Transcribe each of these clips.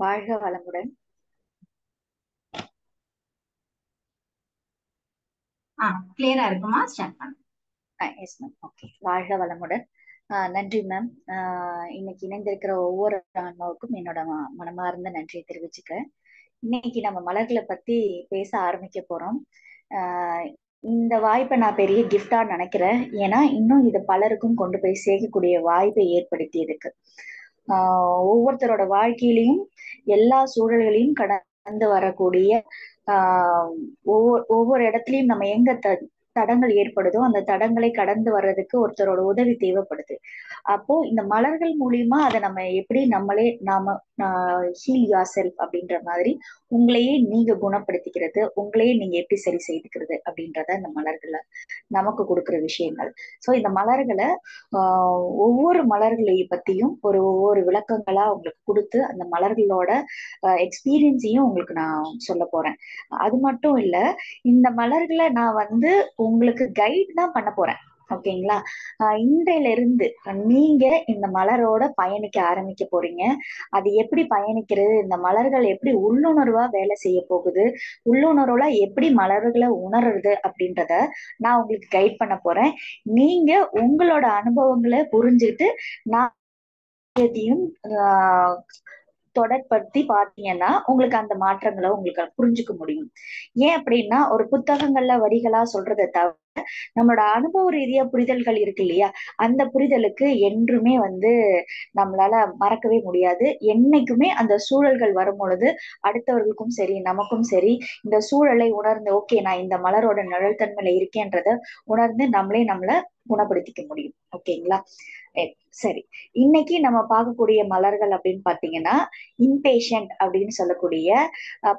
வாழ்க வளமுடன். கிளியரா இருக்குமா? ஸ்டார்ட் பண்ணு. Yes ma'am. ஓகே, வாழ்க வளமுடன். நன்றி மேம். இன்னைக்கு இணைந்திருக்கிற ஒவ்வொரு ஆன்மாவுக்கும் என்னோட மனமார்ந்த நன்றியை தெரிவிச்சுக்கிறேன். இன்னைக்கு நம்ம மலர்களை பத்தி பேச ஆரம்பிக்க போறோம். இந்த வாய்ப்பை நான் பெரிய கிஃப்டா நினைக்கிறேன். ஏன்னா இன்னும் இது பலருக்கும் கொண்டு போய் சேர்க்கக்கூடிய வாய்ப்பை ஏற்படுத்தி இருக்கு. ஒவ்வொருத்தரோட வாழ்க்கையிலையும் எல்லா சூழல்களையும் கடந்து வரக்கூடிய ஒவ்வொரு இடத்துலயும் நம்ம எங்க தடங்கள் ஏற்படுதோ அந்த தடங்களை கடந்து வர்றதுக்கு ஒருத்தரோட உதவி தேவைப்படுது. அப்போ இந்த மலர்கள் மூலியமா அதை நம்ம எப்படி நாம ஹீல் யுவர் செல்ஃப் அப்படின்ற மாதிரி உங்களையே நீங்க குணப்படுத்திக்கிறது, உங்களையே நீங்க எப்படி சரி செய்துக்கிறது அப்படின்றத இந்த மலர்களை நமக்கு கொடுக்குற விஷயங்கள். ஸோ இந்த மலர்களை ஒவ்வொரு மலர்களையும் பத்தியும் ஒவ்வொரு விளக்கங்களா உங்களுக்கு கொடுத்து அந்த மலர்களோட எக்ஸ்பீரியன்ஸையும் உங்களுக்கு நான் சொல்ல போறேன். அது மட்டும் இல்ல, இந்த மலர்களை நான் உங்களுக்கு கைட் தான் பண்ண போறேன். ஓகேங்களா? இன்றையில இருந்து நீங்க இந்த மலரோட பயணிக்க ஆரம்பிக்க போறீங்க. அது எப்படி பயணிக்கிறது, இந்த மலர்கள் எப்படி உள்ளுணர்வா வேலை செய்ய போகுது, உள்ளுணர்வுல எப்படி மலர்களை உணர்றது அப்படின்றத நான் உங்களுக்கு கைட் பண்ண போறேன். நீங்க உங்களோட அனுபவங்களை புரிஞ்சுட்டு நான் தொடர்படுத்தி பாத்தீங்கன்னா உங்களுக்கு அந்த மாற்றங்களை உங்களுக்கு புரிஞ்சுக்க முடியும். ஏன் அப்படின்னா, ஒரு புத்தகங்கள்ல வரிகளா சொல்றதை தவிர நம்மளோட அனுபவ ரீதியா புரிதல்கள் இருக்கு இல்லையா, அந்த புரிதலுக்கு என்றுமே நம்மளால மறக்கவே முடியாது. என்னைக்குமே அந்த சூழல்கள் வரும் பொழுது அடுத்தவர்களுக்கும் சரி நமக்கும் சரி இந்த சூழலை உணர்ந்து, ஓகே நான் இந்த மலரோட நிழல் தன்மையில இருக்கேன்றத உணர்ந்து நம்மளை குணப்படுத்திக்க முடியும். ஓகேங்களா? சரி, இன்னைக்கு நம்ம பார்க்கக்கூடிய மலர்கள் அப்படின்னு பாத்தீங்கன்னா இம்பேஷண்ட் அப்படின்னு சொல்லக்கூடிய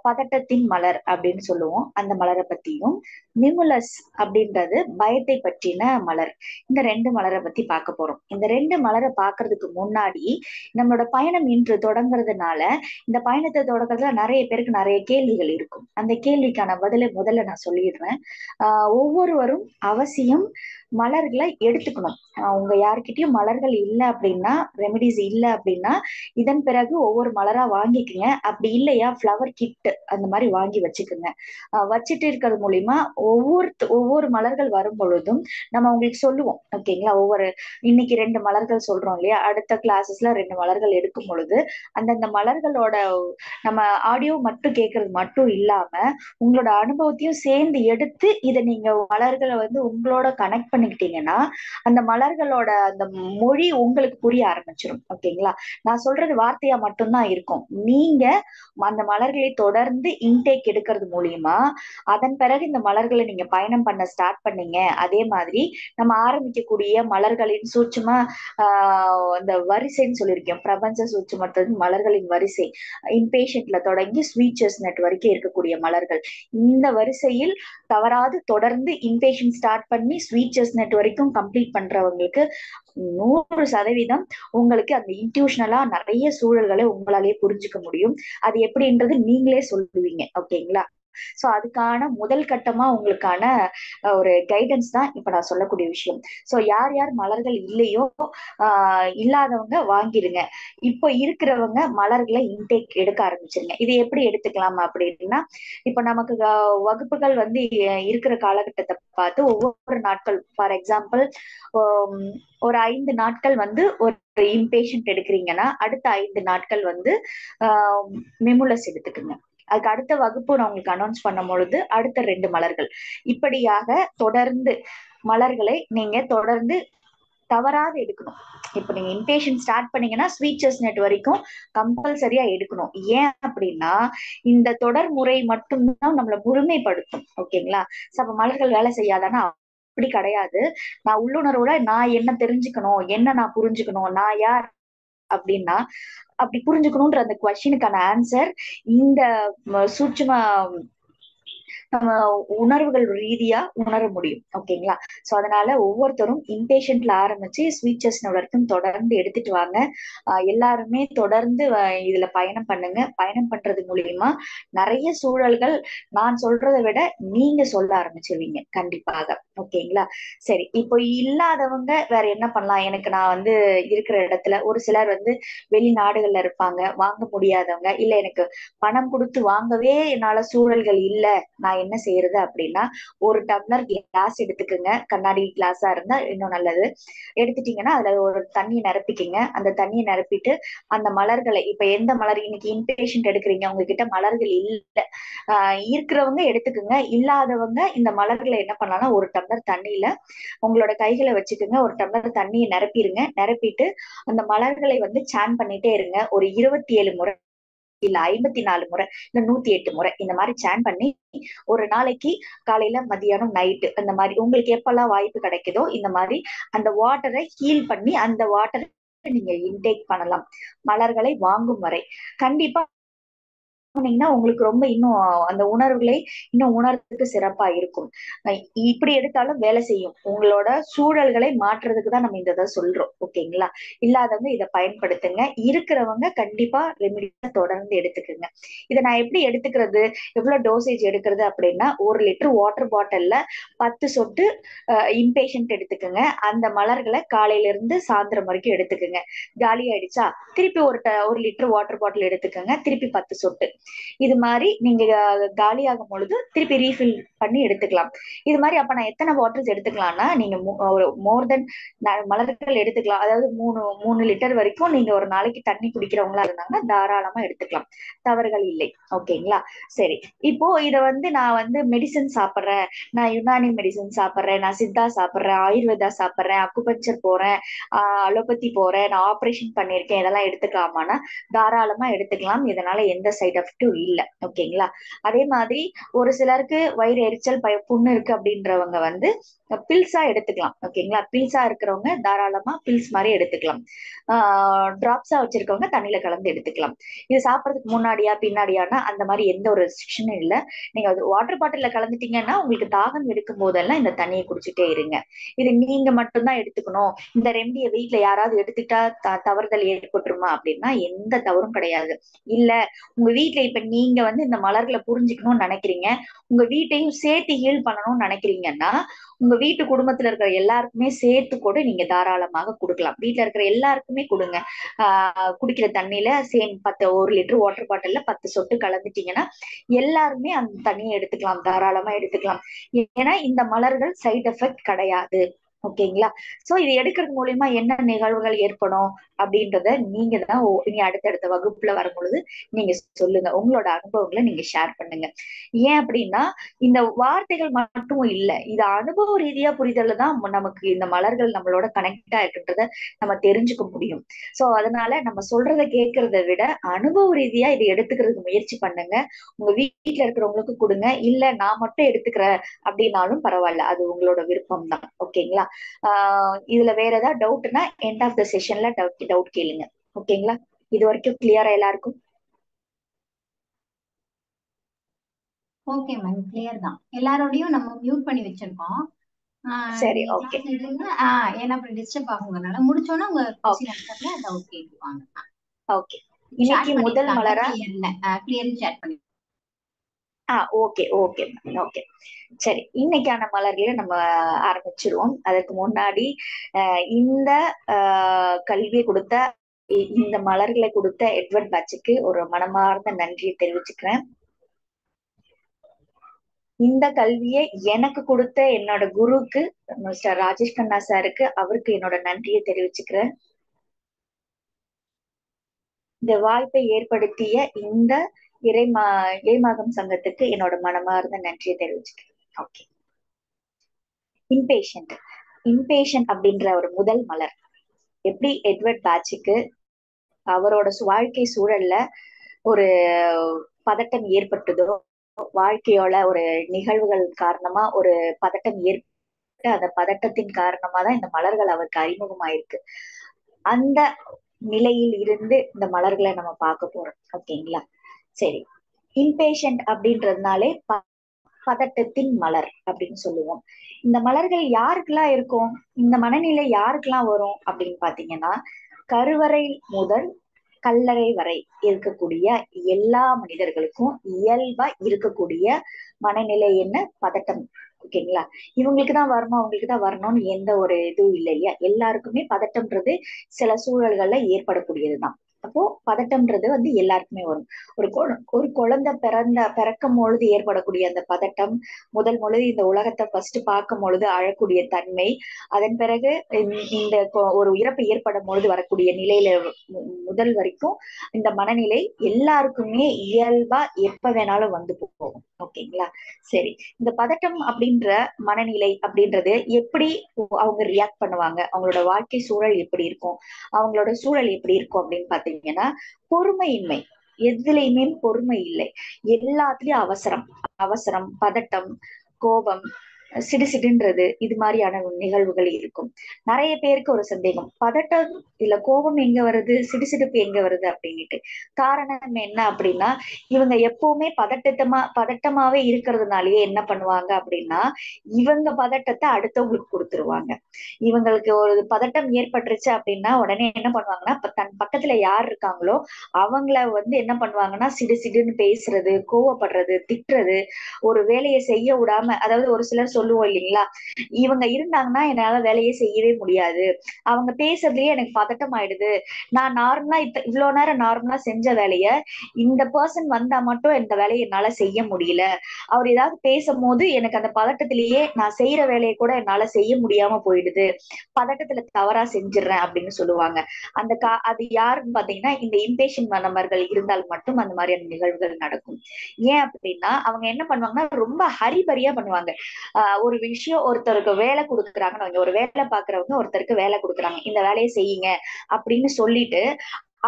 பதட்டத்தின் மலர் அப்படின்னு சொல்லுவோம். அந்த மலரை பத்தியும், மிமுலஸ் அப்படின்றது பயத்தை பற்றின மலர். இந்த ரெண்டு மலரை பத்தி பார்க்க போறோம். இந்த ரெண்டு மலரை பார்க்கறதுக்கு முன்னாடி நம்மளோட பயணம் இன்று தொடங்குறதுனால இந்த பயணத்தை தொடங்குறதுல நிறைய பேருக்கு நிறைய கேள்விகள் இருக்கும். அந்த கேள்விக்கான பதிலை முதல்ல நான் சொல்லிடுறேன். ஒவ்வொருவரும் அவசியம் மலர்களை எடுத்துக்கணும். உங்க யாருக்கிட்டயும் மலர்கள் இல்லை அப்படின்னா, ரெமெடிஸ் இல்லை அப்படின்னா இதன் பிறகு ஒவ்வொரு மலரா வாங்கிக்குங்க. அப்படி இல்லையா ஃப்ளவர் கிட் அந்த மாதிரி வாங்கி வச்சுக்குங்க. வச்சுட்டு இருக்கிறது மூலியமா ஒவ்வொரு மலர்கள் வரும் பொழுதும் நம்ம உங்களுக்கு சொல்லுவோம். ஓகேங்களா? இன்னைக்கு 2 மலர்கள் சொல்றோம் இல்லையா, அடுத்த கிளாஸஸ்ல 2 மலர்கள் எடுக்கும் பொழுது அந்தந்த மலர்களோட நம்ம ஆடியோ மட்டும் கேட்கறது மட்டும் இல்லாம உங்களோட அனுபவத்தையும் சேர்ந்து எடுத்து இதை நீங்க மலர்களை உங்களோட கனெக்ட் பண்ணிக்கிட்டீங்கன்னா அந்த மலர்களோட அந்த மொழி உங்களுக்கு புரிய ஆரம்பிச்சிடும். ஓகேங்களா? நான் சொல்றது வார்த்தையா மட்டும்தான் இருக்கும். நீங்க அந்த மலர்களை தொடர்ந்து இன்டேக் எடுக்கிறது மூலியமா அதன் பிறகு இந்த மலர்களை நீங்க பயணம் பண்ண ஸ்டார்ட் பண்ணீங்க. அதே மாதிரி நம்ம ஆரம்பிக்கக்கூடிய மலர்களின் சூட்சும அந்த வரிசைன்னு சொல்லியிருக்கோம். பிரபஞ்ச சூட்சுமத்தின் மலர்களின் வரிசை இம்பேஷண்ட்ல தொடங்கி ஸ்வீட் செஸ்னட் வரைக்கும் இருக்கக்கூடிய மலர்கள். இந்த வரிசையில் தவறாது தொடர்ந்து இம்பேஷன் ஸ்டார்ட் பண்ணி ஸ்வீட் செஸ்னட் வரைக்கும் கம்ப்ளீட் பண்றவங்களுக்கு 100% உங்களுக்கு அந்த இன்ட்யூஷனலா நிறைய சூழல்களை உங்களாலேயே புரிஞ்சுக்க முடியும். அது எப்படின்றது நீங்களே சொல்லுவீங்க. ஓகேங்களா? சோ அதுக்கான முதல் கட்டமா உங்களுக்கான ஒரு கைடன்ஸ் தான் இப்ப நான் சொல்லக்கூடிய விஷயம். சோ யார் யார் மலர்கள் இல்லையோ இல்லாதவங்க வாங்கிடுங்க. இப்போ இருக்கிறவங்க மலர்களை இன்டேக் எடுக்க ஆரம்பிச்சிருங்க. இது எப்படி எடுத்துக்கலாம் அப்படின்னா, இப்ப நமக்கு வகுப்புகள் இருக்கிற காலகட்டத்தை பார்த்து ஒவ்வொரு நாட்கள், ஃபார் எக்ஸாம்பிள் ஒரு 5 நாட்கள் ஒரு இம்பேஷண்ட் எடுக்கிறீங்கன்னா அடுத்த 5 நாட்கள் மிமுலஸ் எடுத்துக்குங்க. அதுக்கு அடுத்த வகுப்பு நான் உங்களுக்கு அனௌன்ஸ் பண்ணும் பொழுது அடுத்த 2 மலர்கள், இப்படியாக தொடர்ந்து மலர்களை நீங்க தொடர்ந்து தவறாது எடுக்கணும். இப்ப நீங்க இம்பேஷன் ஸ்டார்ட் பண்ணீங்கன்னா ஸ்வீட் செஸ்னட் வரைக்கும் கம்பல்சரியா எடுக்கணும். ஏன் அப்படின்னா இந்த தொடர் முறை மட்டும்தான் நம்மளை முழுமைப்படுத்தும். ஓகேங்களா? அப்ப மலர்கள் வேலை செய்யாதானா? அப்படி கிடையாது. நான் உள்ளுணர்வோட நான் என்ன தெரிஞ்சுக்கணும், என்ன நான் புரிஞ்சுக்கணும், நான் யார் அப்படின்னா அப்படி புரிஞ்சுக்கணும்ன்ற அந்த கொஸ்டினுக்கான ஆன்சர் இந்த சூட்சும நம்ம உணர்வுகள் ரீதியா உணர முடியும். ஓகேங்களா? சோ அதனால ஒவ்வொருத்தரும் இன்பேஷன்ட்ல ஆரம்பிச்சு ஸ்வீட் செஸ்ட் வரைக்கும் தொடர்ந்து எடுத்துட்டு வாங்க. எல்லாருமே தொடர்ந்து இதுல பயணம் பண்ணுங்க. பயணம் பண்றது மூலியமா நிறைய சூழல்கள் நான் சொல்றதை விட நீங்க சொல்ல ஆரம்பிச்சிருவீங்க கண்டிப்பாக. ஓகேங்களா? சரி, இப்போ இல்லாதவங்க வேற என்ன பண்ணலாம்? எனக்கு நான் வந்து இருக்கிற இடத்துல ஒரு சிலர் வந்து வெளிநாடுகள்ல இருப்பாங்க, வாங்க முடியாதவங்க, இல்ல எனக்கு பணம் கொடுத்து வாங்கவே என்னால சூழல்கள் இல்ல, நான் என்ன செய்யறது அப்படின்னா, ஒரு டம்ளர் கிளாஸ் எடுத்துக்கோங்க. கண்ணாடி கிளாஸா இருந்தா இன்னும் நல்லது. எடுத்துட்டீங்கன்னா அதுல ஒரு தண்ணி நிரப்பிக்கிங்க. அந்த தண்ணியை நிரப்பிட்டு அந்த மலர்களை, இப்ப எந்த மலர் இன்னைக்கு இன்பேஷண்ட் எடுக்கிறீங்க, உங்ககிட்ட மலர்கள் இல்ல, இருக்கிறவங்க எடுத்துக்கோங்க. இல்லாதவங்க இந்த மலர்களை என்ன பண்ணலாம்னா, ஒரு டம்ளர் தண்ணியில உங்களோட கைகளை வச்சுக்கோங்க. ஒரு டம்ளர் தண்ணியை நிரப்பிடுங்க. நிரப்பிட்டு அந்த மலர்களை வந்து சான் பண்ணிட்டே இருங்க. ஒரு 27 முறை, இல்ல 54 முறை, இல்ல 108 முறை, இந்த மாதிரி சான் பண்ணி ஒரு நாளைக்கு காலையில, மதியானம், நைட்டு, அந்த மாதிரி உங்களுக்கு எப்பெல்லாம் வாய்ப்பு கிடைக்குதோ இந்த மாதிரி அந்த வாட்டரை ஹீல் பண்ணி அந்த வாட்டரை நீங்க இன்டேக் பண்ணலாம். மலர்களை வாங்கும் வரை கண்டிப்பா பண்ணீங்கன்னா உங்களுக்கு ரொம்ப இன்னும் அந்த உணர்வுகளை இன்னும் உணர்றதுக்கு சிறப்பா இருக்கும். இப்படி எடுத்தாலும் வேலை செய்யும். உங்களோட சூழல்களை மாற்றுறதுக்கு தான் நம்ம இந்த இதை சொல்றோம். ஓகேங்களா? இல்லாதவங்க இதை பயன்படுத்துங்க. இருக்கிறவங்க கண்டிப்பா ரெமிடியை தொடர்ந்து எடுத்துக்குங்க. இதை நான் எப்படி எடுத்துக்கிறது, எவ்வளவு டோசேஜ் எடுக்கிறது அப்படின்னா, 1 லிட்டர் வாட்டர் பாட்டில்ல 10 சொட்டு இம்பேஷண்ட் எடுத்துக்குங்க. அந்த மலர்களை காலையில இருந்து சாயந்தரம் வரைக்கும் எடுத்துக்குங்க. காலி ஆயிடுச்சா, திருப்பி ஒரு லிட்டர் வாட்டர் பாட்டில் எடுத்துக்கோங்க. திருப்பி 10 சொட்டு. இது மாதிரி நீங்க காலியாகும் பொழுது திருப்பி ரீஃபில் பண்ணி எடுத்துக்கலாம். இது மாதிரி அப்ப நான் எத்தனை வாட்டர்ஸ் எடுத்துக்கலாம்னா, நீங்க மோர் தென் மலர்கள் எடுத்துக்கலாம். அதாவது 3 லிட்டர் வரைக்கும் நீங்க ஒரு நாளைக்கு தண்ணி குடிக்கிறவங்களா இருந்தாங்கன்னா தாராளமா எடுத்துக்கலாம். தவறுகள் இல்லை. ஓகேங்களா? சரி, இப்போ இத வந்து நான் வந்து மெடிசன் சாப்பிடுறேன், நான் யுனானி மெடிசன் சாப்பிடுறேன், நான் சித்தா சாப்பிடுறேன், ஆயுர்வேதா சாப்பிடுறேன், அக்குபஞ்சர் போறேன், அலோபதி போறேன், நான் ஆபரேஷன் பண்ணிருக்கேன், இதெல்லாம் எடுத்துக்கலாமான்னா தாராளமா எடுத்துக்கலாம். இதனால எந்த சைட் எஃபெக்டும் இல்ல. ஓகேங்களா? அதே மாதிரி ஒரு சிலருக்கு வயிறு எரிச்சல், புண்ணு இருக்கு அப்படின்றவங்க வந்து பில்ஸா எடுத்துக்கலாம். ஓகேங்களா? பில்ஸா இருக்கிறவங்க தாராளமா பில்ஸ் மாதிரி எடுத்துக்கலாம். டிராப்ஸா வச்சிருக்கவங்க தண்ணியில கலந்து எடுத்துக்கலாம். இது சாப்பிடறதுக்கு முன்னாடியா பின்னாடியானா அந்த மாதிரி எந்த ஒரு ரெஸ்ட்ரிக்ஷனும் இல்ல. நீங்க வாட்டர் பாட்டில்ல கலந்துட்டீங்கன்னா உங்களுக்கு தாகம் எடுக்கும் போதெல்லாம் இந்த தண்ணியை குடிச்சிட்டே இருங்க. இது நீங்க மட்டும்தான் எடுத்துக்கணும், இந்த ரெமடியை வீட்டுல யாராவது எடுத்துட்டா தவறுதல் ஏற்பட்டுருமா அப்படின்னா எந்த தவறும் கிடையாது. இல்ல உங்க வீட்டுல இப்ப நீங்க வந்து இந்த மலர்களை புரிஞ்சுக்கணும்னு நினைக்கிறீங்க, உங்க வீட்டையும் சேர்த்து ஹீல் பண்ணணும்னு நினைக்கிறீங்கன்னா, உங்க வீட்டு குடும்பத்துல இருக்கிற எல்லாருக்குமே சேர்த்து கூட நீங்க தாராளமாக கொடுக்கலாம். வீட்டுல இருக்கிற எல்லாருக்குமே கொடுங்க. குடிக்கிற தண்ணியில சேம் 1 லிட்டர் வாட்டர் பாட்டில்ல 10 சொட்டு கலந்துட்டீங்கன்னா எல்லாருமே அந்த தண்ணியை எடுத்துக்கலாம். தாராளமா எடுத்துக்கலாம். ஏன்னா இந்த மலர்கள் சைட் எஃபெக்ட் கிடையாது. ஓகேங்களா? சோ இது எடுக்கிறது மூலியமா என்ன நிகழ்வுகள் ஏற்படும் அப்படின்றத நீங்க தான் இனி அடுத்தடுத்த வகுப்புல வரும் பொழுது நீங்க சொல்லுங்க. உங்களோட அனுபவங்களை நீங்க ஷேர் பண்ணுங்க. ஏன் அப்படின்னா இந்த வார்த்தைகள் மட்டும் இல்ல, இது அனுபவ ரீதியா புரிதல் தான் நமக்கு இந்த மலர்கள் நம்மளோட கனெக்ட் ஆயிருக்குன்றத நம்ம தெரிஞ்சுக்க முடியும். சோ அதனால நம்ம சொல்றதை கேட்கறத விட அனுபவ ரீதியா இதை எடுத்துக்கிறதுக்கு முயற்சி பண்ணுங்க. உங்க வீட்டுல இருக்கிறவங்களுக்கு கொடுங்க. இல்ல நான் மட்டும் எடுத்துக்கிறேன் அப்படின்னாலும் பரவாயில்ல, அது உங்களோட விருப்பம் தான். ஓகேங்களா? இதுல வேற ஏதாவது டவுட்னா எண்ட் ஆஃப் த செஷன்ல டவுட் கேளுங்க. ஓகேங்களா? இது வரைக்கும் கிளியரா எல்லாருக்கும்? ஓகே மேம், கிளியர் தான். எல்லாரோடையும் நம்ம மியூட் பண்ணி வச்சிருக்கோம். சரி, நீங்க ஓகே கிளாஸ் எடுங்க. ஏன்னா அப்புறம் டிஸ்டர்ப் ஆகுங்கனால முடிச்சோன்னா உங்க ஓகே கொஸ்டின் ஆன்சர்ல டவுட் கேட்டுப்பாங்க. ஓகே. இன்னைக்கு ஷேர் முதல் பண்ணிருக்காங்க, மலரா? கிளியர் ஷேர் பண்ணி. Okay okay okay. சரி, இன்னைக்கான மலர்களை நம்ம ஆரம்பிச்சிருவோம். அதுக்கு முன்னாடி இந்த கல்வியை கொடுத்த இந்த மலர்களை கொடுத்த எட்வர்ட் பேட்சுக்கு ஒரு மனமார்ந்த நன்றியை தெரிவிச்சுக்கிறேன். இந்த கல்வியை எனக்கு கொடுத்த என்னோட குருக்கு மிஸ்டர் ராஜேஷ் கண்ணா சாருக்கு, அவருக்கு என்னோட நன்றியை தெரிவிச்சுக்கிறேன். இந்த வாய்ப்பை ஏற்படுத்திய இந்த இறைமாகம் சங்கத்துக்கு என்னோட மனமார்ந்த நன்றியை தெரிவிச்சுக்கிறேன். ஓகே. இம்பேஷண்ட். இம்பேஷண்ட் அப்படின்ற ஒரு முதல் மலர் எப்படி எட்வர்ட் பேட்சுக்கு அவரோட வாழ்க்கை சூழல்ல ஒரு பதட்டம் ஏற்பட்டதோ, வாழ்க்கையோட ஒரு நிகழ்வுகள் காரணமா ஒரு பதட்டம் ஏற்பட்டு அந்த பதட்டத்தின் காரணமா தான் இந்த மலர்கள் அவருக்கு அறிமுகமாயிருக்கு. அந்த நிலையில் இருந்து இந்த மலர்களை நம்ம பார்க்க போறோம். ஓகேங்களா? சரி, இம்பேஷண்ட் அப்படின்றதுனாலே பதட்டத்தின் மலர் அப்படின்னு சொல்லுவோம். இந்த மலர்கள் யாருக்கெல்லாம் இருக்கும், இந்த மனநிலை யாருக்கெல்லாம் வரும் அப்படின்னு பாத்தீங்கன்னா, கருவறை முதல் கல்லறை வரை இருக்கக்கூடிய எல்லா மனிதர்களுக்கும் இயல்பா இருக்கக்கூடிய மனநிலை என்ன? பதட்டம். ஓகேங்களா? இவங்களுக்குதான் வரணும், அவங்களுக்கு தான் வரணும்னு எந்த ஒரு இதுவும் இல்லை இல்லையா? எல்லாருக்குமே பதட்டம்ன்றது சில சூழல்கள்ல ஏற்படக்கூடியதுதான். அப்போ பதட்டம்ன்றது எல்லாருக்குமே வரும். ஒரு குழந்தை பிறக்கும் பொழுது ஏற்படக்கூடிய அந்த பதட்டம், முதல் பொழுது இந்த உலகத்தை ஃபர்ஸ்ட் பார்க்கும் பொழுது அழக்கூடிய தன்மை, அதன் பிறகு ஒரு இறப்பு ஏற்படும் பொழுது வரக்கூடிய நிலையில முதல் வரைக்கும் இந்த மனநிலை எல்லாருக்குமே இயல்பா எப்ப வேணாலும் வந்து போகும். ஓகேங்களா? சரி, இந்த பதட்டம் அப்படின்ற மனநிலை அப்படின்றது எப்படி அவங்க ரியாக்ட் பண்ணுவாங்க, அவங்களோட வாழ்க்கை சூழல் எப்படி இருக்கும், அவங்களோட சூழல் எப்படி இருக்கும் அப்படின்னு பாத்தீங்கன்னா, பொறுமையின்மை. எதுலையுமே பொறுமை இல்லை. எல்லாத்துலயும் அவசரம், அவசரம், பதட்டம், கோபம், சிடுசிடுன்றது, இது மாதிரியான நிகழ்வுகள் இருக்கும். நிறைய பேருக்கு ஒரு சந்தேகம், பதட்டம் இல்ல கோபம் எங்க வருது, சிடுசிடுப்பு எங்க வருது அப்படின்னுட்டு. காரணம் என்ன அப்படின்னா, இவங்க எப்பவுமே பதட்டமாவே இருக்கிறதுனாலயே என்ன பண்ணுவாங்க அப்படின்னா, இவங்க பதட்டத்தை அடுத்தவங்களுக்கு கொடுத்துருவாங்க. இவங்களுக்கு ஒரு பதட்டம் ஏற்பட்டுருச்சு அப்படின்னா உடனே என்ன பண்ணுவாங்கன்னா, தன் பக்கத்துல யார் இருக்காங்களோ அவங்கள என்ன பண்ணுவாங்கன்னா, சிடு சிடுன்னு பேசுறது, கோவப்படுறது, திட்டுறது, ஒரு வேலையை செய்ய விடாம, அதாவது ஒரு சிலர் சொல்லுவோம் இல்லைங்களா, இவங்க இருந்தாங்கன்னா என்னால வேலையே செய்யவே முடியாது, அவங்க பேசுறதுலயே எனக்கு பதட்டம் ஆயிடுது, நான் நார்மலா இவ்வளவு நேரம் நார்மலா செஞ்ச வேலைய இந்த பர்சன் வந்தா மட்டும் இந்த வேலையை என்னால செய்ய முடியல, அவர் ஏதாவது பேசும்போது எனக்கு அந்த பதட்டத்திலேயே நான் செய்யற வேலையை கூட என்னால செய்ய முடியாம போயிடுது, பதட்டத்துல தவறா செஞ்சிடறேன் அப்படின்னு சொல்லுவாங்க. அது யாருன்னு பாத்தீங்கன்னா, இந்த இம்பேஷன் நபர்கள் இருந்தால் மட்டும் அந்த மாதிரியான நிகழ்வுகள் நடக்கும். ஏன் அப்படின்னா, அவங்க என்ன பண்ணுவாங்கன்னா, ரொம்ப ஹரிபரியா பண்ணுவாங்க. ஒரு விஷயம், ஒருத்தருக்கு வேலை கொடுக்குறாங்கன்னு, ஒரு வேலை பாக்குறவங்க ஒருத்தருக்கு வேலை கொடுக்குறாங்க, இந்த வேலையை செய்யுங்க அப்படின்னு சொல்லிட்டு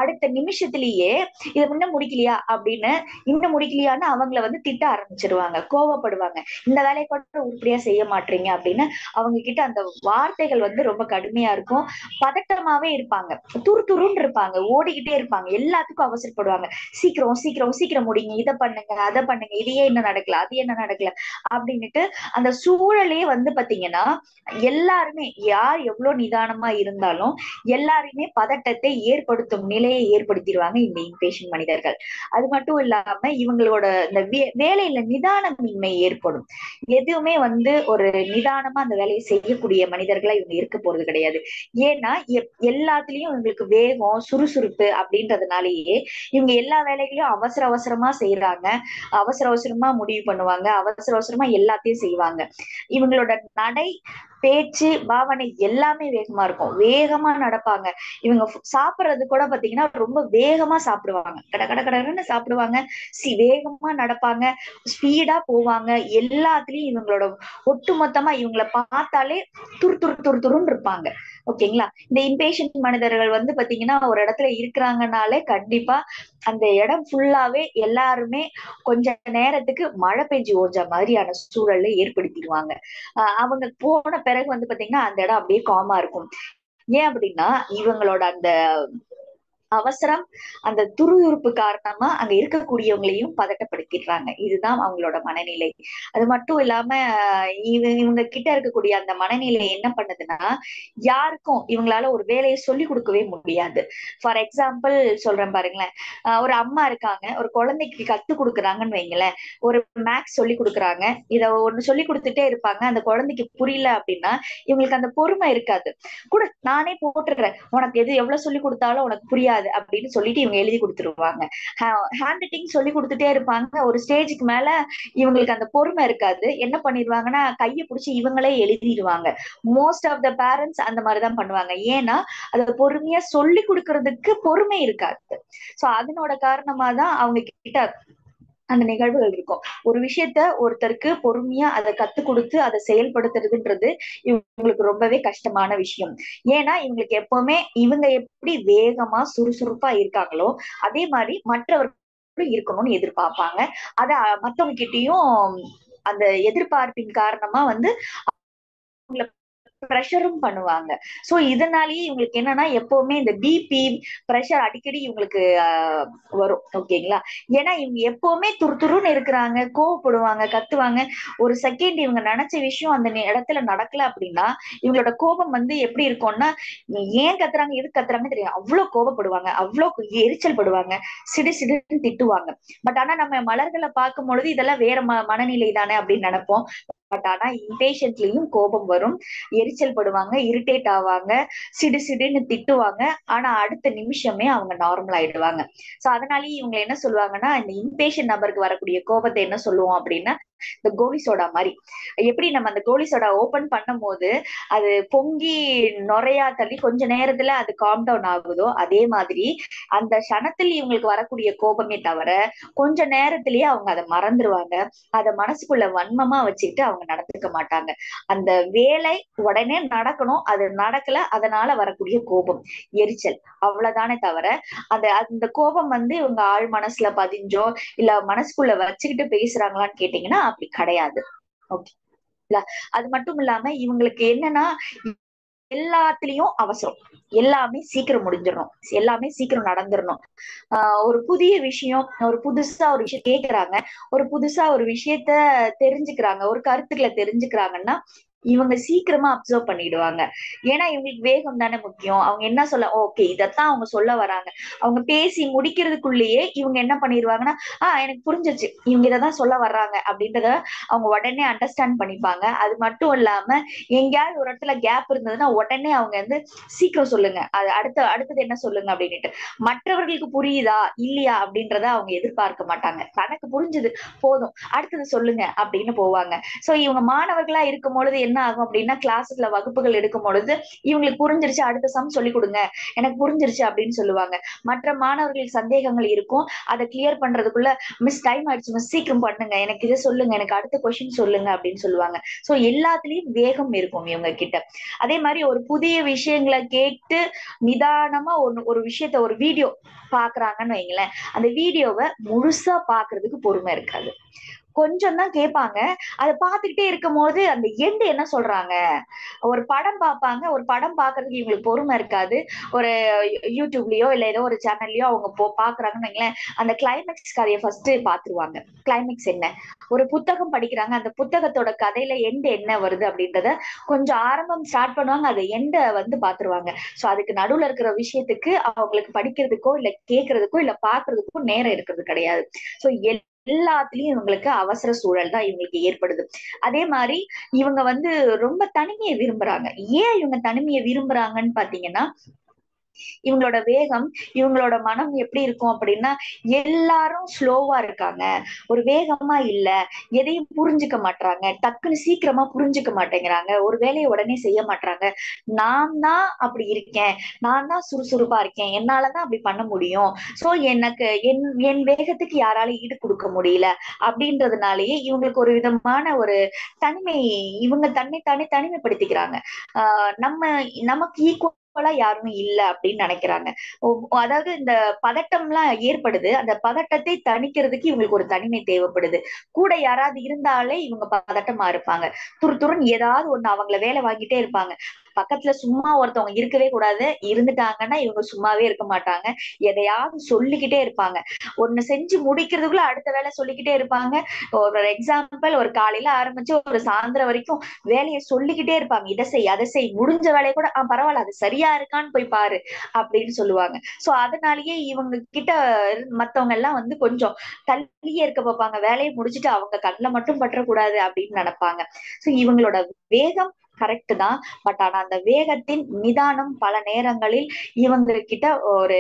அடுத்த நிமிஷத்திலேயே இதை இன்னும் முடிக்கலையா அப்படின்னு, இன்னும் முடிக்கலையான்னு அவங்கள திட்ட ஆரம்பிச்சிருவாங்க, கோவப்படுவாங்க. இந்த வேலையை கூட உருப்படியா செய்ய மாட்டீங்க அப்படின்னு அவங்க கிட்ட அந்த வார்த்தைகள் ரொம்ப கடுமையா இருக்கும். பதட்டமாவே இருப்பாங்க, துருதுருன்னு இருப்பாங்க, ஓடிக்கிட்டே இருப்பாங்க, எல்லாத்துக்கும் அவசரப்படுவாங்க. சீக்கிரம் சீக்கிரம் சீக்கிரம் முடிங்க, இதை பண்ணுங்க, அதை பண்ணுங்க, இதையே என்ன நடக்கல, அது என்ன நடக்கல அப்படின்னுட்டு அந்த சூழலே பாத்தீங்கன்னா, எல்லாருமே யார் எவ்வளவு நிதானமா இருந்தாலும் எல்லாருமே பதட்டத்தை ஏற்படுத்தும் நிலையை ஏற்படுத்திடுவாங்க இந்த இம்பேஷன் மனிதர்கள். அது மட்டும் இல்லாம இவங்களோட இந்த வேலையில நிதானமின்மை ஏற்படும். எதுவுமே ஒரு நிதானமா அந்த வேலையை செய்யக்கூடிய மனிதர்களா இவங்க இருக்க போறது கிடையாது. ஏன்னா எல்லாத்துலயும் இவங்களுக்கு வேகம், சுறுசுறுப்பு அப்படின்றதுனாலயே இவங்க எல்லா வேலைகளையும் அவசர அவசரமா செய்யறாங்க, அவசர அவசரமா முடிவு பண்ணுவாங்க, அவசர அவசரமா எல்லாத்தையும் செய்வாங்க. இவங்களோட நடை, பேச்சு, பாவனை எல்லாமே வேகமா இருக்கும், வேகமா நடப்பாங்க. இவங்க சாப்பிடுறது கூட பாத்தீங்கன்னா ரொம்ப வேகமா சாப்பிடுவாங்க, கட கட கடன்னு சாப்பிடுவாங்க, வேகமா நடப்பாங்க, ஸ்பீடா போவாங்க. எல்லாத்துலயும் இவங்களோட ஒட்டுமொத்தமா இவங்களை பார்த்தாலே துரு துரு துரு துருன்னு இருப்பாங்க. ஓகேங்களா? இந்த இம்பேஷன் மனிதர்கள் பாத்தீங்கன்னா ஒரு இடத்துல இருக்கிறாங்கனாலே கண்டிப்பா அந்த இடம் ஃபுல்லாவே எல்லாருமே கொஞ்ச நேரத்துக்கு மழை பெஞ்சு ஓஞ்ச மாதிரியான சூழலை ஏற்படுத்திடுவாங்க. அவங்க போன பிறகு பாத்தீங்கன்னா அந்த இடம் அப்படியே காமா இருக்கும். ஏன் அப்படின்னா, இவங்களோட அந்த அவசரம், அந்த துருதுருப்பு காரணமா அங்க இருக்கக்கூடியவங்களையும் பதட்டப்படுத்திடுறாங்க. இதுதான் அவங்களோட மனநிலை. அது மட்டும் இல்லாம இவங்க கிட்ட இருக்கக்கூடிய அந்த மனநிலை என்ன பண்ணுதுன்னா, யாருக்கும் இவங்களால ஒரு வேலையை சொல்லி கொடுக்கவே முடியாது. ஃபார் எக்ஸாம்பிள் சொல்றேன் பாருங்களேன், ஒரு அம்மா இருக்காங்க, ஒரு குழந்தைக்கு கத்து கொடுக்குறாங்கன்னு வைங்களேன், ஒரு மேக்ஸ் சொல்லி கொடுக்குறாங்க, இத ஒண்ணு சொல்லி கொடுத்துட்டே இருப்பாங்க, அந்த குழந்தைக்கு புரியல அப்படின்னா இவங்களுக்கு அந்த பொறுமை இருக்காது. கூட நானே போட்டுடுறேன், உனக்கு எவ்வளவு சொல்லி கொடுத்தாலும் உனக்கு புரியாது அப்படின்னு சொல்லிட்டு இவங்க எழுதி கொடுத்துருவாங்க. ஹேண்ட் ரைட்டிங் சொல்லி கொடுத்துட்டே இருப்பாங்க. ஒரு ஸ்டேஜுக்கு மேல இவங்களுக்கு அந்த பொறுமை இருக்காது. என்ன பண்ணிடுவாங்கன்னா, கையை பிடிச்சி இவங்களே எழுதிடுவாங்க. மோஸ்ட் ஆஃப் த பேரண்ட்ஸ் அந்த மாதிரிதான் பண்ணுவாங்க. ஏன்னா அதை பொறுமையா சொல்லி கொடுக்கறதுக்கு பொறுமை இருக்காது. சோ அதனோட காரணமா தான் அவங்க கிட்ட அந்த நிகழ்வுகள் இருக்கும். ஒரு விஷயத்த ஒருத்தருக்கு பொறுமையா அதை கத்து கொடுத்து அதை செயல்படுத்துறதுன்றது இவங்களுக்கு ரொம்பவே கஷ்டமான விஷயம். ஏன்னா இவங்களுக்கு எப்பவுமே இவங்க எப்படி வேகமா சுறுசுறுப்பா இருக்காங்களோ அதே மாதிரி மற்றவர்களும் இருக்கணும்னு எதிர்பார்ப்பாங்க. அத மத்தவங்க கிட்டயும் அந்த எதிர்பார்ப்பின் காரணமா அவங்கள ப்ரெஷரும் பண்ணுவாங்க. சோ இதனாலயே இவங்களுக்கு என்னன்னா எப்பவுமே இந்த பிபி, பிரஷர் அடிக்கடி இவங்களுக்கு வரும். ஓகேங்களா? ஏன்னா இவங்க எப்பவுமே துருதுருன்னு இருக்கிறாங்க, கோவப்படுவாங்க, கத்துவாங்க. ஒரு செகண்ட் இவங்க நினைச்ச விஷயம் அந்த இடத்துல நடக்கல அப்படின்னா இவங்களோட கோபம் வந்து எப்படி இருக்கும்னா, ஏன் கத்துறாங்க, எதுக்கு கத்துறாங்கன்னு தெரியும். அவ்வளவு கோபப்படுவாங்க, அவ்வளவு எரிச்சல் படுவாங்க, சிடு சிடுன்னு திட்டுவாங்க. பட் ஆனா நம்ம மலர்களை பார்க்கும் பொழுது இதெல்லாம் வேற மனநிலை தானே அப்படின்னு நினைப்போம். பட் ஆனா இம்பேஷன்ட்லயும் கோபம் வரும், எரிச்சல் படுவாங்க, இரிட்டேட் ஆவாங்க, சிடு சிடுன்னு திட்டுவாங்க. ஆனா அடுத்த நிமிஷமே அவங்க நார்மல் ஆயிடுவாங்க. சோ அதனாலயே இவங்க என்ன சொல்லுவாங்கன்னா, இந்த இம்பேஷன் நபருக்கு வரக்கூடிய கோபத்தை என்ன சொல்லுவோம் அப்படின்னா, இந்த கோலி சோடா மாதிரி. எப்படி நம்ம அந்த கோலி சோடா ஓபன் பண்ணும் போது அது பொங்கி நுரையா தள்ளி கொஞ்ச நேரத்துல அது காம் டவுன் ஆகுதோ, அதே மாதிரி அந்த க்ஷணத்தில் இவங்களுக்கு வரக்கூடிய கோபமே தவிர கொஞ்ச நேரத்திலேயே அவங்க அதை மறந்துருவாங்க. அத மனசுக்குள்ள வன்மமா வச்சுக்கிட்டு அவங்க நடந்துக்க மாட்டாங்க. அந்த வேலை உடனே நடக்கணும், அது நடக்கல, அதனால வரக்கூடிய கோபம், எரிச்சல், அவ்வளவுதானே தவிர அந்த அந்த கோபம் வந்து இவங்க ஆழ் மனசுல பதிஞ்சோ இல்ல மனசுக்குள்ள வச்சுக்கிட்டு பேசுறாங்களான்னு கேட்டீங்கன்னா அப்படி கிடையாது. ஓகே. அது மட்டும் இல்லாம இவங்களுக்கு என்னன்னா எல்லாத்துலயும் அவசரம், எல்லாமே சீக்கிரம் முடிஞ்சிடணும், எல்லாமே சீக்கிரம் நடந்துடணும். ஒரு புதிய விஷயம், ஒரு புதுசா ஒரு விஷயம் கேக்குறாங்க, ஒரு புதுசா ஒரு விஷயத்த தெரிஞ்சுக்கிறாங்க, ஒரு கருத்துக்களை தெரிஞ்சுக்கிறாங்கன்னா இவங்க சீக்கிரமா அப்சர்வ் பண்ணிடுவாங்க. ஏன்னா இவங்களுக்கு வேகம் தானே முக்கியம். அவங்க என்ன சொல்ல, ஓகே இதத்தான் அவங்க சொல்ல வராங்க. அவங்க பேசி முடிக்கிறதுக்குள்ளேயே இவங்க என்ன பண்ணிடுவாங்கன்னா, எனக்கு புரிஞ்சிருச்சு, இவங்க இததான் சொல்ல வர்றாங்க அப்படின்றத அவங்க உடனே அண்டர்ஸ்டாண்ட் பண்ணிப்பாங்க. அது மட்டும் இல்லாம எங்கேயாவது ஒரு இடத்துல கேப் இருந்ததுன்னா உடனே அவங்க வந்து சீக்கிரம் சொல்லுங்க, அது அடுத்தது என்ன சொல்லுங்க அப்படின்னுட்டு. மற்றவர்களுக்கு புரியுதா இல்லையா அப்படின்றத அவங்க எதிர்பார்க்க மாட்டாங்க. தனக்கு புரிஞ்சது போதும், அடுத்தது சொல்லுங்க அப்படின்னு போவாங்க. சோ இவங்க மாணவர்களா இருக்கும் பொழுது என்ன ஆகும் அப்படின்னா, கிளாஸ்ல வகுப்புகள் எடுக்கும் பொழுது இவங்களுக்கு புரிஞ்சிருச்சு, அடுத்த சம் சொல்லி கொடுங்க, எனக்கு புரிஞ்சிருச்சு அப்படின்னு சொல்லுவாங்க. மற்ற மாணவர்களுக்கு சந்தேகங்கள் இருக்கும், அதை கிளியர் பண்றதுக்குள்ள மிஸ் டைம் ஆயிடுச்சு மிஸ், சீக்கிரம் பண்ணுங்க, எனக்கு இதை சொல்லுங்க, எனக்கு அடுத்த கொஸ்டின் சொல்லுங்க அப்படின்னு சொல்லுவாங்க. சோ எல்லாத்துலயும் வேகம் இருக்கும் இவங்க கிட்ட. அதே மாதிரி ஒரு புதிய விஷயங்களை கேட்டு நிதானமா ஒரு விஷயத்த ஒரு வீடியோ பாக்குறாங்கன்னு வைங்களேன், அந்த வீடியோவை முழுசா பாக்குறதுக்கு பொறுமை இருக்காது. கொஞ்சம் தான் கேட்பாங்க. அத பார்த்துக்கிட்டே இருக்கும்போது அந்த எண்ட் என்ன சொல்றாங்க, ஒரு படம் பார்ப்பாங்க, ஒரு படம் பார்க்கறதுக்கு இவங்களுக்கு பொறுமை இருக்காது. ஒரு யூடியூப்லயோ இல்ல ஏதோ ஒரு சேனல்லயோ அவங்க பார்க்கறாங்கன்னு வைங்களேன், அந்த கிளைமேக்ஸ் கதையை ஃபர்ஸ்ட் பார்த்துருவாங்க. கிளைமேக்ஸ் என்ன, ஒரு புத்தகம் படிக்கிறாங்க, அந்த புத்தகத்தோட கதையில எண்ட் என்ன வருது அப்படின்றத கொஞ்சம் ஆரம்பம் ஸ்டார்ட் பண்ணுவாங்க, அதை எண்ட வந்து பாத்துருவாங்க. சோ அதுக்கு நடுவுல இருக்கிற விஷயத்துக்கு அவங்களுக்கு படிக்கிறதுக்கோ இல்ல கேட்கறதுக்கோ இல்ல பாக்குறதுக்கோ நேரம் இருக்கிறது கிடையாது. சோ எல்லாத்துலயும் இவங்களுக்கு அவசர சூழல் தான் இவங்களுக்கு ஏற்படுது. அதே மாதிரி இவங்க வந்து ரொம்ப தனிமையை விரும்புறாங்க. ஏன் இவங்க தனிமையை விரும்புறாங்கன்னு பாத்தீங்கன்னா, இவங்களோட வேகம், இவங்களோட மனம் எப்படி இருக்கும் அப்படின்னா, எல்லாரும் ஸ்லோவா இருக்காங்க, ஒரு வேகமா இல்ல, எதையும் புரிஞ்சுக்க மாட்றாங்க, டக்குன்னு சீக்கிரமா புரிஞ்சுக்க மாட்டேங்கிறாங்க, ஒரு வேலையை உடனே செய்ய மாட்றாங்க. நான் தான் அப்படி இருக்கேன், நான் தான் சுறுசுறுப்பா இருக்கேன், என்னாலதான் அப்படி பண்ண முடியும். சோ எனக்கு என் என் வேகத்துக்கு யாராலும் ஈடு கொடுக்க முடியல அப்படின்றதுனாலயே இவங்களுக்கு ஒரு விதமான ஒரு தனிமை, இவங்க தன்னை தனிமைப்படுத்திக்கிறாங்க. நம்ம நமக்கு ஈக்குவலா யாருமே இல்ல அப்படின்னு நினைக்கிறாங்க. அதாவது இந்த பதட்டம்லாம் ஏற்படுது, அந்த பதட்டத்தை தணிக்கிறதுக்கு இவங்களுக்கு ஒரு தனிமை தேவைப்படுது. கூட யாராவது இருந்தாலே இவங்க பதட்டமா இருப்பாங்க. துருதுருன்னு ஏதாவது ஒண்ணு அவங்கள வேலை வாங்கிட்டே இருப்பாங்க. பக்கத்துல சும்மா ஒருத்தவங்க இருக்கவே கூடாது, இருந்துட்டாங்கன்னா இவங்க சும்மாவே இருக்க மாட்டாங்க, எதையாவது சொல்லிக்கிட்டே இருப்பாங்க. ஒண்ணு செஞ்சு முடிக்கிறதுக்குள்ள அடுத்த வேலை சொல்லிக்கிட்டே இருப்பாங்க. ஒரு எக்ஸாம்பிள், ஒரு காலையில ஆரம்பிச்சு ஒரு சாயந்தரம் வரைக்கும் வேலையை சொல்லிக்கிட்டே இருப்பாங்க. இதை செய், அதை செய், முடிஞ்ச வேலையை கூட பரவாயில்ல, அது சரியா இருக்கான்னு போய் பாரு அப்படின்னு சொல்லுவாங்க. சோ அதனாலயே இவங்க கிட்ட மத்தவங்க எல்லாம் வந்து கொஞ்சம் தள்ளியே இருக்க பார்ப்பாங்க. வேலையை முடிச்சுட்டு அவங்க கண்ணுல மட்டும் பற்றக்கூடாது அப்படின்னு நினைப்பாங்க. சோ இவங்களோட வேகம் கரெக்ட் தான். பட் ஆனா அந்த வேகத்தின் நிதானம் பல நேரங்களில் இவங்க கிட்ட ஒரு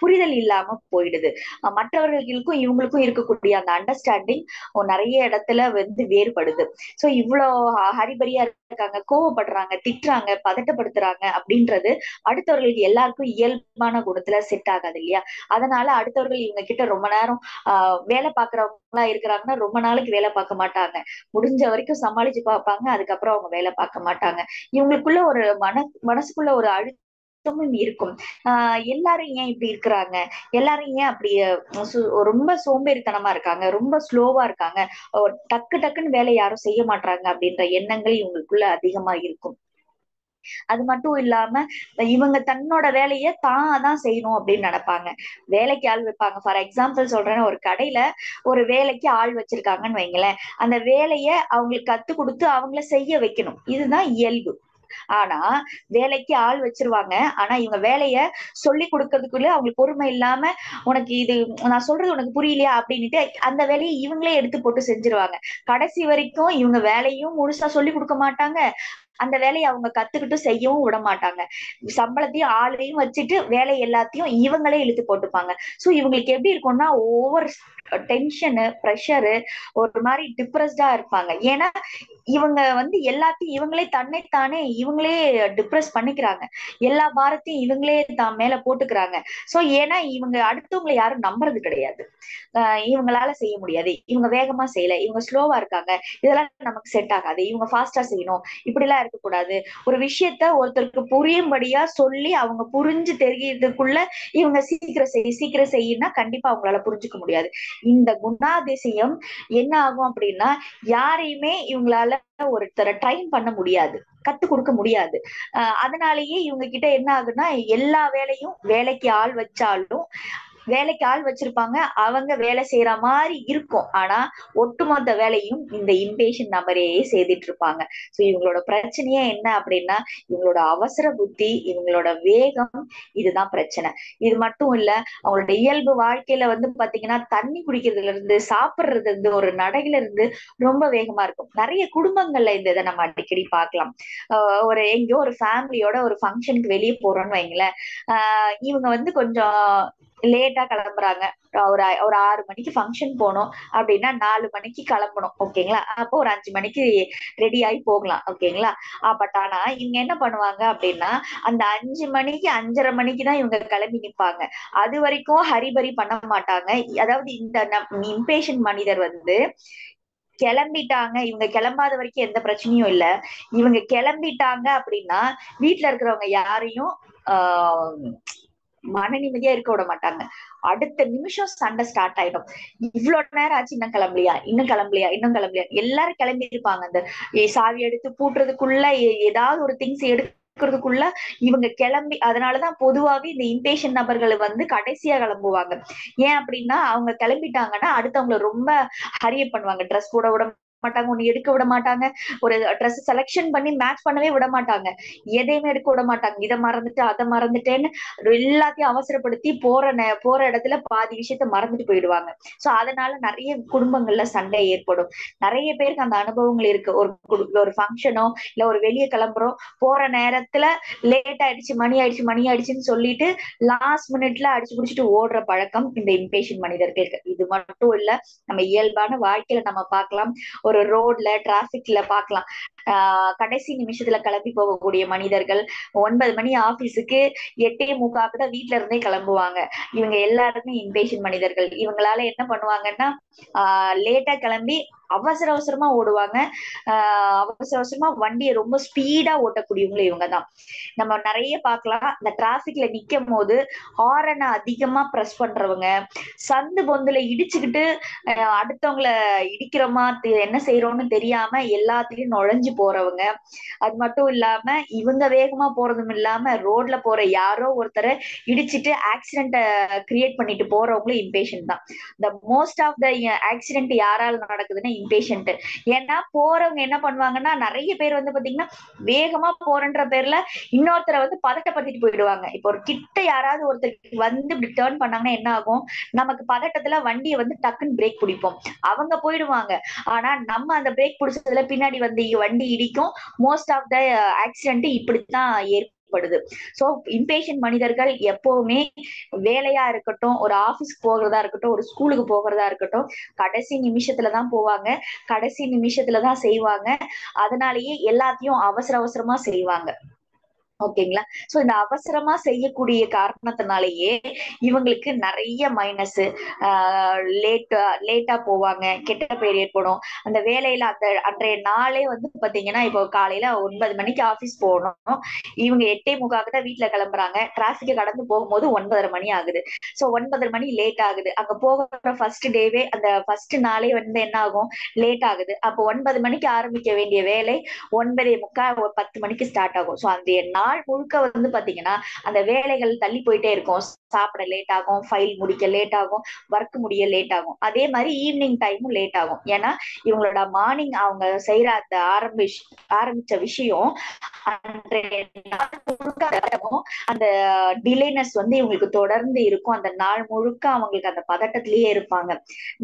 புரிதல் இல்லாம போயிடுது. மற்றவர்களுக்கும் இவங்களுக்கும் இருக்கக்கூடிய அந்த அண்டர்ஸ்டாண்டிங் நிறைய இடத்துல வந்து வேறுபடுது. சோ இவ்வளவு ஹரிபரியா இருக்காங்க, கோவப்படுறாங்க, திட்டுறாங்க, பதட்டப்படுத்துறாங்க அப்படின்றது அடுத்தவர்களுக்கு எல்லாருக்கும் இயல்பான குணத்துல செட் ஆகாது இல்லையா? அதனால அடுத்தவர்கள் இவங்க கிட்ட ரொம்ப நேரம் வேலை பாக்குறவங்களா இருக்கிறாங்கன்னா ரொம்ப நாளைக்கு வேலை பார்க்க மாட்டாங்க. முடிஞ்ச வரைக்கும் சமாளிச்சு பார்ப்பாங்க, அதுக்கப்புறம் அவங்க வேலை பார்க்க மாட்டாங்க. இவங்களுக்குள்ள ஒரு மனசுக்குள்ள ஒரு அழுத்தமும் இருக்கும். எல்லாரும் ஏன் இப்படி இருக்கிறாங்க, எல்லாரும் ஏன் அப்படி ரொம்ப சோம்பேறித்தனமா இருக்காங்க, ரொம்ப ஸ்லோவா இருக்காங்க, டக்கு டக்குன்னு வேலை யாரும் செய்ய மாட்டாங்க அப்படின்ற எண்ணங்கள் இவங்களுக்குள்ள அதிகமா இருக்கும். அது மட்டும் இல்லாம இவங்க தன்னோட வேலையை தான் செய்யணும் அப்படின்னு நினைப்பாங்க. வேலைக்கு ஆள் வைப்பாங்க. ஃபார் எக்ஸாம்பிள் சொல்றேன்னா, ஒரு கடையில ஒரு வேலைக்கு ஆள் வச்சிருக்காங்கன்னு வைங்களேன். அந்த வேலைய அவங்களுக்கு கத்து கொடுத்து அவங்கள செய்ய வைக்கணும். இதுதான் இயல்பு. ஆனா வேலைக்கு ஆள் வச்சிருவாங்க. ஆனா இவங்க வேலைய சொல்லிக் கொடுக்கறதுக்குள்ள அவங்களுக்கு பொறுமை இல்லாம, உனக்கு இது நான் சொல்றது உனக்கு புரியலையா அப்படின்னுட்டு அந்த வேலையை இவங்களே எடுத்து போட்டு செஞ்சுருவாங்க. கடைசி வரைக்கும் இவங்க வேலையும் முழுசா சொல்லிக் கொடுக்க மாட்டாங்க. அந்த வேலையை அவங்க கத்துக்கிட்டு செய்யவும் விட மாட்டாங்க. சம்பளத்தையும் ஆளையும் வச்சுட்டு வேலை எல்லாத்தையும் இவங்களே இழுத்து போட்டுப்பாங்க. சோ இவங்களுக்கு எப்படி இருக்கும்னா ஓவர் டென்ஷனு, ப்ரெஷரு, ஒரு மாதிரி டிப்ரெஸ்டா இருப்பாங்க. ஏன்னா இவங்க எல்லாத்தையும் இவங்களே தன்னைத்தானே இவங்களே டிப்ரெஸ் பண்ணிக்கிறாங்க. எல்லா பாரத்தையும் இவங்களே தான் மேல போட்டுக்கிறாங்க. சோ ஏன்னா இவங்க அடுத்தவங்களை யாரும் நம்புறது கிடையாது. இவங்களால செய்ய முடியாது, இவங்க வேகமா செய்யல, இவங்க ஸ்லோவா இருக்காங்க, இதெல்லாம் நமக்கு செட் ஆகாது, இவங்க ஃபாஸ்டா செய்யணும், இப்படி எல்லாம் இருக்கக்கூடாது. ஒரு விஷயத்த ஒருத்தருக்கு புரியும்படியா சொல்லி அவங்க புரிஞ்சு தெரியறதுக்குள்ள இவங்க சீக்கிரம் செய்யுன்னா கண்டிப்பா அவங்களால புரிஞ்சுக்க முடியாது. இந்த குணாதிசயம் என்ன ஆகும் அப்படின்னா, யாரையுமே இவங்களால ஒருத்தரை ட்ரைன் பண்ண முடியாது, கத்து கொடுக்க முடியாது. அதனாலேயே இவங்க கிட்ட என்ன ஆகுன்னா, எல்லா வேலையும் வேலைக்கு ஆள் வச்சாலும் வேலைக்கு ஆள் வச்சிருப்பாங்க. அவங்க வேலை செய்யற மாதிரி இருக்கும். ஆனா ஒட்டுமொத்த வேலையும் இந்த இம்பேஷன் நபரே செய்துட்டு இருப்பாங்க. சோ இவங்களோட பிரச்சனையே என்ன அப்படின்னா, இவங்களோட அவசர புத்தி, இவங்களோட வேகம், இதுதான் பிரச்சனை. இது மட்டும் இல்ல, அவங்களோட இயல்பு வாழ்க்கையில பாத்தீங்கன்னா, தண்ணி குடிக்கிறதுல இருந்து, சாப்பிடுறதுல இருந்து, ஒரு நடையில இருந்து ரொம்ப வேகமா இருக்கும். நிறைய குடும்பங்கள்ல இந்த இதை நம்ம அடிக்கடி பார்க்கலாம். ஒரு எங்கேயோ ஒரு ஃபேமிலியோட ஒரு ஃபங்க்ஷனுக்கு வெளியே போறோம்னு வைங்களேன். இவங்க கொஞ்சம் லேட்டா கிளம்புறாங்க. ஒரு 6 மணிக்கு ஃபங்க்ஷன் போனோம் அப்படின்னா 4 மணிக்கு கிளம்பணும். ஓகேங்களா? அப்போ ஒரு 5 மணிக்கு ரெடி ஆகி போகலாம். ஓகேங்களா? பட் ஆனா இவங்க என்ன பண்ணுவாங்க அப்படின்னா, அந்த 5 மணிக்கு 5:30 மணிக்கு தான் இவங்க கிளம்பி நிப்பாங்க. அது வரைக்கும் ஹரிபரி பண்ண மாட்டாங்க. அதாவது இந்த இம்பேஷன் மனிதர் கிளம்பிட்டாங்க, இவங்க கிளம்பாத வரைக்கும் எந்த பிரச்சனையும் இல்ல. இவங்க கிளம்பிட்டாங்க அப்படின்னா வீட்டுல இருக்கிறவங்க யாரையும் ஆஹ் மன நிம்மதியா இருக்க விட மாட்டாங்க. அடுத்த நிமிஷம் சண்டை ஸ்டார்ட் ஆயிடும். இவ்வளவு நேரம் ஆச்சு, இன்னும் கிளம்பலையா, இன்னும் கிளம்பலையா, எல்லாரும் கிளம்பி இருப்பாங்க. அந்த சாவி எடுத்து பூட்டுறதுக்குள்ள ஏதாவது ஒரு திங்ஸ் எடுக்கிறதுக்குள்ள இவங்க கிளம்பி, அதனாலதான் பொதுவாவே இந்த இம்பேஷன் நபர்கள் கடைசியா கிளம்புவாங்க. ஏன் அப்படின்னா, அவங்க கிளம்பிட்டாங்கன்னா அடுத்தவங்களை ரொம்ப ஹரியப் பண்ணுவாங்க. ட்ரெஸ் போட விட மாட்டாங்க, ஒண்ணு எடுக்க விட மாட்டாங்க, ஒரு ட்ரெஸ் செலக்ஷன் பண்ணி மேட்ச் பண்ணவே விட மாட்டாங்க, எதையுமே எடுக்க விட மாட்டாங்க. இதை மறந்துட்டு அதை மறந்துட்டேன்னு எல்லாத்தையும் அவசரப்படுத்தி போற இடத்துல பாதி விஷயத்த மறந்துட்டு போயிடுவாங்க. சோ அதனால நிறைய குடும்பங்கள்ல சண்டை ஏற்படும். நிறைய பேருக்கு அந்த அனுபவங்கள் இருக்கு. ஒரு ஃபங்க்ஷனோ இல்ல ஒரு வெளியே கிளம்புறோம், போற நேரத்துல லேட் ஆயிடுச்சு, மணி ஆயிடுச்சுன்னு சொல்லிட்டு லாஸ்ட் மினிட்ல அடிச்சு புடிச்சிட்டு ஓடுற பழக்கம் இந்த இம்பேஷன் மனிதர்களுக்கு. இது மட்டும் இல்ல, நம்ம இயல்பான வாழ்க்கையில நம்ம பார்க்கலாம். ஒரு ரோட்ல டிராபிக்ல பார்க்கலாம். கடைசி நிமிஷத்துல கிளம்பி போகக்கூடிய மனிதர்கள். 9 மணி ஆபீஸுக்கு 8:45 தான் வீட்டுல இருந்தே கிளம்புவாங்க. இவங்க எல்லாருமே இம்பேஷன் மனிதர்கள். இவங்களால என்ன பண்ணுவாங்கன்னா, லேட்டா கிளம்பி அவசர அவசரமா ஓடுவாங்க. அவசர அவசரமா வண்டியை ரொம்ப ஸ்பீடா ஓட்டக்கூடியவங்களும் இவங்கதான். நம்ம நிறைய பார்க்கலாம். இந்த டிராபிக்ல நிக்கும் போது ஹாரனை அதிகமா பிரஸ் பண்றவங்க, சந்து பொந்துல இடிச்சுக்கிட்டு அடுத்தவங்கள இடிக்கிறோமா என்ன செய்யறோம்னு தெரியாம எல்லாத்தையும் நுழைஞ்சு போறவங்க. அது மட்டும் இல்லாம இவங்க வேகமா போறதும் இல்லாம ரோட்ல போற யாரோ ஒருத்தரை இடிச்சிட்டு ஆக்சிடென்ட கிரியேட் பண்ணிட்டு போறவங்களும் இம்பேஷன் தான். The most of the accident யாரால நடக்குதுன்னா இம்பேஷன்ட். ஏன்னா போறவங்க என்ன பண்ணுவாங்கன்னா, நிறைய பேர் பாத்தீங்கன்னா வேகமா போறன்ற பேர்ல இன்னொருத்தரை பதட்டப்படுத்திட்டு போயிடுவாங்க. இப்போ ஒரு கிட்ட யாராவது ஒருத்தருக்கு இப்படி டேர்ன் பண்ணாங்கன்னா என்ன ஆகும், நமக்கு பதட்டத்துல வண்டியை டக்குன்னு பிரேக் பிடிப்போம், அவங்க போயிடுவாங்க. ஆனா நம்ம அந்த பிரேக் பிடிச்சதுல பின்னாடி வண்டி இடிக்கும். மோஸ்ட் ஆஃப் த ஆக்சிடென்ட் இப்படித்தான் ஏற்படுது. சோ இம்பேஷன் மனிதர்கள் எப்பவுமே வேலையா இருக்கட்டும், ஒரு ஆபீஸ்க்கு போகிறதா இருக்கட்டும், ஒரு ஸ்கூலுக்கு போகிறதா இருக்கட்டும், கடைசி நிமிஷத்துலதான் போவாங்க, கடைசி நிமிஷத்துலதான் செய்வாங்க. அதனாலேயே எல்லாத்தையும் அவசர அவசரமா செய்வாங்க. ஓகேங்களா. சோ இந்த அவசரமா செய்யக்கூடிய காரணத்தினாலேயே இவங்களுக்கு நிறைய மைனஸ், லேட்டா போவாங்க, கெட்ட பேர் ஏற்படும். அந்த வேலையில அந்த அன்றைய நாளே வந்து பாத்தீங்கன்னா, இப்போ காலையில 9 மணிக்கு ஆபீஸ் போகணும். இவங்க 8:45க்கு தான் வீட்டுல கிளம்புறாங்க. டிராபிக்க கடந்து போகும்போது 9:30 மணி ஆகுது. சோ 9:30 மணி லேட் ஆகுது. அங்க போகிற ஃபர்ஸ்ட் டேவே அந்த ஃபர்ஸ்ட் நாளே வந்து என்ன ஆகும், லேட் ஆகுது. அப்போ 9 மணிக்கு ஆரம்பிக்க வேண்டிய வேலை 9:45 10 மணிக்கு ஸ்டார்ட் ஆகும். சோ அந்த நாள் முழுக்க வந்து பாத்தீங்கன்னா அந்த வேலைகள் தள்ளி போயிட்டே இருக்கும். சாப்பிட லேட் ஆகும், ஃபைல் முடிக்க லேட் ஆகும், ஒர்க் முடிய லேட் ஆகும். அதே மாதிரி ஈவினிங் டைமும் லேட் ஆகும். ஏன்னா இவங்களோட மார்னிங் அவங்க செய்யற அந்த ஆரம்பிச்ச விஷயம் அன்றைய நாள் முழுக்க அந்த டிலேனஸ் வந்து இவங்களுக்கு தொடர்ந்து இருக்கும். அந்த நாள் முழுக்க அவங்களுக்கு அந்த பதட்டத்திலேயே இருப்பாங்க.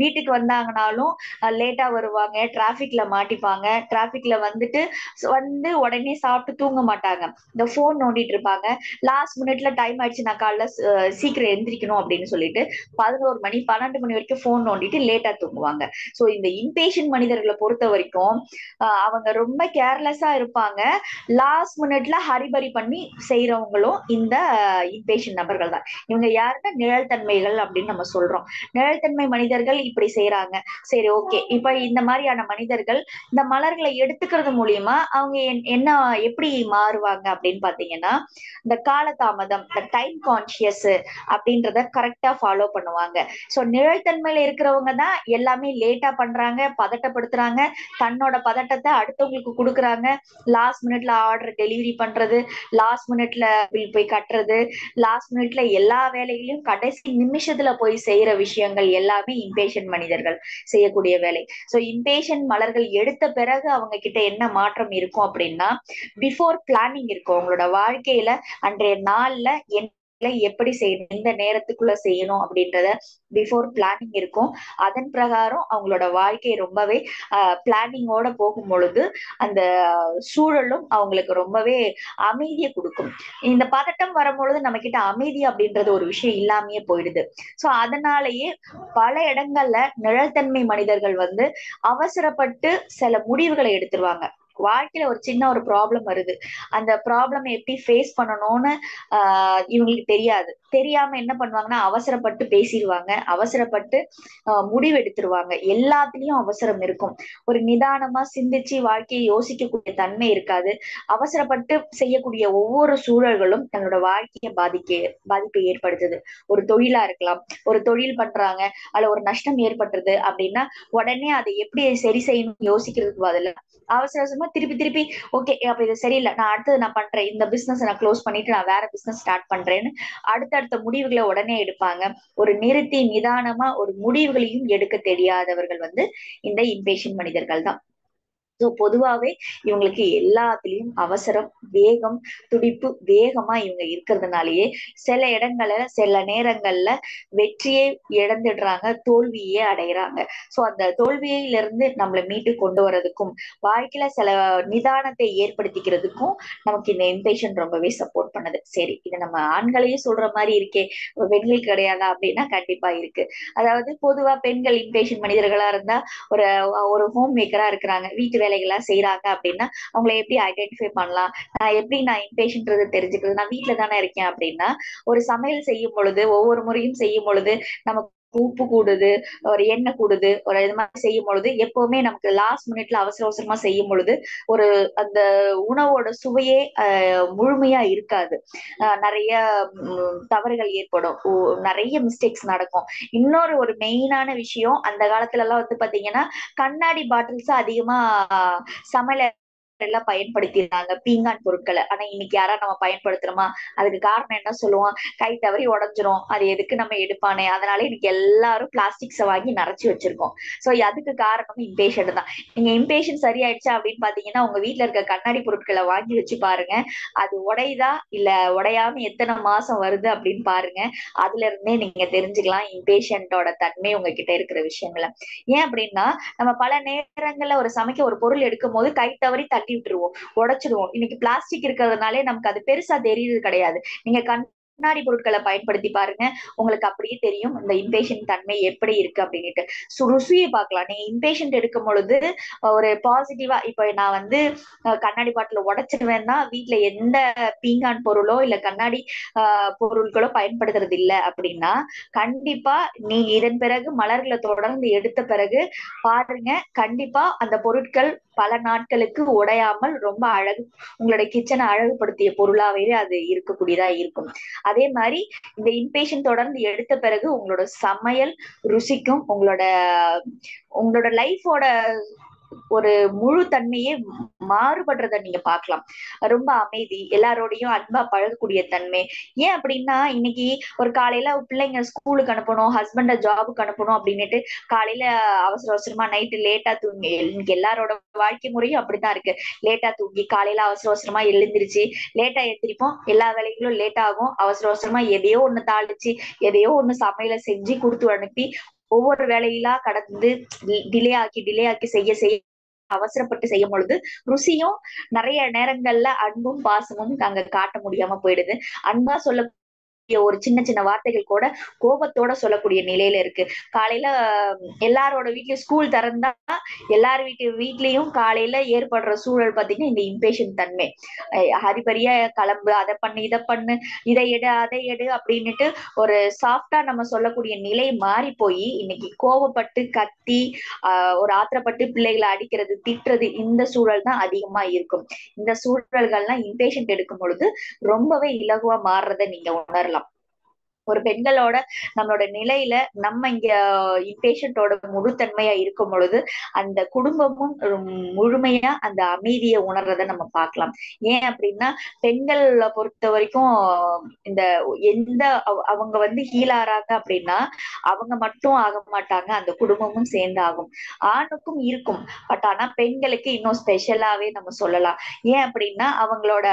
வீட்டுக்கு வந்தாங்கனாலும் லேட்டா வருவாங்க, டிராபிக்ல மாட்டிப்பாங்க. டிராபிக்ல வந்து உடனே சாப்பிட்டு தூங்க மாட்டாங்க. இந்த போன் நோண்டிட்டு இருப்பாங்க. லாஸ்ட் மினிட்ல டைம் ஆயிடுச்சு, நான் காலைல சீக்கிரம் எந்திரிக்கணும் அப்படின்னு சொல்லிட்டு 11 மணி 12 மணி வரைக்கும் போன் நோண்டிட்டு லேட்டா தூங்குவாங்க. சோ இந்த இம்பேஷன் மனிதர்களை பொறுத்த வரைக்கும் அவங்க ரொம்ப கேர்லெஸ்ஸா இருப்பாங்க. லாஸ்ட் மினிட்ல ஹரிபரி பண்ணி செய்யறவங்களும் இந்த இம்பேஷன் நபர்கள் தான். இவங்க யாருன்னா நிழல்தன்மைகள் அப்படின்னு நம்ம சொல்றோம். நிழல்தன்மை மனிதர்கள் இப்படி செய்யறாங்க. சரி, ஓகே. இப்ப இந்த மாதிரியான மனிதர்கள் இந்த மலர்களை எடுத்துக்கிறது மூலியமா அவங்க என்ன எப்படி மாறுவாங்க அப்படின்னு பாத்தீங்கன்னா, இந்த காலதாமதம், இந்த டைம் கான்சியஸ் அப்படின்றத கரெக்டா ஃபாலோ பண்ணுவாங்க. சோ நிழல்தன்மையில இருக்கிறவங்க தான் எல்லாமே லேட்டா பண்றாங்க, பதட்டப்படுத்துறாங்க, தன்னோட பதட்டத்தை அடுத்தவங்களுக்கு கொடுக்குறாங்க. லாஸ்ட் மினிட்ல ஆர்டர் டெலிவரி பண்றது, லாஸ்ட் மினிட்ல பில் போய் கட்டுறது, லாஸ்ட் மினிட்ல எல்லா வேலைகளையும் கடைசி நிமிஷத்துல போய் செய்யற விஷயங்கள் எல்லாமே இம்பேஷன் மனிதர்கள் செய்யக்கூடிய வேலை. சோ இம்பேஷன் மலர்கள் எடுத்த பிறகு அவங்க கிட்ட என்ன மாற்றம் இருக்கும் அப்படின்னா, பிஃபோர் பிளானிங் இருக்கும். அவங்களோட வாழ்க்கையில அன்றைய நாள்ல எப்படி செய்யணும், எந்த நேரத்துக்குள்ள செய்யணும் அப்படின்றத பிஃபோர் பிளானிங் இருக்கும். அதன் பிரகாரம் அவங்களோட வாழ்க்கை ரொம்பவே பிளானிங்கோட போகும் பொழுது அந்த சூழலும் அவங்களுக்கு ரொம்பவே அமைதியை கொடுக்கும். இந்த பதட்டம் வரும்பொழுது நம்ம கிட்ட அமைதி அப்படின்றது ஒரு விஷயம் இல்லாமயே போயிடுது. சோ அதனாலேயே பல இடங்கள்ல நிழல்தன்மை மனிதர்கள் வந்து அவசரப்பட்டு சில முடிவுகளை எடுத்துருவாங்க. வாழ்க்கையில ஒரு சின்ன ஒரு ப்ராப்ளம் வருது, அந்த ப்ராப்ளம் எப்படி ஃபேஸ் பண்ணணும்னு இவங்களுக்கு தெரியாது. தெரியாம என்ன பண்ணுவாங்கன்னா அவசரப்பட்டு பேசிடுவாங்க, அவசரப்பட்டு முடிவு எடுத்துருவாங்க. எல்லாத்துலயும் அவசரம் இருக்கும். ஒரு நிதானமா சிந்திச்சு வாழ்க்கையை யோசிக்கக்கூடிய தன்மை இருக்காது. அவசரப்பட்டு செய்யக்கூடிய ஒவ்வொரு சூழல்களும் தன்னோட வாழ்க்கையை பாதிப்பை ஏற்படுத்துது. ஒரு தொழிலா இருக்கலாம், ஒரு தொழில் பண்றாங்க, அதுல ஒரு நஷ்டம் ஏற்பட்டுருது அப்படின்னா உடனே அதை எப்படி சரி செய்யணும்னு யோசிக்கிறதுக்கு பதிலா அவசர அவசரமா திருப்பி திருப்பி ஓகே அப்ப இது சரியில்லை, நான் அடுத்தது நான் பண்றேன், இந்த பிசினஸ் நான் க்ளோஸ் பண்ணிட்டு நான் வேற பிசினஸ் ஸ்டார்ட் பண்றேன்னு அடுத்தடுத்த முடிவுகளை உடனே எடுப்பாங்க. ஒரு நிறுத்தி நிதானமா ஒரு முடிவுகளையும் எடுக்க தெரியாதவர்கள் வந்து இந்த இம்பேஷன் மனிதர்கள் தான். சோ பொதுவாவே இவங்களுக்கு எல்லாத்துலயும் அவசரம், வேகம், துடிப்பு, வேகமா இவங்க இருக்கிறதுனாலயே சில இடங்கள்ல சில நேரங்கள்ல வெற்றியை இழந்துடுறாங்க, தோல்வியே அடையறாங்க. சோ அந்த தோல்வியில இருந்து நம்மளை மீட்டு கொண்டு வர்றதுக்கும் வாழ்க்கையில சில நிதானத்தை ஏற்படுத்திக்கிறதுக்கும் நமக்கு இந்த இம்பேஷன் ரொம்பவே சப்போர்ட் பண்ணுது. சரி, இது நம்ம ஆண்களையும் சொல்ற மாதிரி இருக்கே, பெண்கள் கிடையாதா அப்படின்னா கண்டிப்பா இருக்கு. அதாவது பொதுவா பெண்கள் இம்பேஷன் மனிதர்களா இருந்தா ஒரு ஒரு ஹோம் மேக்கரா இருக்கிறாங்க, வீட்டு வேலைகள்லாம் செய்யறாங்க அப்படின்னா அவங்களை எப்படி ஐடென்டிஃபை பண்ணலாம், எப்படி நான் இம்பேஷன்றது தெரிஞ்சுக்கிறது, நான் வீட்டுல தானே இருக்கேன் அப்படின்னா ஒரு சமையல் செய்யும் பொழுது ஒவ்வொரு முறையும் செய்யும் பொழுது நமக்கு உப்பு கூடுது, ஒரு எண்ணெய் கூடுது, ஒரு இது மாதிரி செய்யும் பொழுது எப்பவுமே நமக்கு லாஸ்ட் மினிட்ல அவசர அவசரமா செய்யும் பொழுது ஒரு அந்த உணவோட சுவையே முழுமையா இருக்காது. நிறைய தவறுகள் ஏற்படும், நிறைய மிஸ்டேக்ஸ் நடக்கும். இன்னொரு ஒரு மெயினான விஷயம், அந்த காலத்துல எல்லாம் வந்து பாத்தீங்கன்னா கண்ணாடி பாட்டில்ஸ் அதிகமா சமையல எல்லாம் பயன்படுத்தியிருந்தாங்க, பீங்கான் பொருட்களை. ஆனா இன்னைக்கு யாரா நம்ம பயன்படுத்துறோமா? அதுக்கு காரணம் என்ன சொல்லுவோம், கை தவறி உடைஞ்சிரும், அது எதுக்கு நம்ம எடுப்பானே, அதனால இன்னைக்கு எல்லாரும் பிளாஸ்டிக்ஸ வாங்கி நிறைச்சு வச்சிருக்கோம். சோ அதுக்கு காரணம் இம்பேஷன் தான். நீங்க இம்பேஷன் சரியாயிடுச்சா அப்படின்னு பாத்தீங்கன்னா உங்க வீட்டுல இருக்க கண்ணாடி பொருட்களை வாங்கி வச்சு பாருங்க, அது உடையுதா இல்ல உடையாம எத்தனை மாசம் வருது அப்படின்னு பாருங்க. அதுல இருந்தே நீங்க தெரிஞ்சுக்கலாம் இம்பேஷண்டோட தன்மை உங்ககிட்ட இருக்கிற விஷயங்கள. ஏன் அப்படின்னா நம்ம பல நேரங்கள்ல ஒரு சமைக்க ஒரு பொருள் எடுக்கும் போது கை தவறி தட்டி விட்டுருவோம், உடைச்சிடுவோம். இன்னைக்கு பிளாஸ்டிக் இருக்கிறதுனாலே நமக்கு அது பெருசா தெரியுது கிடையாது. நீங்க கண்ணாடி பொருட்களை பயன்படுத்தி பாருங்க. உங்களுக்கு அப்படியே தெரியும் இந்த இம்பேஷண்ட் தன்மை எப்படி இருக்கு அப்படின்னுட்டு. ருசியை பார்க்கலாம். நீங்க இம்பேஷண்ட் எடுக்கும் பொழுது ஒரு பாசிட்டிவா இப்ப நான் வந்து கண்ணாடி பாட்டில உடைச்சிருவேன்னா வீட்டுல எந்த பீங்கான் பொருளோ இல்ல கண்ணாடி பொருட்களோ பயன்படுத்துறது இல்ல அப்படின்னா, கண்டிப்பா நீங்க இதன் பிறகு மலர்களை தொடர்ந்து எடுத்த பிறகு பாருங்க, கண்டிப்பா அந்த பொருட்கள் பல நாட்களுக்கு உடையாமல் ரொம்ப அழகு, உங்களுடைய கிச்சனை அழகுபடுத்திய பொருளாவே அது இருக்கக்கூடியதா இருக்கும். அதே மாதிரி இந்த இன்பேஷன் தொடர்ந்து எடுத்த பிறகு உங்களோட சமையல் ருசிக்கும், உங்களோட உங்களோட லைஃபோட ஒரு முழு தன்மையே மாறுபடுறத நீங்க பார்க்கலாம். ரொம்ப அமைதி, எல்லாரோடையும் அன்பா பழகக்கூடிய தன்மை. ஏன் அப்படின்னா இன்னைக்கு ஒரு காலையில பிள்ளைங்க ஸ்கூலுக்கு அனுப்பணும், ஹஸ்பண்ட ஜாபுக்கு அனுப்பணும் அப்படின்னுட்டு காலையில அவசர அவசரமா நைட்டு லேட்டா தூங்கி, இன்னைக்கு எல்லாரோட வாழ்க்கை முறையும் அப்படித்தான் இருக்கு. லேட்டா தூங்கி காலையில அவசர அவசரமா எழுந்திருச்சு லேட்டா எந்திரிப்போம், எல்லா வேலைகளும் லேட் ஆகும். அவசர அவசரமா எதையோ ஒண்ணு தாளிச்சு எதையோ ஒண்ணு சமையல செஞ்சு கொடுத்து அனுப்பி ஒவ்வொரு வேலையிலா கடந்து டிலே ஆக்கி செய்ய செய்ய அவசரப்பட்டு செய்யும் பொழுது ருசியும் நிறைய நேரங்கள்ல அன்பும் பாசமும் அங்க காட்ட முடியாம போயிடுது. அன்பா சொல்ல ஒரு சின்ன சின்ன வார்த்தைகள் கூட கோபத்தோட சொல்லக்கூடிய நிலையில இருக்கு. காலையில எல்லாரோட வீட்லயும் ஸ்கூல் திறந்தா எல்லார் வீட்லயும் காலையில ஏற்படுற சூழல் பாத்தீங்கன்னா இந்த இம்பேஷன் தன்மை. ஹரிபரியா கிளம்பு, அதை பண்ணு, இதை பண்ணு, இதை எடு அதை எடு அப்படின்னுட்டு ஒரு சாஃப்டா நம்ம சொல்லக்கூடிய நிலை மாறி போய் இன்னைக்கு கோபப்பட்டு கத்தி ஒரு ஆத்திரப்பட்டு பிள்ளைகளை அடிக்கிறது திட்டுறது இந்த சூழல் தான் அதிகமா இருக்கும். இந்த சூழல்கள்லாம் இம்பேஷண்ட் எடுக்கும் பொழுது ரொம்பவே இலகுவா மாறுறதை நீங்க உணரலாம். ஒரு பெண்களோட நம்மளோட நிலையில நம்ம இங்க இம்பேஷண்டோட முழுத்தன்மையா இருக்கும் பொழுது அந்த குடும்பமும் முழுமையா அந்த அமைதியை உணர்றதை நம்ம பார்க்கலாம். ஏன் அப்படின்னா பெண்களை பொறுத்த வரைக்கும் இந்த எந்த அவங்க வந்து ஹீல் ஆறாங்க அப்படின்னா அவங்க மட்டும் ஆக மாட்டாங்க, அந்த குடும்பமும் சேர்ந்து ஆகும். ஆணுக்கும் இருக்கும், பட் ஆனா பெண்களுக்கு இன்னும் ஸ்பெஷலாவே நம்ம சொல்லலாம். ஏன் அப்படின்னா அவங்களோட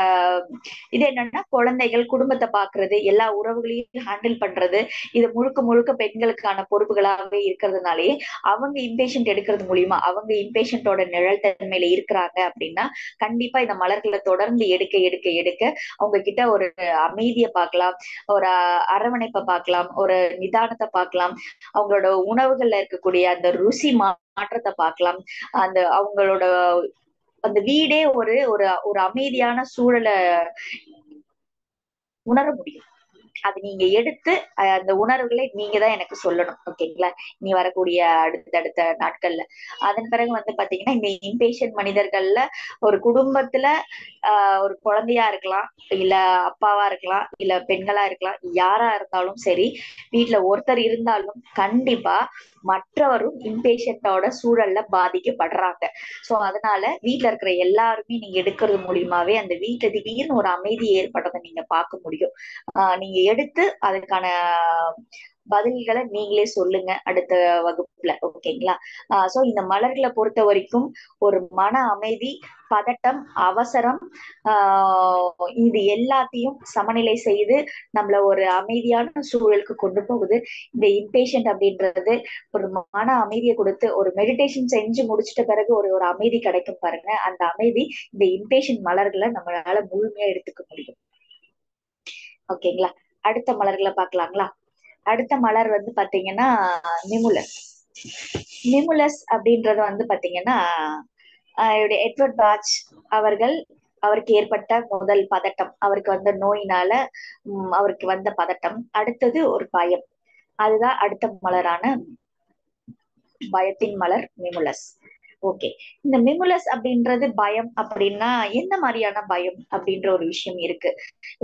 இது என்னன்னா குழந்தைகள், குடும்பத்தை பாக்குறது, எல்லா உறவுகளையும் ஹேண்டில் பண்றது, இது முழுக்க முழுக்க பெண்களுக்கான பொறுப்புகளாகவே இருக்கிறதுனாலே அவங்க இம்பேஷண்ட் எடுக்கிறது மூலியமா அவங்க இம்பேஷண்டோட நிழல் தன்மையில இருக்கிறாங்க அப்படின்னா கண்டிப்பா இந்த மலர்களை தொடர்ந்து எடுக்க எடுக்க எடுக்க அவங்க கிட்ட ஒரு அமைதியை பார்க்கலாம், ஒரு அரவணைப்பை பார்க்கலாம், ஒரு நிதானத்தை பார்க்கலாம், அவங்களோட உணவுகள்ல இருக்கக்கூடிய அந்த ருசி மாற்றத்தை பார்க்கலாம். அந்த அவங்களோட அந்த வீடே ஒரு ஒரு ஒரு அமைதியான சூழலை உணர முடியும். அது நீங்க எடுத்து அந்த உணர்வுகளை நீங்க தான் எனக்கு சொல்லணும். ஓகேங்களா? இனி வரக்கூடிய அடுத்தடுத்த நாட்கள்ல. அதன் பிறகு வந்து பாத்தீங்கன்னா இந்த இம்பேஷண்ட் மனிதர்கள்ல ஒரு குடும்பத்துல ஒரு குழந்தையா இருக்கலாம், இல்ல அப்பாவா இருக்கலாம், இல்ல பெண்களா இருக்கலாம், யாரா இருந்தாலும் சரி, வீட்டுல ஒருத்தர் இருந்தாலும் கண்டிப்பா மற்றவரும் இம்பேஷண்டோட சூழல்ல பாதிக்கப்படுறாங்க. சோ அதனால வீட்டுல இருக்கிற எல்லாருமே நீங்க எடுக்கிறது மூலியமாவே அந்த வீட்டுல திடீர்னு ஒரு அமைதி ஏற்படுறதை நீங்க பார்க்க முடியும். நீங்க எடுத்து அதுக்கான பதில்களை நீங்களே சொல்லுங்க அடுத்த வகுப்புல. ஓகேங்களா? சோ இந்த மலர்களை பொறுத்த வரைக்கும் ஒரு மன அமைதி, பதட்டம், அவசரம், இது எல்லாத்தையும் சமநிலை செய்து நம்மள ஒரு அமைதியான சூழலுக்கு கொண்டு போகுது. இந்த இம்பேஷண்ட் அப்படின்றது ஒரு மன அமைதியை கொடுத்து ஒரு மெடிடேஷன் செஞ்சு முடிச்சிட்ட பிறகு ஒரு ஒரு அமைதி கிடைக்கும் பாருங்க. அந்த அமைதி இந்த இம்பேஷண்ட் மலர்களை நம்மளால முழுமையா எடுத்துக்க முடியும். ஓகேங்களா? அடுத்த மலர்களை பார்க்கலாங்களா? அடுத்த மலர் வந்து பாத்தீங்கன்னா நிமுலஸ். நிமுலஸ் அப்படின்றது வந்து பாத்தீங்கன்னா எட்வர்ட் பாச் அவருக்கு ஏற்பட்ட முதல் பதட்டம், அவருக்கு வந்த நோயினால அவருக்கு வந்த பதட்டம், அடுத்தது ஒரு பயம். அதுதான் அடுத்த மலரான பயத்தின் மலர் மிமுலஸ். ஓகே, இந்த மிமுலஸ் அப்படின்றது பயம் அப்படின்னா என்ன மாதிரியான பயம் அப்படின்ற ஒரு விஷயம் இருக்கு.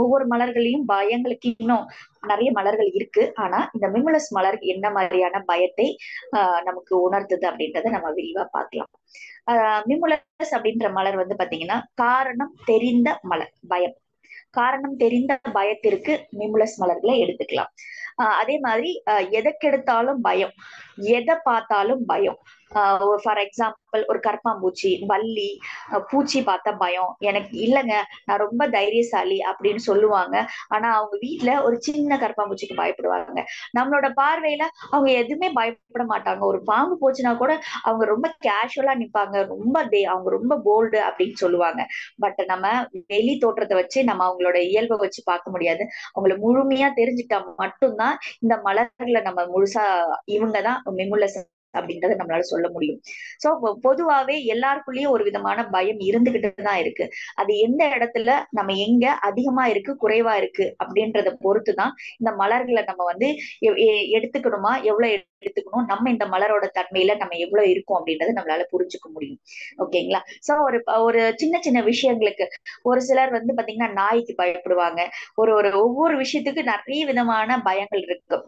ஒவ்வொரு மலர்களையும் பயங்களுக்கு இன்னும் நிறைய மலர்கள் இருக்கு. ஆனா இந்த மிமுலஸ் மலர் என்ன மாதிரியான பயத்தை நமக்கு உணர்த்துது அப்படின்றத நம்ம விரிவா பார்க்கலாம். மிமுலஸ் அப்படின்ற மலர் வந்து பாத்தீங்கன்னா காரணம் தெரிந்த மலர், பயம். காரணம் தெரிந்த பயத்திற்கு மிமுலஸ் மலர்களை எடுத்துக்கலாம். அதே மாதிரி எதற்கெடுத்தாலும் பயம், எதை பார்த்தாலும் பயம், ஃபார் எக்ஸாம்பிள் ஒரு கரப்பாம்பூச்சி, பல்லி, பூச்சி பார்த்தா பயம். எனக்கு இல்லைங்க, நான் ரொம்ப தைரியசாலி அப்படின்னு சொல்லுவாங்க. ஆனா அவங்க வீட்ல ஒரு சின்ன கரப்பாம்பூச்சிக்கு பயப்படுவாங்க. நம்மளோட பார்வையில அவங்க எதுவுமே பயப்பட மாட்டாங்க. ஒரு பாம்பு போச்சுன்னா கூட அவங்க ரொம்ப கேஷுவலா நிப்பாங்க. அவங்க ரொம்ப போல்டு அப்படின்னு சொல்லுவாங்க. பட் நம்ம வெளி தோற்றத்தை வச்சு நம்ம அவங்களோட இயல்பை வச்சு பார்க்க முடியாது. அவங்கள முழுமையா தெரிஞ்சுட்டா மட்டும்தான் இந்த மலர்கள நம்ம முழுசா இவங்கதான் மெமுலஸ் அப்படின்றத நம்மளால சொல்ல முடியும். சோ பொதுவாவே எல்லாருக்குள்ளயும் ஒரு விதமான பயம் இருந்துகிட்டுதான் இருக்கு. அது எந்த இடத்துல நம்ம எங்க அதிகமா இருக்கு, குறைவா இருக்கு அப்படின்றத பொறுத்துதான் இந்த மலர்களை நம்ம வந்து எடுத்துக்கணுமா, எவ்வளவு எடுத்துக்கணும், நம்ம இந்த மலரோட தன்மையில நம்ம எவ்வளவு இருக்கோம் அப்படின்றத நம்மளால புரிஞ்சுக்க முடியும். ஓகேங்களா? சோ ஒரு ஒரு சின்ன சின்ன விஷயங்களுக்கு ஒரு சிலர் வந்து பாத்தீங்கன்னா நாய்க்கு பயப்படுவாங்க. ஒரு ஒரு ஒவ்வொரு விஷயத்துக்கு நிறைய விதமான பயங்கள் இருக்கு.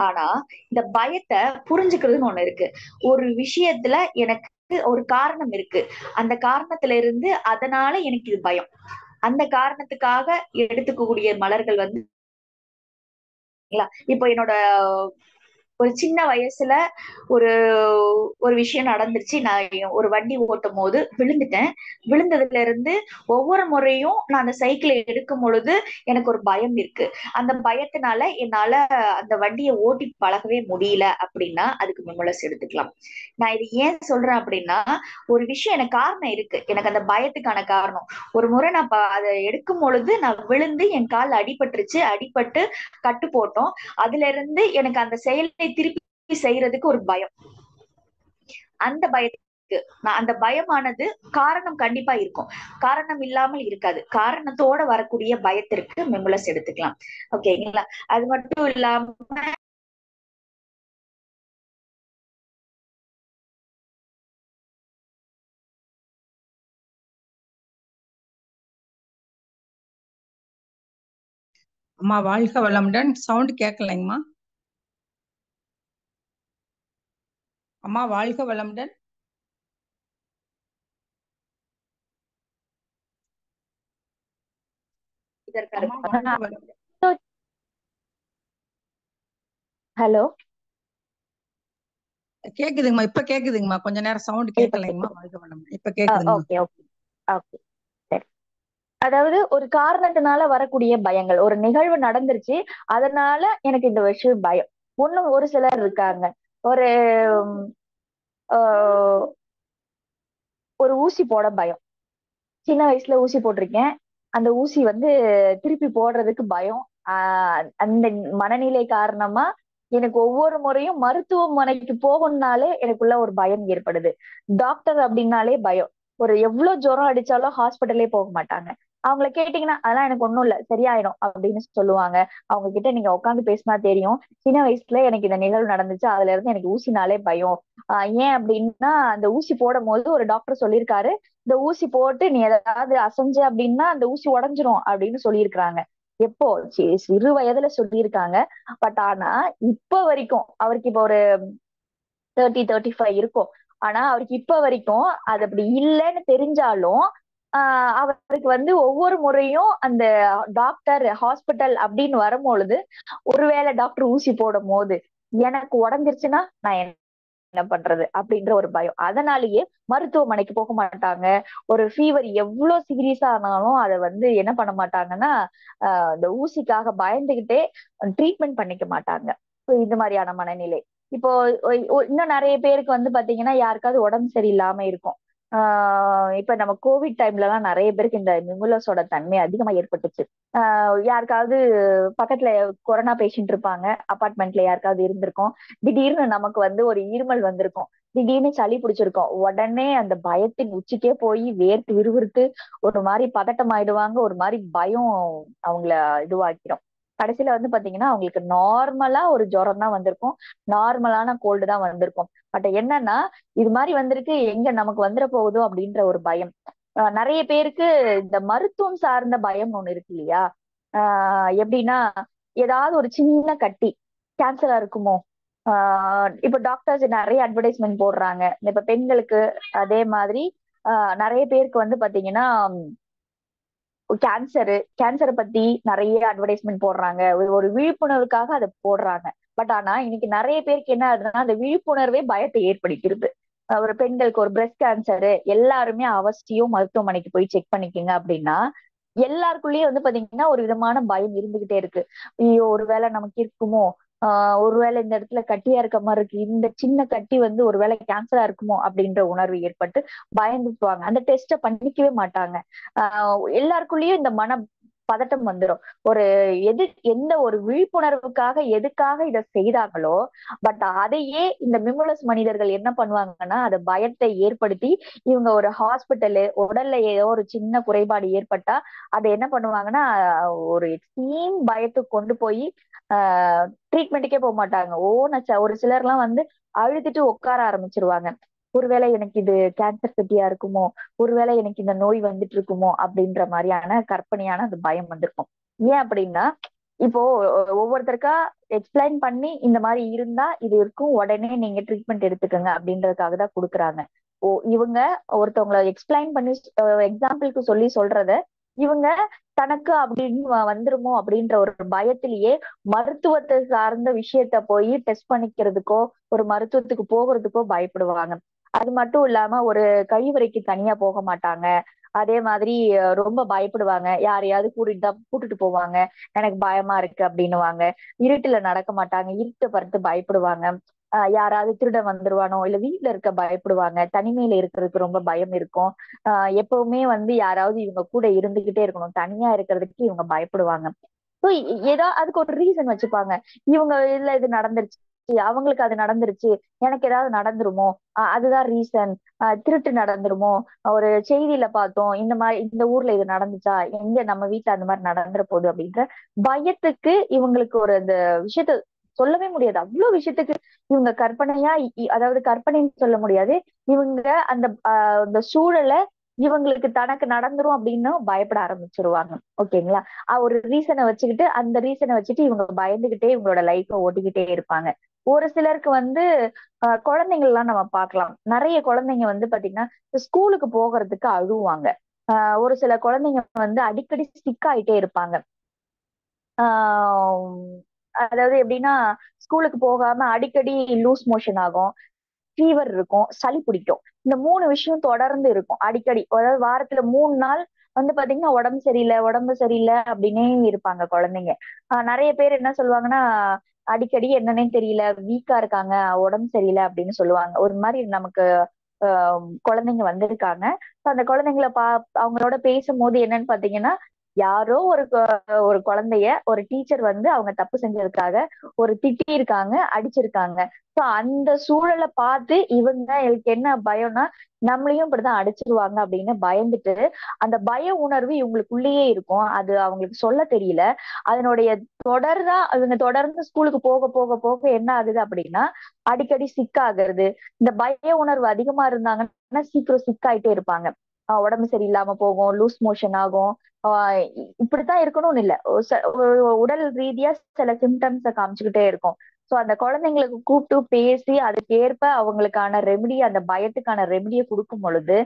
ஆனா இந்த பயத்தை புரிஞ்சுக்கிறதுன்னு ஒண்ணு இருக்கு. ஒரு விஷயத்துல எனக்கு ஒரு காரணம் இருக்கு. அந்த காரணத்துல இருந்து அதனால எனக்கு இது பயம். அந்த காரணத்துக்காக எடுத்துக்கக்கூடிய மலர்கள் வந்து இப்போ என்னோட ஒரு சின்ன வயசுல ஒரு ஒரு விஷயம் நடந்துருச்சு. நான் ஒரு வண்டி ஓட்டும் போது விழுந்துட்டேன். விழுந்ததுல இருந்து ஒவ்வொரு முறையும் நான் அந்த சைக்கிளை எடுக்கும் பொழுது எனக்கு ஒரு பயம் இருக்கு. அந்த பயத்தினால என்னால அந்த வண்டியை ஓட்டி பழகவே முடியல அப்படின்னா அதுக்கு மெமுலஸ் எடுத்துக்கலாம். நான் இது ஏன் சொல்றேன் அப்படின்னா, ஒரு விஷயம் எனக்கு காரணம் இருக்கு. எனக்கு அந்த பயத்துக்கான காரணம். ஒரு முறை நான் அதை எடுக்கும் பொழுது நான் விழுந்து என் கால் அடிபட்டுருச்சு. அடிபட்டு கட்டு போட்டோம். அதுல இருந்து எனக்கு அந்த செயலை திருப்பி செய்யறதுக்கு ஒரு பயம். அந்த பயத்துக்கு நான் அந்த பயமானது காரணம் கண்டிப்பா இருக்கும். காரணம் இல்லாமல் இருக்காது. காரணத்தோட வரக்கூடிய பயத்திற்கு மெமுலஸ் எடுத்துக்கலாம். ஓகேங்களா? அது மட்டும் இல்லாம அம்மா வாழ்க வளமுடன். சவுண்ட் கேட்கலைங்கம்மா. அம்மா வாழ்க வளமுடன். அம்மா வாழ்க வளமுடன். ஹலோ, கேக்குதுங்கம்மா. இப்ப கேக்குதுங்கம்மா. கொஞ்ச நேரம் சவுண்ட் கேட்கலைங்கம்மா. வாழ்க வளமுடன். இப்ப கேக்குதுங்கம்மா. ஓகே ஓகே ஓகே சரி. அதாவது ஒரு காரணத்தினால வரக்கூடிய பயங்கள், ஒரு நிகழ்வு நடந்துருச்சு, அதனால எனக்கு இந்த விஷயம் பயம். ஒரு சிலர் இருக்காங்க. ஒரு ஆஹ் ஒரு ஊசி போட பயம். சின்ன வயசுல ஊசி போட்டிருக்கேன். அந்த ஊசி வந்து திருப்பி போடுறதுக்கு பயம். அந்த மனநிலை காரணமா எனக்கு ஒவ்வொரு முறையும் மருத்துவமனைக்கு போகணும்னாலே எனக்குள்ள ஒரு பயம் ஏற்படுது. டாக்டர் அப்படின்னாலே பயம். ஒரு எவ்வளவு ஜுரம் அடிச்சாலும் ஹாஸ்பிட்டலே போக மாட்டாங்க. அவங்கள கேட்டீங்கன்னா அதெல்லாம் எனக்கு ஒண்ணும் இல்ல, சரியாயிடும் அப்படின்னு சொல்லுவாங்க. அவங்க கிட்ட நீங்க உட்காந்து பேசினா தெரியும். சின்ன வயசுல எனக்கு இந்த நிகழ்வு நடந்துச்சு, அதுல இருந்து எனக்கு ஊசினாலே பயம். ஏன் அப்படின்னா அந்த ஊசி போடும் போது ஒரு டாக்டர் சொல்லியிருக்காரு, இந்த ஊசி போட்டு நீ ஏதாவது அசைஞ்ச அப்படின்னா அந்த ஊசி உடஞ்சிரும் அப்படின்னு சொல்லியிருக்கிறாங்க. எப்போ சிறு வயதுல சொல்லியிருக்காங்க. பட் ஆனா இப்ப வரைக்கும் அவருக்கு இப்ப ஒரு 30-35 இருக்கும். ஆனா அவருக்கு இப்ப வரைக்கும் அது அப்படி இல்லைன்னு தெரிஞ்சாலும் அவருக்கு வந்து ஒவ்வொரு முறையும் அந்த டாக்டர் ஹாஸ்பிட்டல் அப்படின்னு வரும்பொழுது ஒருவேளை டாக்டர் ஊசி போடும் போது எனக்கு உடஞ்சிருச்சுன்னா நான் என்ன பண்றது அப்படின்ற ஒரு பயம். அதனாலேயே மருத்துவமனைக்கு போக மாட்டாங்க. ஒரு ஃபீவர் எவ்வளவு சீரியஸா ஆனாலும் அதை வந்து என்ன பண்ண மாட்டாங்கன்னா இந்த ஊசிக்காக பயந்துகிட்டே ட்ரீட்மெண்ட் பண்ணிக்க மாட்டாங்க. இந்த மாதிரியான மனநிலை. இப்போ இன்னும் நிறைய பேருக்கு வந்து பாத்தீங்கன்னா யாருக்காவது உடம்பு சரியில்லாம இருக்கும். இப்ப நம்ம கோவிட் டைம்ல எல்லாம் நிறைய பேருக்கு இந்த மிமுலஸோட தன்மை அதிகமா ஏற்பட்டுச்சு. யாருக்காவது பக்கத்துல கொரோனா பேஷண்ட் இருப்பாங்க, அபார்ட்மெண்ட்ல யாருக்காவது இருந்திருக்கும். திடீர்னு நமக்கு வந்து ஒரு இருமல் வந்திருக்கும், திடீர்னு சளி பிடிச்சிருக்கும். உடனே அந்த பயத்தின் உச்சிக்கே போய் வேர்த்து விறுவிறுத்து ஒரு மாதிரி பதட்டம் ஆயிடுவாங்க. ஒரு மாதிரி பயம் அவங்கள இதுவாக்கிடும். கடைசியில வந்து பாத்தீங்கன்னா அவங்களுக்கு நார்மலா ஒரு ஜுரம் தான் வந்திருக்கும், நார்மலான கோல்டு தான் வந்திருக்கும். பட் என்னன்னா இது மாதிரி வந்திருக்கு, எங்க நமக்கு வந்துட போகுதோ அப்படின்ற ஒரு பயம். நிறைய பேருக்கு இந்த மருத்துவம் சார்ந்த பயம் ஒண்ணு இருக்கு இல்லையா? எப்படின்னா ஏதாவது ஒரு சின்ன கட்டி கேன்சரா இருக்குமோ. இப்ப டாக்டர்ஸ் நிறைய அட்வர்டைஸ்மெண்ட் போடுறாங்க. இப்ப பெண்களுக்கு அதே மாதிரி நிறைய பேருக்கு வந்து பாத்தீங்கன்னா கேன்சரை பத்தி நிறைய அட்வர்டைஸ்மெண்ட் போடுறாங்க. ஒரு விழிப்புணர்வுக்காக அதை போடுறாங்க. பட் ஆனா இன்னைக்கு நிறைய பேருக்கு என்ன ஆகுதுன்னா அந்த விழிப்புணர்வே பயத்தை ஏற்படுத்திருது. ஒரு பெண்களுக்கு ஒரு பிரஸ்ட் கேன்சரு எல்லாருமே அவசியம் மருத்துவமனைக்கு போய் செக் பண்ணிக்கங்க அப்படின்னா எல்லாருக்குள்ளேயும் வந்து பாத்தீங்கன்னா ஒரு விதமான பயம் இருந்துகிட்டே இருக்கு. ஐயோ ஒருவேளை நமக்கு இருக்குமோ, ஒருவேளை இந்த இடத்துல கட்டியா இருக்க மாதிரி இருக்கு, இந்த சின்ன கட்டி வந்து ஒருவேளை கேன்சரா இருக்குமோ அப்படின்ற உணர்வு ஏற்பட்டு பயந்துக்குவாங்க. அந்த டெஸ்ட்டை பண்ணிக்கவே மாட்டாங்க. எல்லாருக்குள்ளேயும் இந்த மன பதட்டம் வந்துடும். ஒரு எந்த ஒரு விழிப்புணர்வுக்காக எதுக்காக இதை செய்தாங்களோ, பட் அதையே இந்த மிமுலஸ் மனிதர்கள் என்ன பண்ணுவாங்கன்னா அதை பயத்தை ஏற்படுத்தி இவங்க ஒரு ஹாஸ்பிட்டலு உடல்ல ஏதோ ஒரு சின்ன குறைபாடு ஏற்பட்டா அதை என்ன பண்ணுவாங்கன்னா ஒரு எக்ஸ்ட்ரீம் பயத்துக்கு கொண்டு போய் ட்ரீட்மெண்ட்டுக்கே போக மாட்டாங்க. ஒரு சிலர்லாம் வந்து அழுதுட்டு உட்கார ஆரம்பிச்சிருவாங்க. ஒருவேளை எனக்கு இது கேன்சர் கட்டியா இருக்குமோ, ஒருவேளை எனக்கு இந்த நோய் வந்துட்டு இருக்குமோ அப்படின்ற மாதிரியான கற்பனையான அந்த பயம் வந்திருக்கும். ஏன் அப்படின்னா இப்போ ஒவ்வொருத்தருக்கா எக்ஸ்பிளைன் பண்ணி இந்த மாதிரி இருந்தா இது இருக்கும், உடனே நீங்க ட்ரீட்மெண்ட் எடுத்துக்கோங்க அப்படின்றதுக்காக தான் கொடுக்குறாங்க. இவங்க ஒருத்தவங்களை எக்ஸ்பிளைன் பண்ணி எக்ஸாம்பிளுக்கு சொல்லி சொல்றத இவங்க தனக்கு அப்படின்னு வந்துருமோ அப்படின்ற ஒரு பயத்திலேயே மருத்துவத்தை சார்ந்த விஷயத்த போய் டெஸ்ட் பண்ணிக்கிறதுக்கோ ஒரு மருத்துவத்துக்கு போகிறதுக்கோ பயப்படுவாங்க. அது மட்டும் இல்லாம ஒரு கழிவறைக்கு தனியா போக மாட்டாங்க. அதே மாதிரி ரொம்ப பயப்படுவாங்க. யாரையாவது கூட்டிட்டு போவாங்க, எனக்கு பயமா இருக்கு அப்படின்னுவாங்க. இருட்டுல நடக்க மாட்டாங்க, இருட்டை பார்த்து பயப்படுவாங்க. யாராவது திருடன் வந்துருவானோ இல்ல வீட்டுல இருக்க பயப்படுவாங்க. தனிமையில இருக்கிறதுக்கு ரொம்ப பயம் இருக்கும். எப்பவுமே வந்து யாராவது இவங்க கூட இருந்துகிட்டே இருக்கணும், தனியா இருக்கிறதுக்கு இவங்க பயப்படுவாங்க. ஸோ ஏதோ அதுக்கு ஒரு ரீசன் வச்சுப்பாங்க. இவங்க இல்ல இது நடந்துருச்சு, அவங்களுக்கு அது நடந்துருச்சு, எனக்கு ஏதாவது நடந்துருமோ, அதுதான் ரீசன். திருட்டு நடந்துருமோ, ஒரு செய்தியில பார்த்தோம் இந்த மாதிரி இந்த ஊர்ல இது நடந்துச்சா, எங்க நம்ம வீட்டுல அந்த மாதிரி நடந்துற போகுது அப்படின்ற பயத்துக்கு இவங்களுக்கு ஒரு அந்த விஷயத்த சொல்லவே முடியாது. அவ்வளவு விஷயத்துக்கு இவங்க கற்பனையா அதாவது கற்பனைன்னு சொல்ல முடியாது. இவங்க அந்த சூழலை இவங்களுக்கு தனக்கு நடந்துரும் அப்படின்னு பயப்பட ஆரம்பிச்சிருவாங்க. ஓகேங்களா? ஒரு ரீசனை வச்சுக்கிட்டு அந்த ரீசனை வச்சுட்டு இவங்க பயந்துகிட்டே இவங்களோட லைஃபை ஓட்டிக்கிட்டே இருப்பாங்க. ஒரு சிலருக்கு வந்து குழந்தைகள் எல்லாம் நம்ம பார்க்கலாம். நிறைய குழந்தைங்க வந்து பாத்தீங்கன்னா ஸ்கூலுக்கு போகிறதுக்கு அழுவாங்க. ஒரு சில குழந்தைங்க வந்து அடிக்கடி சிக் ஆயிட்டே இருப்பாங்க. ஆஹ் அதாவது எப்படின்னா ஸ்கூலுக்கு போகாம அடிக்கடி லூஸ் மோஷன் ஆகும், ஃபீவர் இருக்கும், சளி பிடிக்கும். இந்த 3 விஷயம் தொடர்ந்து இருக்கும் அடிக்கடி. அதாவது வாரத்துல 3 நாள் வந்து பாத்தீங்கன்னா உடம்பு சரியில்லை அப்படின்னே இருப்பாங்க குழந்தைங்க. நிறைய பேர் என்ன சொல்லுவாங்கன்னா அடிக்கடி என்னன்னே தெரியல, வீக்கா இருக்காங்க, உடம்பு சரியில்லை அப்படின்னு சொல்லுவாங்க. ஒரு மாதிரி நமக்கு குழந்தைங்க வந்திருக்காங்க. அந்த குழந்தைங்கள அவங்களோட பேசும்போது என்னன்னு பாத்தீங்கன்னா யாரோ ஒரு குழந்தைய ஒரு டீச்சர் வந்து அவங்க தப்பு செஞ்சதுக்காக ஒரு திட்டி இருக்காங்க, அடிச்சிருக்காங்க. சோ அந்த சூழலை பார்த்து இவங்களுக்கு என்ன பயம்னா நம்மளையும் இப்படிதான் அடிச்சிருவாங்க அப்படின்னு பயந்துட்டு அந்த பய உணர்வு இவங்களுக்குள்ளேயே இருக்கும். அது அவங்களுக்கு சொல்ல தெரியல. அதனுடைய இவங்க தொடர்ந்து ஸ்கூலுக்கு போக போக போக என்ன ஆகுது அப்படின்னா அடிக்கடி சிக் ஆகுறது. இந்த பய உணர்வு அதிகமா இருந்தாங்கன்னா சீக்கிரம் சிக் ஆயிட்டே இருப்பாங்க. உடம்பு சரியில்லாம போகும், லூஸ் மோஷன் ஆகும். இப்படித்தான் இருக்கணும்னு இல்ல, உடல் ரீதியா சில சிம்டம்ஸ காமிச்சுக்கிட்டே இருக்கும். சோ அந்த குழந்தைங்களுக்கு கூப்பிட்டு பேசி அதுக்கேற்ப அவங்களுக்கான ரெமெடி, அந்த பயத்துக்கான ரெமெடியை கொடுக்கும் பொழுது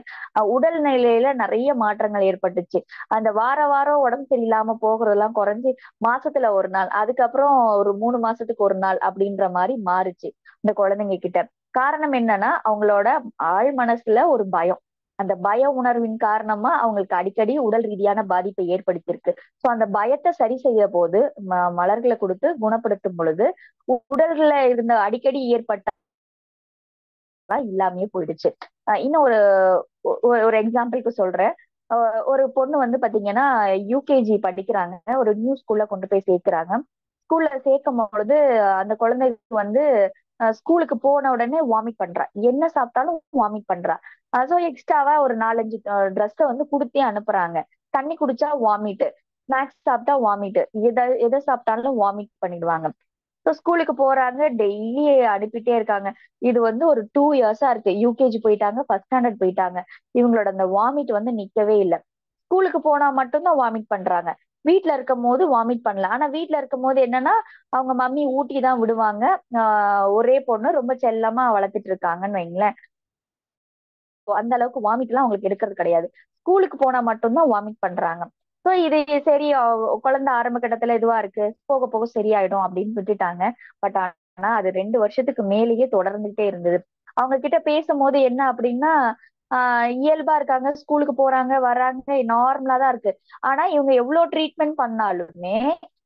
உடல் நிலையில நிறைய மாற்றங்கள் ஏற்பட்டுச்சு. அந்த வாரம் உடம்பு சரியில்லாம போகிறதெல்லாம் குறைஞ்சு மாசத்துல ஒரு நாள், அதுக்கப்புறம் ஒரு 3 மாசத்துக்கு ஒரு நாள் அப்படின்ற மாதிரி மாறுச்சு இந்த குழந்தைங்க கிட்ட. காரணம் என்னன்னா அவங்களோட ஆழ் மனசுல ஒரு பயம். அந்த பய உணர்வின் காரணமா அவங்களுக்கு அடிக்கடி உடல் ரீதியான பாதிப்பை ஏற்படுத்தியிருக்கு. சோ அந்த பயத்தை சரி செய்ய போது மலர்களை கொடுத்து குணப்படுத்தும் பொழுது உடல்ல இருந்த அடிக்கடி ஏற்பட்ட இல்லாமயே போயிடுச்சு. இன்னும் ஒரு எக்ஸாம்பிளுக்கு சொல்றேன். ஒரு பொண்ணு வந்து பாத்தீங்கன்னா யூகேஜி படிக்கிறாங்க. ஒரு நியூ ஸ்கூல்ல கொண்டு போய் சேர்க்கிறாங்க. ஸ்கூல்ல சேர்க்கும் பொழுது அந்த குழந்தைக்கு வந்து ஸ்கூலுக்கு போன உடனே வாமிட் பண்றா, என்ன சாப்பிட்டாலும் வாமிட் பண்றா. சோ எக்ஸ்ட்ராவா ஒரு 4-5 ட்ரெஸ்ஸை வந்து கொடுத்தே அனுப்புறாங்க. தண்ணி குடிச்சா வாமிட், ஸ்நாக்ஸ் சாப்பிட்டா வாமிட், எதை சாப்பிட்டாலும் வாமிட் பண்ணிடுவாங்க. ஸோ ஸ்கூலுக்கு போறாங்க, டெய்லி அனுப்பிட்டே இருக்காங்க. இது வந்து ஒரு 2 இயர்ஸா இருக்கு. யூகேஜி போயிட்டாங்க, ஃபர்ஸ்ட் ஸ்டாண்டர்ட் போயிட்டாங்க. இவங்களோட அந்த வாமிட் வந்து நிக்கவே இல்லை. ஸ்கூலுக்கு போனா மட்டும்தான் வாமிட் பண்றாங்க. வீட்டுல இருக்கும் போது வாமிட் பண்ணல. ஆனா வீட்டுல இருக்கும் போது என்னன்னா அவங்க மம்மி ஊட்டி தான் விடுவாங்க. ஒரே பொண்ணு ரொம்ப செல்லமா வளர்த்துட்டு இருக்காங்கன்னு வைங்களேன். அந்த அளவுக்கு வாமிட் எல்லாம் அவங்களுக்கு எடுக்கிறது கிடையாது. ஸ்கூலுக்கு போனா மட்டும்தான் வாமிட் பண்றாங்க. சோ இது சரி, குழந்தை ஆரம்ப கட்டத்துல இதுவா இருக்கு, போக போக சரியாயிடும் அப்படின்னு விட்டுட்டாங்க. பட் ஆனா அது 2 வருஷத்துக்கு மேலேயே தொடர்ந்துட்டே இருந்தது. அவங்க கிட்ட பேசும்போது என்ன அப்படின்னா இயல்பா இருக்காங்க, ஸ்கூலுக்கு போறாங்க வர்றாங்க, நார்மலா தான் இருக்கு. ஆனா இவங்க எவ்வளவு ட்ரீட்மெண்ட் பண்ணாலுமே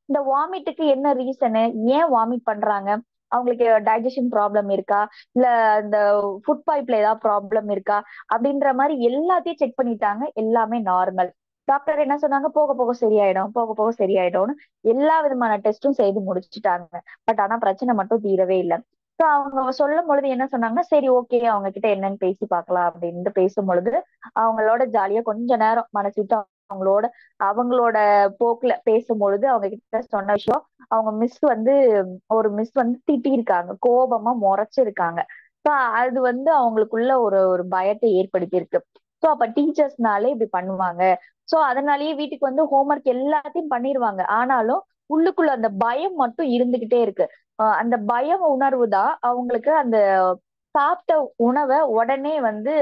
இந்த வாமிட்டுக்கு என்ன ரீசனு, ஏன் வாமிட் பண்றாங்க, அவங்களுக்கு டைஜஷன் ப்ராப்ளம் இருக்கா, இல்ல இந்த ஃபுட் பைப்ல ஏதாவது ப்ராப்ளம் இருக்கா அப்படின்ற மாதிரி எல்லாத்தையும் செக் பண்ணிட்டாங்க. எல்லாமே நார்மல். டாக்டர் என்ன சொன்னாங்க, போக போக சரியாயிடும், போக போக சரியாயிடும்னு எல்லா விதமான டெஸ்டும் செய்து முடிச்சுட்டாங்க. பட் ஆனா பிரச்சனை மட்டும் தீரவே இல்லை. ஸோ அவங்க சொல்லும் பொழுது என்ன சொன்னாங்கன்னா, சரி ஓகே அவங்க கிட்ட என்னன்னு பேசி பார்க்கலாம் அப்படின்ட்டு பேசும் பொழுது அவங்களோட ஜாலியா கொஞ்ச நேரம் மனசு விட்டு அவங்களோட அவங்களோட போக்குல பேசும்பொழுது அவங்க கிட்ட சொன்ன விஷயம், அவங்க ஒரு மிஸ் வந்து திட்டியிருக்காங்க, கோபமா முறைச்சிருக்காங்க. ஸோ அது வந்து அவங்களுக்குள்ள ஒரு ஒரு பயத்தை ஏற்படுத்தி இருக்கு. ஸோ அப்ப டீச்சர்ஸ்னாலே இப்படி பண்ணுவாங்க. ஸோ அதனாலயே வீட்டுக்கு வந்து ஹோம்ஒர்க் எல்லாத்தையும் பண்ணிருவாங்க. ஆனாலும் உள்ளுக்குள்ள அந்த பயம் மட்டும் இருந்துகிட்டே இருக்கு. அந்த பய உணர்வு தான் அவங்களுக்கு அந்த சாப்பிட்ட உணவை உடனே வந்து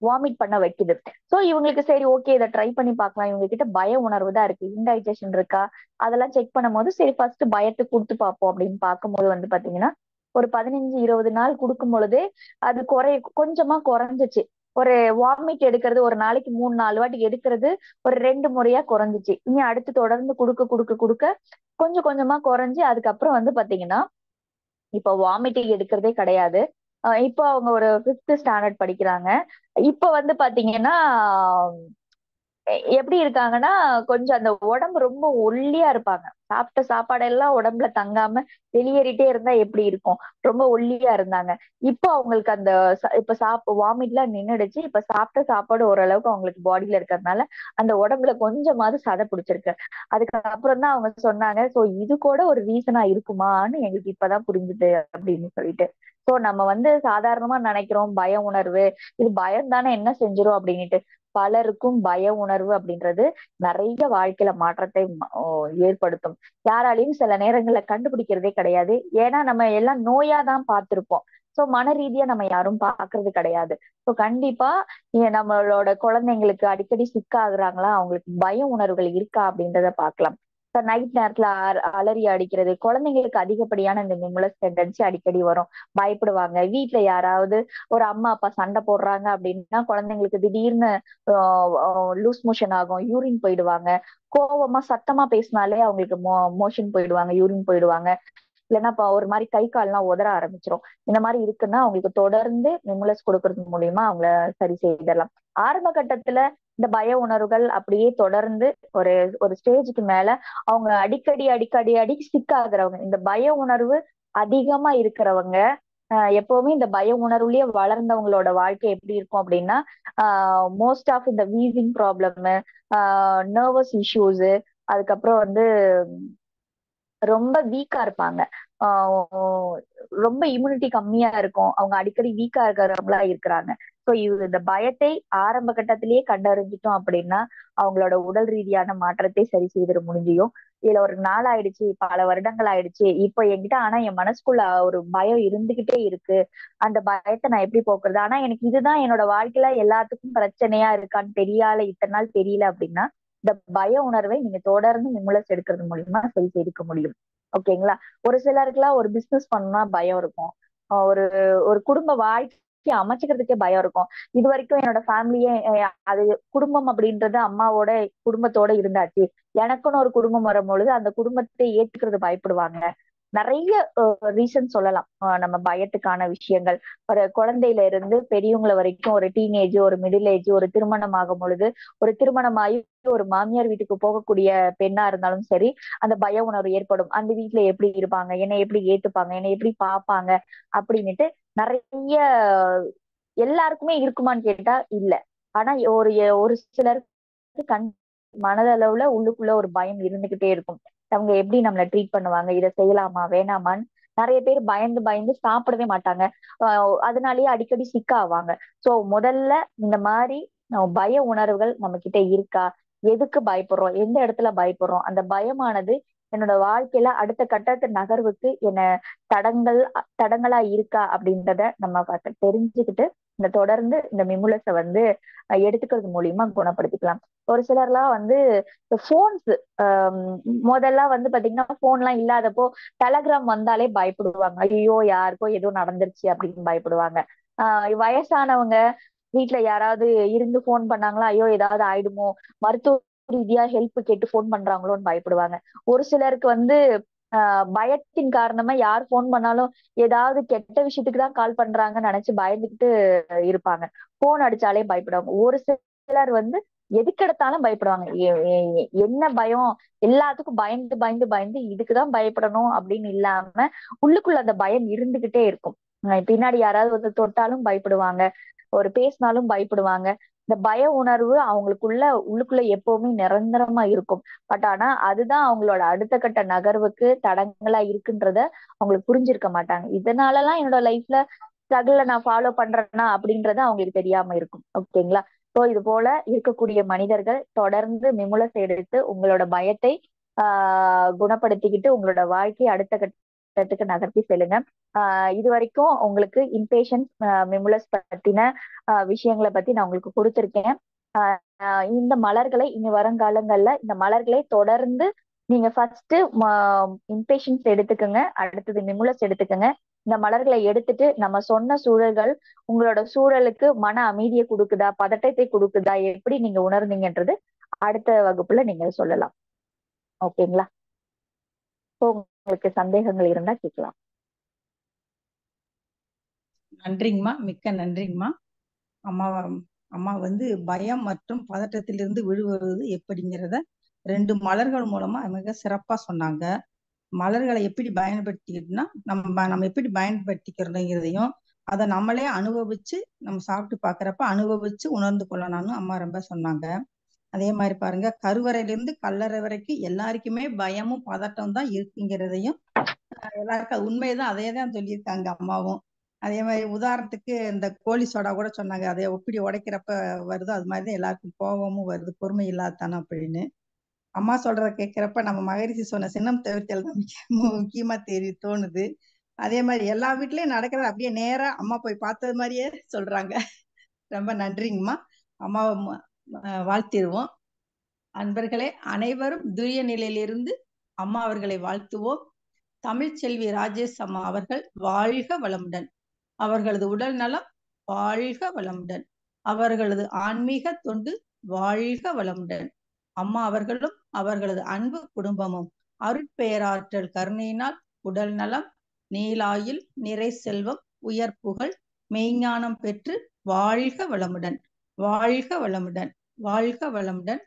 வாமிட் பண்ண வைக்குது. சோ இவங்களுக்கு சரி ஓகே இதை ட்ரை பண்ணி பார்க்கலாம். இவங்க கிட்ட பய உணர்வு தான் இருக்கு, இன்டைஜஷன் இருக்கா அதெல்லாம் செக் பண்ணும்போது சரி ஃபர்ஸ்ட் பயத்தை கொடுத்து பார்ப்போம் அப்படின்னு பார்க்கும்போது வந்து பாத்தீங்கன்னா ஒரு 15-20 நாள் கொடுக்கும் பொழுதே அது கொஞ்சமா குறைஞ்சிச்சு. ஒரு வாமிட் எடுக்கிறது ஒரு நாளைக்கு 3-4 வாட்டி எடுக்கிறது ஒரு 2 முறையா குறைஞ்சிச்சு. இனி அடுத்து தொடர்ந்து கொடுக்க கொடுக்க கொடுக்க கொஞ்சம் கொஞ்சமா குறைஞ்சு அதுக்கப்புறம் வந்து பாத்தீங்கன்னா இப்ப வாமிட்டிங் எடுக்கிறதே கிடையாது. இப்போ அவங்க ஒரு 5th ஸ்டாண்டர்ட் படிக்கிறாங்க. இப்ப வந்து பாத்தீங்கன்னா எப்படி இருக்காங்கன்னா கொஞ்சம் அந்த உடம்பு ரொம்ப ஒல்லியா இருப்பாங்க. சாப்பிட்ட சாப்பாடெல்லாம் உடம்புல தங்காம வெளியேறிட்டே இருந்தா எப்படி இருக்கும், ரொம்ப ஒல்லியா இருந்தாங்க. இப்போ அவங்களுக்கு அந்த இப்ப வாமிட்லாம் நின்னுடுச்சு. இப்ப சாப்பிட்ட சாப்பாடு ஓரளவுக்கு அவங்களுக்கு பாடியில இருக்கிறதுனால அந்த உடம்புல கொஞ்சமாவது சதை பிடிச்சிருக்கு. அதுக்கப்புறம் தான் அவங்க சொன்னாங்க, சோ இது கூட ஒரு ரீசனா இருக்குமான்னு எங்களுக்கு இப்பதான் புரிஞ்சுது அப்படின்னு சொல்லிட்டு. சோ நம்ம வந்து சாதாரணமா நினைக்கிறோம் பய உணர்வு, இது பயம் தானே என்ன செஞ்சிரும் அப்படின்னுட்டு. பலருக்கும் பய உணர்வு அப்படின்றது நிறைய வாழ்க்கையில மாற்றத்தை ஏற்படுத்தும். யாராலையும் சில நேரங்கள்ல கண்டுபிடிக்கிறதே கிடையாது. ஏன்னா நம்ம எல்லாம் நோயா தான் பார்த்திருப்போம். சோ மன ரீதியா நம்ம யாரும் பாக்குறது கிடையாது. சோ கண்டிப்பா நம்மளோட குழந்தைங்களுக்கு அடிக்கடி சிக்காகுறாங்களா, அவங்களுக்கு பய உணர்வுகள் இருக்கா அப்படின்றத பார்க்கலாம். நைட் நேரத்துல அலறி அடிக்கிறது, குழந்தைங்களுக்கு அதிகப்படியான இந்த நிமுலஸ் டெண்டன்சி அடிக்கடி வரும். பயப்படுவாங்க. வீட்டுல யாராவது ஒரு அம்மா அப்பா சண்டை போடுறாங்க அப்படின்னா குழந்தைங்களுக்கு திடீர்னு லூஸ் மோஷன் ஆகும், யூரின் போயிடுவாங்க. கோவமா சத்தமா பேசினாலே அவங்களுக்கு மோஷன் போயிடுவாங்க, யூரின் போயிடுவாங்க. இல்லைன்னா இப்ப ஒரு மாதிரி கை கால் எல்லாம் உதற ஆரம்பிச்சிரும். இந்த மாதிரி இருக்குன்னா அவங்களுக்கு தொடர்ந்து நிமுலஸ் கொடுக்கறது மூலியமா அவங்கள சரி செய்திடலாம். ஆரம்ப கட்டத்துல இந்த பய உணர்வுகள் அப்படியே தொடர்ந்து ஒரு ஒரு ஸ்டேஜுக்கு மேல அவங்க அடிக்கடி அடிக்கடி சிக் ஆகுறவங்க, இந்த பய உணர்வு அதிகமா இருக்கிறவங்க எப்பவுமே இந்த பய உணர்வுலயே வளர்ந்தவங்களோட வாழ்க்கை எப்படி இருக்கும் அப்படின்னா மோஸ்ட் ஆஃப் இந்த வீசிங் ப்ராப்ளம், நர்வஸ் இஷ்யூஸ், அதுக்கப்புறம் வந்து ரொம்ப வீக்கா இருப்பாங்க. ஆஹ் ரொம்ப இம்யூனிட்டி கம்மியா இருக்கும். அவங்க அடிக்கடி வீக்கா இருக்கிறவங்களா இருக்கிறாங்க. ஸோ இந்த பயத்தை ஆரம்ப கட்டத்திலேயே கண்டறிஞ்சிட்டோம் அப்படின்னா அவங்களோட உடல் ரீதியான மாற்றத்தை சரி செய்திட முடிஞ்சியும். இதுல ஒரு நாள் ஆயிடுச்சு, பல வருடங்கள் ஆயிடுச்சு, இப்போ என்கிட்ட ஆனா என் மனசுக்குள்ள ஒரு பயம் இருந்துகிட்டே இருக்கு. அந்த பயத்தை நான் எப்படி போக்குறது, ஆனா எனக்கு இதுதான் என்னோட வாழ்க்கையில எல்லாத்துக்கும் பிரச்சனையா இருக்கான்னு தெரியல, இத்தனை நாள் தெரியல அப்படின்னா இந்த பய உணர்வை நீங்க தொடர்ந்து நிமுலஸ் எடுக்கிறது மூலியமா சரி செய்திக்க முடியும். ஓகேங்களா? ஒரு சிலருக்குலாம் ஒரு பிசினஸ் பண்ணணும்னா பயம் இருக்கும். ஒரு ஒரு குடும்ப வாழ்க்கை அமைச்சுக்கிறதுக்கே பயம் இருக்கும். இது வரைக்கும் என்னோட ஃபேமிலியே அது குடும்பம் அப்படின்றது அம்மாவோட குடும்பத்தோட இருந்தாச்சு. எனக்குன்னு ஒரு குடும்பம் வரும் பொழுது அந்த குடும்பத்தை ஏத்துக்கிறது பயப்படுவாங்க. நிறைய ரீசன் சொல்லலாம். நம்ம பயத்துக்கான விஷயங்கள் ஒரு குழந்தையில இருந்து பெரியவங்கள வரைக்கும், ஒரு டீனேஜ், ஒரு மிடில் ஏஜ், ஒரு திருமணம் ஆகும் பொழுது, ஒரு திருமணமாயி ஒரு மாமியார் வீட்டுக்கு போகக்கூடிய பெண்ணா இருந்தாலும் சரி, அந்த பய உணர்வு ஏற்படும். அந்த வீட்டுல எப்படி இருப்பாங்க, என்னை எப்படி ஏத்துப்பாங்க, என்னை எப்படி பார்ப்பாங்க அப்படின்னுட்டு நிறைய எல்லாருக்குமே இருக்குமான்னு கேட்டா இல்ல. ஆனா ஒரு ஒரு சிலருக்கு மனதளவுல உள்ளுக்குள்ள ஒரு பயம் இருந்துகிட்டே இருக்கும். அவங்க எப்படி நம்மளை ட்ரீட் பண்ணுவாங்க, இதை செய்யலாமா வேணாமான்னு நிறைய பேர் பயந்து பயந்து சாப்பிடவே மாட்டாங்க. அதனாலயே அடிக்கடி சிக்க ஆவாங்க. சோ முதல்ல இந்த மாதிரி பய உணர்வுகள் நம்ம கிட்ட இருக்கா, எதுக்கு பயப்படுறோம், எந்த இடத்துல பயப்படுறோம், அந்த பயமானது என்னோட வாழ்க்கையில அடுத்த கட்டத்து நகர்வுக்கு என்ன தடங்களா இருக்கா அப்படின்றத நம்ம தெரிஞ்சுக்கிட்டு இந்த தொடர்ந்து இந்த மிமுலஸை வந்து எடுத்துக்கிறது மூலியமா குணப்படுத்திக்கலாம். ஒரு சிலர்லாம் வந்து போன்ஸ் முதல்ல வந்து பாத்தீங்கன்னா போன் எல்லாம் இல்லாதப்போ டெலகிராம் வந்தாலே பயப்படுவாங்க. ஐயோ யாருக்கோ ஏதோ நடந்துருச்சு அப்படின்னு பயப்படுவாங்க. வயசானவங்க வீட்ல யாராவது இருந்து ஃபோன் பண்ணாங்களா, ஐயோ ஏதாவது ஆயிடுமோ, மருத்துவ ரீதியா ஹெல்ப் கேட்டு ஃபோன் பண்றாங்களோன்னு பயப்படுவாங்க. ஒரு சிலருக்கு வந்து பயத்தின் காரணமா யார் ஃபோன் பண்ணாலும் ஏதாவது கெட்ட விஷயத்துக்கு தான் கால் பண்றாங்கன்னு நினைச்சு பயந்துகிட்டு இருப்பாங்க. ஃபோன் அடிச்சாலே பயப்படுவாங்க. ஒரு சிலர் வந்து எதுக்கெடுத்தாலும் பயப்படுவாங்க. என்ன பயம், எல்லாத்துக்கும் பயந்து பயந்து பயந்து இதுக்குதான் பயப்படணும் அப்படின்னு இல்லாம உள்ளுக்குள்ள அந்த பயம் இருந்துகிட்டே இருக்கும். பின்னாடி யாராவது வந்து தொட்டாலும் பயப்படுவாங்க, ஒரு பேசினாலும் பயப்படுவாங்க. இந்த பய உணர்வு அவங்களுக்குள்ள உள்ளுக்குள்ள எப்பவுமே நிரந்தரமா இருக்கும். பட் ஆனா அதுதான் அவங்களோட அடுத்த கட்ட நகர்வுக்கு தடங்களா இருக்குன்றத அவங்களுக்கு புரிஞ்சிருக்க மாட்டாங்க. இதனாலலாம் என்னோட லைஃப்ல ஸ்ட்ரகிள நான் ஃபாலோ பண்றேன்னா அப்படின்றது அவங்களுக்கு தெரியாம இருக்கும். ஓகேங்களா? ஸோ இது போல இருக்கக்கூடிய மனிதர்கள் தொடர்ந்து நிமுலஸ் எடுத்து உங்களோட பயத்தை குணப்படுத்திக்கிட்டு உங்களோட வாழ்க்கையை அடுத்த கட்டத்துக்கு நகர்த்தி செல்லுங்க. இது வரைக்கும் உங்களுக்கு இம்பேஷன்ஸ் மிமுலஸ் பத்தின விஷயங்களை பத்தி நான் உங்களுக்கு கொடுத்திருக்கேன். இந்த மலர்களை இனி வருங்காலங்கள்ல இந்த மலர்களை தொடர்ந்து நீங்க ஃபர்ஸ்ட் இம்பேஷன்ஸ் எடுத்துக்கோங்க, அடுத்தது மிமுலஸ் எடுத்துக்கோங்க. இந்த மலர்களை எடுத்துட்டு நம்ம சொன்ன சூழல்கள் உங்களோட சூழலுக்கு மன அமைதியை கொடுக்குதா, பதட்டத்தை கொடுக்குதா, எப்படி நீங்க உணர்ந்தீங்கன்றது அடுத்த வகுப்புல நீங்க சொல்லலாம். ஓகேங்களா? உங்களுக்கு சந்தேகங்கள் இருந்தா கேட்கலாம். நன்றிங்கம்மா, மிக்க நன்றிங்கம்மா. அம்மா அம்மா வந்து பயம் மற்றும் பதட்டத்திலிருந்து விடுபடுவது எப்படிங்கிறத 2 மலர்கள் மூலமா மிக சிறப்பா சொன்னாங்க. மலர்களை எப்படி பயன்படுத்திக்கிட்டோம்னா நம்ம எப்படி பயன்படுத்திக்கிறோங்கிறதையும் அதை நம்மளே அனுபவிச்சு நம்ம சாப்பிட்டு பாக்குறப்ப அனுபவிச்சு உணர்ந்து கொள்ளணும்னு அம்மா ரொம்ப சொன்னாங்க. அதே மாதிரி பாருங்க, கருவறையிலிருந்து கல்லறை வரைக்கும் எல்லாருக்குமே பயமும் பதட்டம் தான் இருக்குங்கிறதையும் எல்லாருக்கும் அது உண்மைதான், அதே தான் சொல்லியிருக்காங்க அம்மாவும். அதே மாதிரி உதாரணத்துக்கு இந்த கோழி சோடா கூட சொன்னாங்க, அதை எப்படி உடைக்கிறப்ப வருதோ அது மாதிரிதான் எல்லாருக்கும் கோபமும் வருது, பொறுமை இல்லாதானே அப்படின்னு. அம்மா சொல்றத கேட்கிறப்ப நம்ம மகரிஷி சொன்ன சின்னம் தவிர்த்தல் தான் முக்கியமா தோணுது. அதே மாதிரி எல்லா வீட்லயும் நடக்கிறத அப்படியே நேரா அம்மா போய் பார்த்தது மாதிரியே சொல்றாங்க. ரொம்ப நன்றிங்கம்மா. அம்மாவை வாழ்த்திடுவோம். அன்பர்களே, அனைவரும் துரிய நிலையிலிருந்து அம்மா அவர்களை வாழ்த்துவோம். தமிழ்ச்செல்வி ராஜேஷ் அம்மா அவர்கள் வாழ்க வளமுடன். அவர்களது உடல் நலம் வாழ்க வளமுடன். அவர்களது ஆன்மீக தொண்டு வாழ்க வளமுடன். அம்மா அவர்களும் அவர்களது அன்பு குடும்பமும் அருட்பேராற்றல் கருணையினால் உடல் நலம், நீலாயில், நிறை செல்வம், உயர் புகழ், மெய்ஞானம் பெற்று வாழ்க வளமுடன், வாழ்க வளமுடன், வாழ்க வளமுடன்.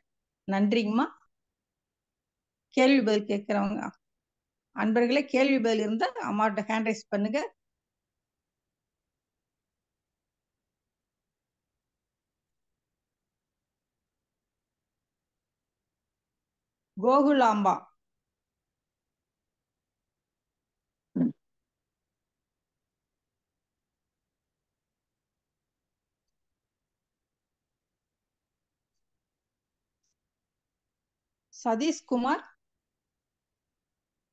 நன்றிங்கம்மா. கேள்வி பதில் கேட்கிறவங்க அன்பர்களே, கேள்வி பதில் இருந்தா அம்மாட்ட ஹேண்ட் ரைஸ் பண்ணுங்க. கோகுலாம்பா, சதீஷ்குமார்,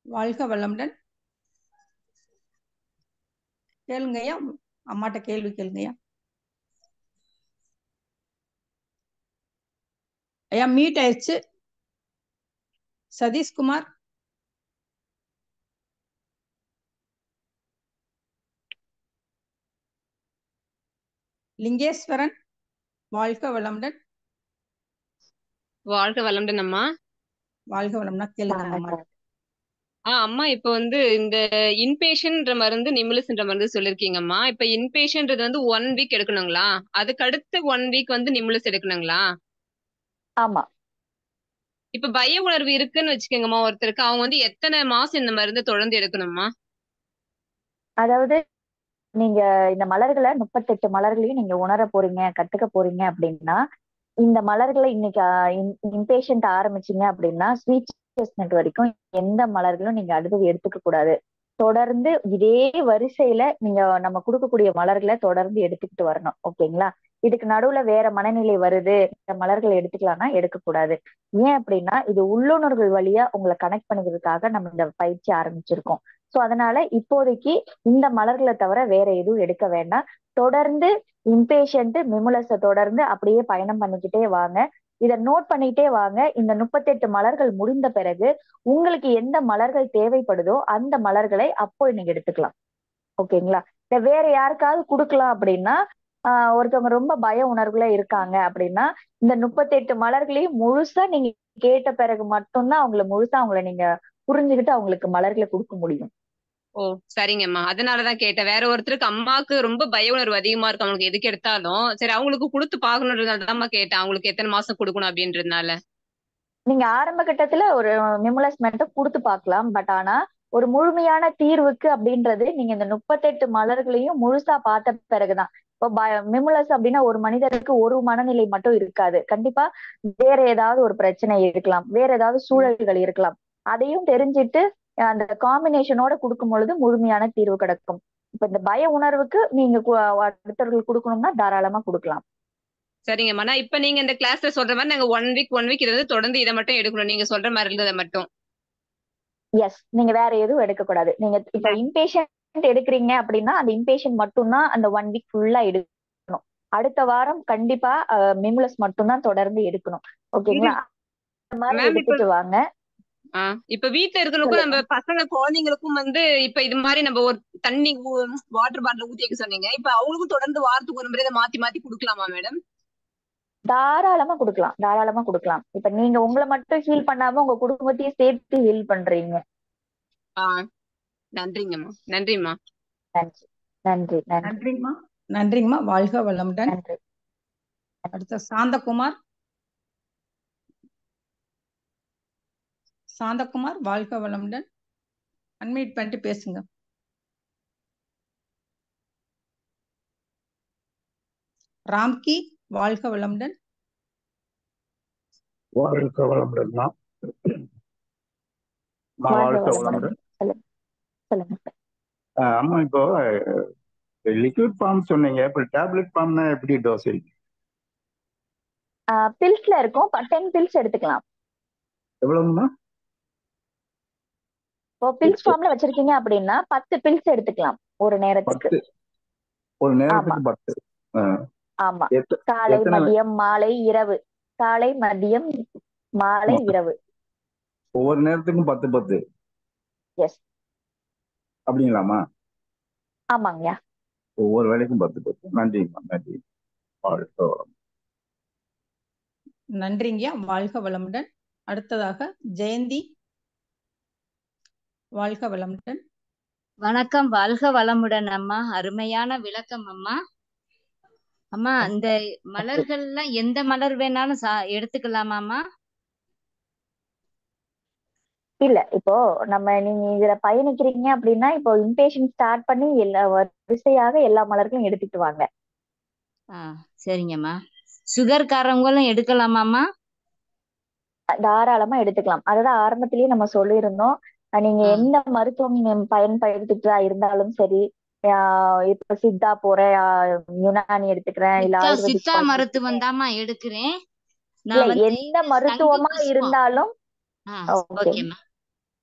வாழ்க வளமுடன். கேளுங்கய்யா, அம்மாட்ட கேள்வி கேளுங்கய்யா. ஐயா மீட் ஆயிடுச்சு. சதீஷ்குமார், லிங்கேஸ்வரன், வாழ்க வளமுடன். வாழ்க வளமுடன் அம்மா. வாழ்க வளம்னா கேளுங்க அம்மா. அம்மா இப்ப வந்து இந்த இன்பேஷன்ன்ற மருந்து நிமுலஸ்ன்ற மருந்து சொல்லிருக்கீங்கம்மா. இப்ப இன்பேஷன்றது வந்து 1 வீக் எடுக்கணுங்களா? அதுக்கு அடுத்து 1 வீக் வந்து நிமுலஸ் எடுக்கணுங்களா? ஆமா. இப்ப பய உணர்வு இருக்குன்னு வச்சுக்கோங்கம்மா ஒருத்தருக்கு, அவங்க வந்து எத்தனை மாசம் இந்த மருந்து தொடர்ந்து எடுக்கணுமா? அதாவது நீங்க இந்த மலர்களை 38 மலர்களையும் நீங்க உணர போறீங்க, கத்துக்க போறீங்க அப்படின்னா இந்த மலர்களை இன்னைக்கு இம்பேஷண்ட் ஆரம்பிச்சீங்க அப்படின்னா ஸ்வீட் செஸ்னட் வரைக்கும் எந்த மலர்களும் நீங்க அடுத்தது எடுத்துக்க கூடாது. தொடர்ந்து இதே வரிசையில நீங்க நம்ம கொடுக்கக்கூடிய மலர்களை தொடர்ந்து எடுத்துக்கிட்டு வரணும். ஓகேங்களா? இதுக்கு நடுவுல வேற மனநிலை வருது, இந்த மலர்களை எடுத்துக்கலாம்னா எடுக்கக்கூடாது. ஏன் அப்படின்னா இது உள்ளுணர்வுகள் வழியா உங்களை கனெக்ட் பண்ணிக்கிறதுக்காக நம்ம இந்த பயிற்சி ஆரம்பிச்சிருக்கோம். சோ அதனால இப்போதைக்கு இந்த மலர்களை தவிர வேற எதுவும் எடுக்க வேண்டாம். தொடர்ந்து இம்பேஷண்ட் மிமுலஸை தொடர்ந்து அப்படியே பயணம் பண்ணிக்கிட்டே வாங்க. இதை நோட் பண்ணிட்டே வாங்க. இந்த 38 மலர்கள் முடிந்த பிறகு உங்களுக்கு எந்த மலர்கள் தேவைப்படுதோ அந்த மலர்களை அப்போ நீங்க எடுத்துக்கலாம். ஓகேங்களா? இல்ல வேற யாருக்காவது கொடுக்கலாம் அப்படின்னா ஒருத்தவங்க ரொம்ப பய உணர்வுல இருக்காங்க அப்படின்னா இந்த 38 மலர்களையும் முழுசா நீங்க கேட்ட பிறகு மட்டும்தான் அவங்கள நீங்க புரிஞ்சுக்கிட்டு அவங்களுக்கு மலர்களை கொடுக்க முடியும். ஓ சரிங்கம்மா, அதனாலதான் கேட்டேன். வேற ஒருத்தருக்கு அம்மாவுக்கு ரொம்ப பய உணர்வு அதிகமா இருக்கும் அவங்களுக்கு எதுக்கு எடுத்தாலும். சரி அவங்களுக்கு கொடுத்து பாக்கணுன்றதுனாலதாம்மா கேட்டேன், அவங்களுக்கு எத்தனை மாசம் கொடுக்கணும் அப்படின்றதுனால. நீங்க ஆரம்ப கட்டத்துல ஒரு மிமுலஸ்மெண்ட்டை கொடுத்து பார்க்கலாம். பட் ஆனா ஒரு முழுமையான தீர்வுக்கு அப்படின்றது நீங்க இந்த 38 மலர்களையும் முழுசா பார்த்த பிறகுதான். இப்போ மிமுலஸ் அப்படின்னா ஒரு மனிதருக்கு ஒரு மனநிலை மட்டும் இருக்காது. கண்டிப்பா வேற ஏதாவது ஒரு பிரச்சனை இருக்கலாம், வேற ஏதாவது சூழல்கள் இருக்கலாம். அதையும் தெரிஞ்சிட்டு அந்த காம்பினேஷனோட கொடுக்கும் பொழுது முழுமையான தீர்வு கிடைக்கும். இப்ப இந்த பய உணர்வுக்கு நீங்க அடுத்தவர்களுக்கு கொடுக்கணும்னா தாராளமா கொடுக்கலாம். சரிங்கம்மா, நான் இப்ப நீங்க இந்த கிளாஸ்ல சொல்ற மாதிரி நாங்க ஒன் வீக் இதை வந்து தொடர்ந்து இதை மட்டும் எடுக்கணும், நீங்க சொல்ற மாதிரி இருந்ததை மட்டும். எஸ், நீங்க வேற எதுவும் எடுக்கக்கூடாது. நீங்க இப்ப இன்பேஷண்ட் எடுக்கிறீங்க அப்படின்னா அந்த இன்பேஷண்ட் மட்டும்தான் அந்த 1 வீக் ஃபுல்லா எடுக்கணும். அடுத்த வாரம் கண்டிப்பா மிமுலஸ் மட்டும்தான் தொடர்ந்து எடுக்கணும். ஓகேங்களா? அந்த மாதிரி மேம் இப்ப எடுத்துட்டு வாங்க. இப்ப வீட்டுல இருக்கிறவங்களுக்கும் நம்ம சொல்லுங்க. பசங்க குழந்தைங்களுக்கும் வந்து இப்ப இது மாதிரி நம்ம ஒரு தண்ணி வாட்டர் பாட்டில் ஊத்தி வைக்க சொன்னீங்க. இப்ப அவங்களுக்கும் தொடர்ந்து வாரத்துக்கு ஒரு முறை இதை மாத்தி மாத்தி கொடுக்கலாமா மேடம்? தாராளமா கொடுக்கலாம், தாராளமா கொடுக்கலாம். இப்ப நீங்க உங்களை மட்டும் ஹீல் பண்ணாம உங்க குடும்பத்தையும் சேர்த்து ஹீல் பண்றீங்க. நன்றிங்கம்மா. நன்றிம்மா. நன்றி நன்றி நன்றி நன்றிங்கம்மா. நன்றிங்கம்மா. வாழ்க வளமுடன். நன்றி. அடுத்த சாந்தகுமார். சாந்தகுமார் வாழ்க வளமுடன். அன்மியூட் பண்ணிட்டு பேசுங்க. ராம்கி வாழ்க வளமுடன். வாழ்க வளமுடன். வாழ்க வளமுடன். சொல்லுங்க. அம்மா இப்போ லிக்விட் ஃபார்ம் சொன்னீங்க, இப்போ டேப்லெட் ஃபார்ம்னா எப்படி டோசேஜ்? பில்ஸ்ல இருக்கும். 10 பில்ஸ் எடுத்துக்கலாம். எவ்வளவுங்கம்மா? இப்போ பில்ஸ் ஃபார்ம்ல வச்சிருக்கீங்க அப்படின்னா 10 பில்ஸ் எடுத்துக்கலாம் ஒரு நேரத்துக்கு. 10 ஒரு நேரத்துக்கு 10. ஆமா, காலை மதியம் மாலை இரவு. காலை மதியம் மாலை இரவு. ஒவ்வொரு நேரத்துக்கும் 10. எஸ். அப்படிங்களாமா? ஆமாங்கய்யா. ஒவ்வொரு வேலைக்கும் 10. நன்றிங்கம்மா. நன்றி. வாழ்க வளம். நன்றிங்கய்யா. வாழ்க வளமுடன். அடுத்ததாக ஜெயந்தி வாழ்க வளமுடன். வணக்கம். வாழ்க வளமுடன் அம்மா. அருமையான விளக்கம் அம்மா. அம்மா இந்த மலர்கள்லாம் எந்த மலர் வேணாலும் எடுத்துக்கலாமாம்மா? இல்ல, இப்போ நீங்க இதுல பயணிக்கிறீங்க அப்படின்னா இப்போ இன்பேஷன் ஸ்டார்ட் பண்ணி எல்லா வரிசையாக எல்லா மலர்களும் எடுத்துட்டு வாங்க. சரிங்கம்மா. சுகர்காரங்களும் எடுக்கலாமாம்மா? தாராளமா எடுத்துக்கலாம். அதான் ஆரம்பத்திலேயே நம்ம சொல்லியிருந்தோம். நீங்க எந்த மருத்துவம் பயன்படுத்திட்டு இருந்தாலும் சரி, இப்ப சித்தா போறேன், யுனானி எடுத்துக்கிறேன், இல்ல ஆயுர்வேதிக் சித்தா மருத்துவம் தாமா எடுக்கிறேன். எந்த மருத்துவமா இருந்தாலும் ஓகேம்மா.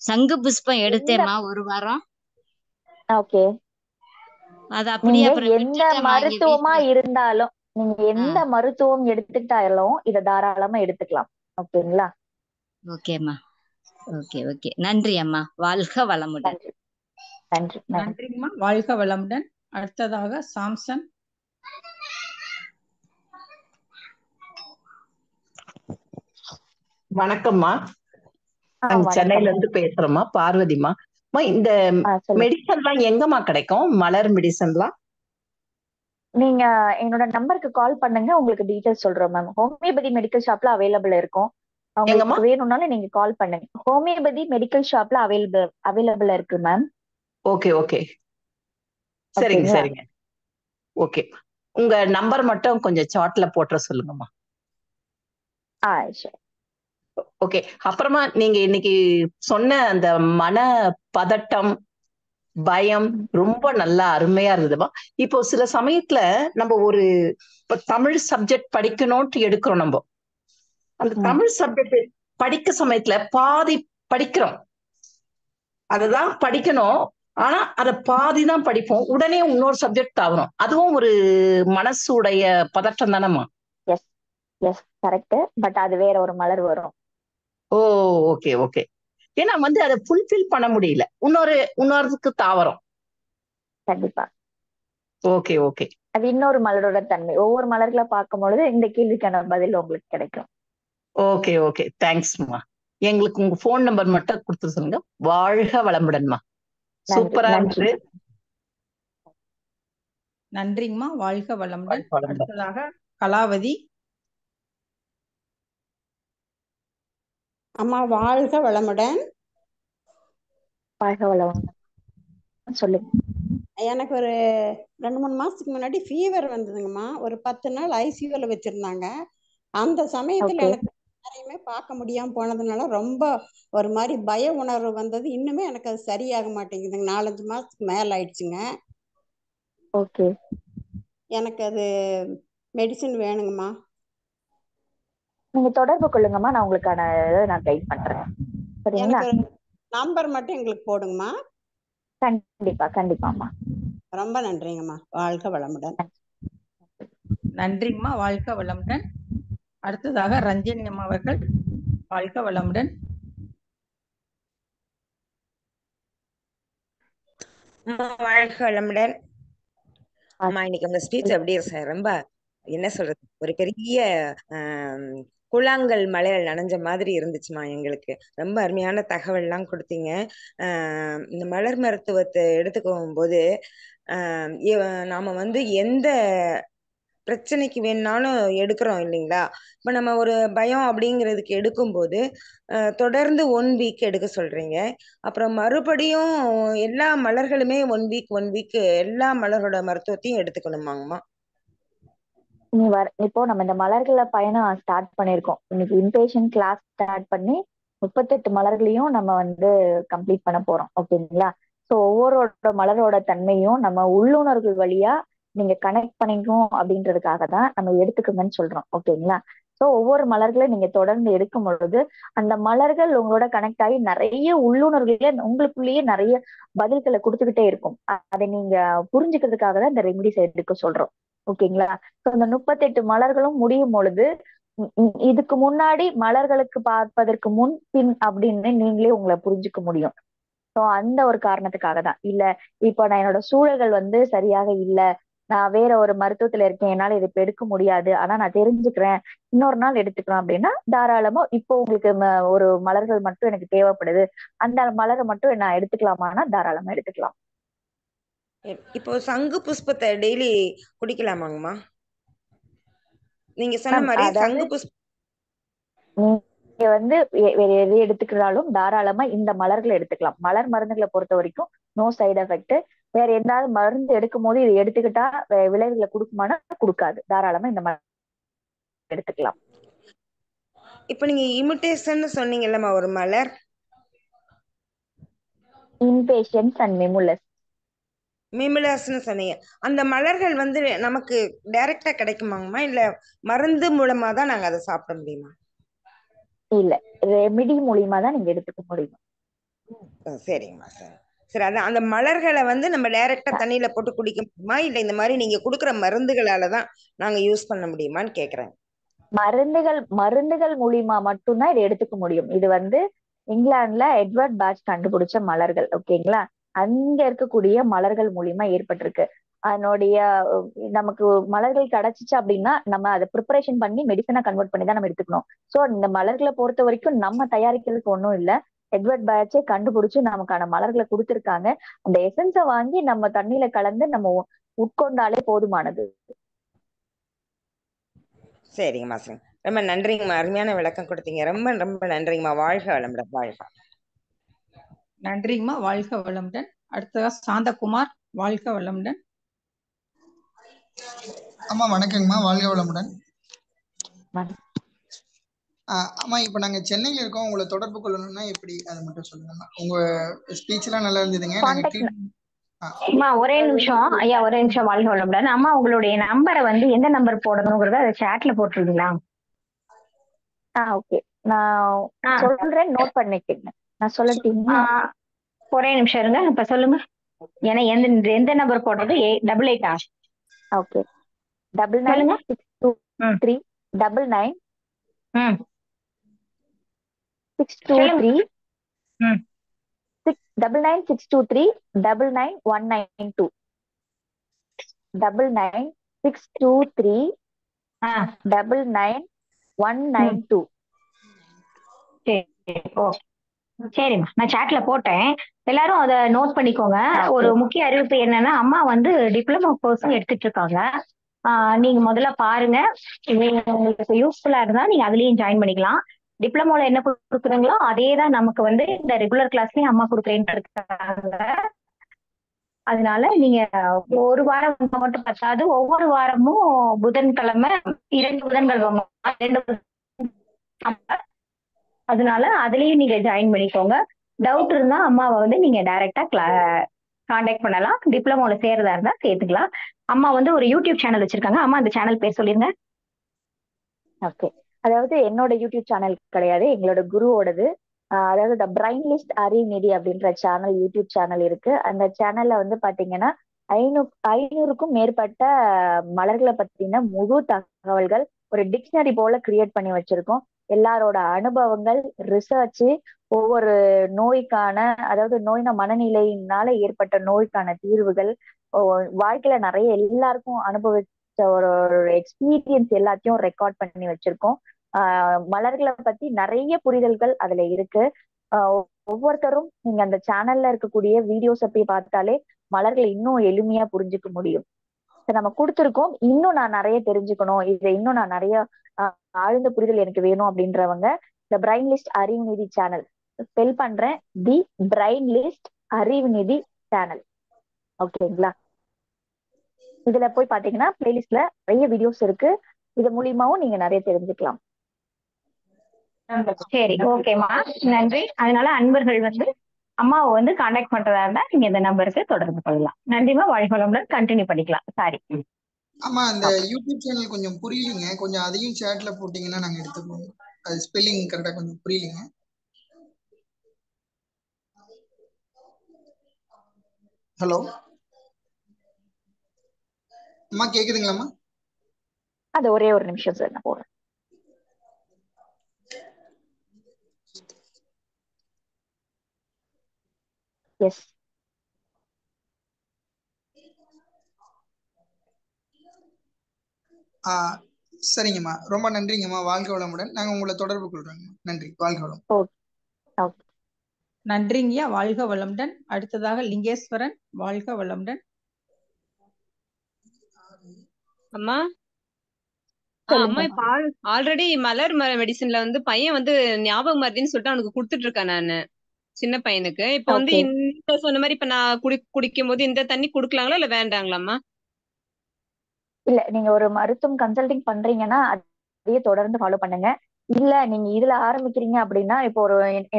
சங்கு புஷ்பம் எடுத்தேம்மா ஒரு வாரம். ஓகே. அது அப்படியே எந்த மருத்துவமா இருந்தாலும் நீங்க எந்த மருத்துவம் எடுத்துட்டாலும் இத தாராளமா எடுத்துக்கலாம். ஓகேங்களா? ஓகேம்மா. Okay okay. நன்றி அம்மா. வாழ்க வளமுடன். நன்றி. நன்றிங்கம்மா. வாழ்க வளமுடன். அடுத்ததாக சாம்சன். வணக்கம்மா. சென்னையில இருந்து பேசுறோம்மா. பார்வதிமா. இந்த மெடிசன்லாம் எங்கம்மா கிடைக்கும்? மலர் மெடிசன்லாம் நீங்க என்னோட நம்பருக்கு கால் பண்ணுங்க, உங்களுக்கு டீடைல்ஸ் சொல்றோம் மேம். ஹோமியோபதி மெடிக்கல் ஷாப்ல அவைலபிள் இருக்கும். உங்களுக்கு வேணும்னாலும் நீங்க கால் பண்ணுங்க. ஹோமியோபதி மெடிக்கல் ஷாப்ல அவைலபிள் இருக்கு மேம். Okay okay. சரிங்க சரிங்க. ஓகே. உங்க நம்பர் மட்டும் கொஞ்சம் சார்ட்ல போட்டுற சொல்லுங்கம்மா. ஓகே. அப்புறமா நீங்க இன்னைக்கு சொன்ன அந்த மன பதட்டம், பயம் ரொம்ப நல்லா அருமையா இருந்ததுமா. இப்போ சில சமயத்துல நம்ம ஒரு தமிழ் சப்ஜெக்ட் படிக்கணும்னு எடுக்கிறோம். நம்ம அந்த தமிழ் சப்ஜெக்ட் படிக்க சமயத்துல பாதி படிக்கிறோம், அததான் படிக்கணும். ஆனா அத பாதிதான் படிப்போம், உடனே இன்னொரு சப்ஜெக்ட் ஆகுறோம். அதுவும் ஒரு மனசுடைய பதட்டம் தானம்மா? S yes correct. பட் அது வேற ஒரு மலர் வரும். ஓ ஓகே ஓகே. ஏன்னா அதை ஃபுல்ஃபில் பண்ண முடியல, இன்னொருத்துக்கு தாவரம். கண்டிப்பா ஓகே ஓகே அது இன்னொரு மலரோட தன்மை. ஒவ்வொரு மலர்களை பார்க்கும் பொழுது இந்த கேள்விக்கான பதில் உங்களுக்கு கிடைக்கும். ஓகே ஓகே தேங்க்ஸ்மா. எங்களுக்கு உங்க ஃபோன் நம்பர் மட்டும் கொடுத்து சொல்லுங்க. வாழ்க வளமுடன்மா. நன்றி சூப்பரா நன்றி. இருந்தது. நன்றிங்கம்மா. வாழ்க வளமுடன். வாழ்க வளமுடன். அடுத்ததாக கலாவதி. அம்மா வாழ்க வளமுடன். வாழ்க வளமுடன். சொல்லுங்க. எனக்கு ஒரு 2-3 மாசத்துக்கு முன்னாடி ஃபீவர் வந்ததுங்கம்மா. ஒரு 10 நாள் ஐசியூல வச்சிருந்தாங்க. அந்த சமயத்துல ஓகே எனக்கு யாரையுமே பார்க்க முடியாம போனதுனால ரொம்ப ஒரு மாதிரி பய உணர்வு வந்தது. இன்னுமே எனக்கு அது சரியாக மாட்டேங்குதுங்க. 4-5 மாசத்துக்கு மேல ஆயிடுச்சுங்க. ஓகே. எனக்கு அது மெடிசின் வேணுங்கம்மா. நீங்க தொடர்பு கொள்ளுங்கம்மா, நான் உங்களுக்கான இதை நான் கைட் பண்றேன். சரிங்களா? எனக்கு ஒரு நம்பர் மட்டும் எங்களுக்கு போடுங்கம்மா. கண்டிப்பா கண்டிப்பாம்மா. ரொம்ப நன்றிங்கம்மா. வாழ்க வளமுடன். நன்றிங்கம்மா. வாழ்க வளமுடன். அடுத்ததாக ரஞ்சனி அம்மா அவர்கள். வாழ்க வளமுடன். வாழ்க வளமுடன். அம்மா இன்னைக்கு உங்க ஸ்பீச் அப்படியே ரொம்ப என்ன சொல்றது, ஒரு பெரிய கூழாங்கல் மலையில் நனைஞ்ச மாதிரி இருந்துச்சுமா. எங்களுக்கு ரொம்ப அருமையான தகவல்லாம் கொடுத்தீங்க. இந்த மலர் மருத்துவத்தை எடுத்துக்கும் போது நாம எந்த பிரச்சனைக்கு வேணும்னாலும் எடுக்கிறோம் இல்லைங்களா? இப்போ நம்ம ஒரு பயம் அப்படிங்கிறதுக்கு எடுக்கும்போது தொடர்ந்து 1 வீக் எடுக்க சொல்றீங்க. அப்புறம் மறுபடியும் எல்லா மலர்களுமே 1 வீக் எல்லா மலரோட மருத்துவத்தையும் எடுத்துக்கணுமாங்கம்மா? இப்போ நம்ம இந்த மலர்களை பயணம் ஸ்டார்ட் பண்ணிருக்கோம். இன்னைக்கு இன்பேஷன் கிளாஸ் ஸ்டார்ட் பண்ணி 38 மலர்களையும் நம்ம கம்ப்ளீட் பண்ண போறோம். ஓகேங்களா? ஸோ ஒவ்வொரு மலரோட தன்மையும் நம்ம உள்ளுணர்வு வழியா நீங்க கனெக்ட் பண்ணிக்கணும் அப்படின்றதுக்காக தான் நம்ம எடுத்துக்கோங்கன்னு சொல்றோம். ஓகேங்களா? ஸோ ஒவ்வொரு மலர்களையும் நீங்க தொடர்ந்து எடுக்கும் பொழுது அந்த மலர்கள் உங்களோட கனெக்ட் ஆகி நிறைய உள்ளுணர்வுகளே உங்களுக்குள்ளேயே நிறைய பதில்களை கொடுத்துக்கிட்டே இருக்கும். அதை நீங்க புரிஞ்சுக்கிறதுக்காக தான் இந்த ரெமிடிஸ் எடுக்க சொல்றோம். ஓகேங்களா? இந்த 38 மலர்களும் முடியும் பொழுது இதுக்கு முன்னாடி மலர்களுக்கு பார்ப்பதற்கு முன் பின் அப்படின்னு நீங்களே உங்களை புரிஞ்சுக்க முடியும். ஸோ அந்த ஒரு காரணத்துக்காக தான். இல்ல இப்போ நான் என்னோட சூழல்கள் சரியாக இல்ல, நான் வேற ஒரு மருத்துவத்துல இருக்கேன், என்னால இது இப்ப எடுக்க முடியாது, ஆனா நான் தெரிஞ்சுக்கிறேன், இன்னொரு நாள் எடுத்துக்கலாம் அப்படின்னா தாராளமா இப்போ உங்களுக்கு ஒரு மலர்கள் மட்டும் எனக்கு தேவைப்படுது, அந்த மலரை மட்டும் நான் எடுத்துக்கலாமான்னா தாராளமா எடுத்துக்கலாம். இப்போ சங்கு புஷ்பத்தை டெய்லி குடிக்கலாமாங்கம்மா? நீங்க சொன்ன மாதிரி சங்கு புஷ்பம் நீங்க வேற எது எடுத்துக்கிறாலும் தாராளமா இந்த மலர்களை எடுத்துக்கலாம். மலர் மருந்துகளை பொறுத்த வரைக்கும் நோ சைடு எஃபெக்ட். வேற எந்தாவது மருந்து எடுக்கும் போது இது எடுத்துக்கிட்டா விளைவுகளை கொடுக்குமானா கொடுக்காது. தாராளமா இந்த மலர் எடுத்துக்கலாம். இப்ப நீங்க இமிடேஷன் சொன்னீங்கல்லம்மா ஒரு மலர், இம்பேஷன்ஸ் அண்ட் மிமுலஸ்ன்னு சொன்னீங்க. அந்த மலர்கள் நமக்கு டைரக்டா கிடைக்குமாங்கம்மா, இல்ல மருந்து மூலமா தான் நாங்க அதை சாப்பிட முடியுமா? இல்ல, ரெமிடி மூலியமா தான் நீங்க எடுத்துக்க முடியும். சரிங்கம்மா. சரி, அதான் அந்த மலர்களை நம்ம டைரக்டா தண்ணியில போட்டு குடிக்க முடியுமா, இல்ல இந்த மாதிரி நீங்க கொடுக்குற மருந்துகளாலதான் நாங்க யூஸ் பண்ண முடியுமான்னு கேக்குறேன். மருந்துகள் மூலியமா மட்டும்தான் இதை எடுத்துக்க முடியும். இது இங்கிலாந்துல எட்வர்ட் பேட்ச் கண்டுபிடிச்ச மலர்கள். ஓகேங்களா? அங்க இருக்கக்கூடிய மலர்கள் மூலியமா ஏற்பட்டிருக்கு. அதனுடைய நமக்கு மலர்கள் கிடைச்சிச்சு அப்படின்னா நம்ம அதை ப்ரிப்பரேஷன் பண்ணி மெடிசனா கன்வெர்ட் பண்ணி தான் நம்ம எடுத்துக்கணும். ஸோ இந்த மலர்களை பொறுத்த வரைக்கும் நம்ம தயாரிக்கிறதுக்கு ஒன்றும் இல்லை. எட்வர்ட் பேட்சே கண்டுபிடிச்சு நமக்கான மலர்களை கொடுத்துருக்காங்க. அந்த எசன்ஸை வாங்கி நம்ம தண்ணியில கலந்து நம்ம உட்கொண்டாலே போதுமானது. சரிங்கம்மா. சரி, ரொம்ப நன்றிங்கம்மா. அருமையான விளக்கம் கொடுத்தீங்க. ரொம்ப ரொம்ப நன்றிங்கம்மா. வாழ்க வளமுடன். வாழ்க. நன்றிங்கம்மா. வாழ்க வளமுடன். அடுத்ததா சாந்தகுமார். வாழ்க வளமுடன். அம்மா வணக்கங்கம்மா. வாழ்க வளமுடன். அம்மா இப்போ நாங்க சென்னையில இருக்கோம், உங்களை தொடர்பு கொள்ளணும்னா எப்படி, அதை மட்டும் சொல்லுங்கம்மா. உங்க ஸ்பீச் எல்லாம் நல்லா இருந்ததுங்க. அம்மா ஒரே நிமிஷம் ஐயா, ஒரே நிமிஷம். வாழ்க வளமுடன். அம்மா உங்களுடைய நம்பரை எந்த நம்பர் போடணுங்கிறத அதை சாட்ல போட்டுருக்கீங்களா? ஓகே, நான் சொல்றேன், நோட் பண்ணிக்கங்க. நான் சொல்லட்டீங்களா? ஒரே நிமிஷம் இருங்க, இப்ப சொல்லுங்க. ஏன்னா எந்த நம்பர் போடுறது? 88. ஓகே, 996239 623 99623 99192. 9962399192. சரி, ஓகே. சரிம்மா, நான் சாட்ல போட்டேன். எல்லாரும் அதை நோட் பண்ணிக்கோங்க. ஒரு முக்கிய அறிவிப்பு என்னன்னா, அம்மா வந்து டிப்ளமோ கோர்ஸும் எடுத்துட்டு இருக்காங்க. நீங்க முதல்ல பாருங்க. உங்களுக்கு யூஸ்ஃபுல்லா இருந்தா நீங்க அதுலயும் ஜாயின் பண்ணிக்கலாம். டிப்ளமோல என்ன கொடுக்குறீங்களோ அதே தான் நமக்கு வந்து இந்த ரெகுலர் கிளாஸ்லயும் அம்மா கொடுக்குறேன்னு இருக்காங்க. அதனால நீங்க ஒரு வாரம் மட்டும் பத்தாது, ஒவ்வொரு வாரமும் புதன்கிழமை 2 புதன்கிழமை 2 அதனால அதுலயும் நீங்க ஜாயின் பண்ணிக்கோங்க. டவுட் இருந்தா அம்மாவை வந்து நீங்க டைரக்டா கான்டாக்ட் பண்ணலாம். டிப்ளமோல சேர்றதா இருந்தா சேர்த்துக்கலாம். அம்மா வந்து ஒரு யூடியூப் சேனல் வச்சிருக்காங்க. அம்மா அந்த சேனல் பேர் சொல்லிருங்க. ஓகே, அதாவது என்னோட யூடியூப் சேனல் கிடையாது, எங்களோட குருவோடது. அதாவது த பிரைன் லிஸ்ட் அறிநிதி அப்படின்ற சேனல், யூடியூப் சேனல் இருக்கு. அந்த சேனல்ல வந்து பாத்தீங்கன்னா 500க்கும் மேற்பட்ட மலர்களை பத்தின முழு தகவல்கள் ஒரு டிக்ஷனரி போல கிரியேட் பண்ணி வச்சிருக்கோம். எல்லாரோட அனுபவங்கள், ரிசர்ச், ஒவ்வொரு நோய்க்கான, அதாவது நோய்னா மனநிலையினால ஏற்பட்ட நோய்க்கான தீர்வுகள், வாழ்க்கையில நிறைய எல்லாருக்கும் அனுபவிச்ச ஒரு எக்ஸ்பீரியன்ஸ் எல்லாத்தையும் ரெக்கார்ட் பண்ணி வச்சிருக்கோம். மலர்களை பத்தி நிறைய புரிதல்கள் அதுல இருக்கு. ஒவ்வொருத்தரும் நீங்க அந்த சேனல்ல இருக்கக்கூடிய வீடியோஸை போய் பார்த்தாலே மலர்களை இன்னும் எளிமையா புரிஞ்சுக்க முடியும். நம்ம கொடுத்துருக்கோம், இன்னும் நான் நிறைய தெரிஞ்சுக்கணும், இதை இன்னும் நான் நிறைய ஆழ்ந்த புரிதல் எனக்கு வேணும் அப்படின்றவங்க the brain list Arivunidhi channel, spell பண்றேன், the brain list Arivunidhi channel. ஓகேங்களா? இதுல போய் பாத்தீங்கன்னா பிளேலிஸ்ட்ல நிறைய வீடியோஸ் இருக்கு. இது மூலியமாவும் நீங்க நிறைய தெரிஞ்சுக்கலாம். சரி, ஓகேம்மா, நன்றி. அதனால அன்பர்கள் வந்து அம்மாவை வந்து கான்டாக்ட் பண்றதா இருந்தா நீங்க இந்த நம்பருக்கு தொடர்பு கொள்ளலாம். நன்றிமா, வாழ்க்கை வளமுடன். கண்டினியூ பண்ணிக்கலாம். சாரி. ஆமா, அந்த யூடியூப் சேனல் கொஞ்சம் புரியலீங்க, கொஞ்சம் அதையும் சேட்ல போட்டீங்கன்னா நாங்க எடுத்துக்குவோம். அது ஸ்பெல்லிங் கரெக்டா கொஞ்சம் புரியலீங்க. ஹலோ அம்மா, கேக்குதுங்களாம்மா? அது ஒரே ஒரு நிமிஷம் சார், நான் போறேன். எஸ், சரிங்கம்மா, ரொம்ப நன்றிங்கம்மா. வாழ்க வளமுடன். நாங்க உங்களை தொடர்பு கொள்றோங்க. நன்றி, வாழ்க வளம். நன்றிங்கய்யா, வாழ்க வளமுடன். அடுத்ததாக லிங்கேஸ்வரன், வாழ்க வளமுடன். அம்மா அம்மா, இப்ப ஆல்ரெடி மலர் மெடிசின்ல வந்து பையன் வந்து ஞாபகம் மருதின்னு சொல்லிட்டு அவனுக்கு கொடுத்துட்டு இருக்கேன் நானு, சின்ன பையனுக்கு. இப்ப வந்து இந்த சொன்ன மாதிரி இப்ப நான் குடிக்கும் போது இந்த தண்ணி குடுக்கலாங்களா இல்ல வேண்டாங்களாம்மா? இல்ல, நீங்க ஒரு மருத்துவம் கன்சல்டிங் பண்றீங்கன்னா அதையே தொடர்ந்து ஃபாலோ பண்ணுங்க. இல்ல நீங்க இதுல ஆரம்பிக்கிறீங்க அப்படின்னா, இப்போ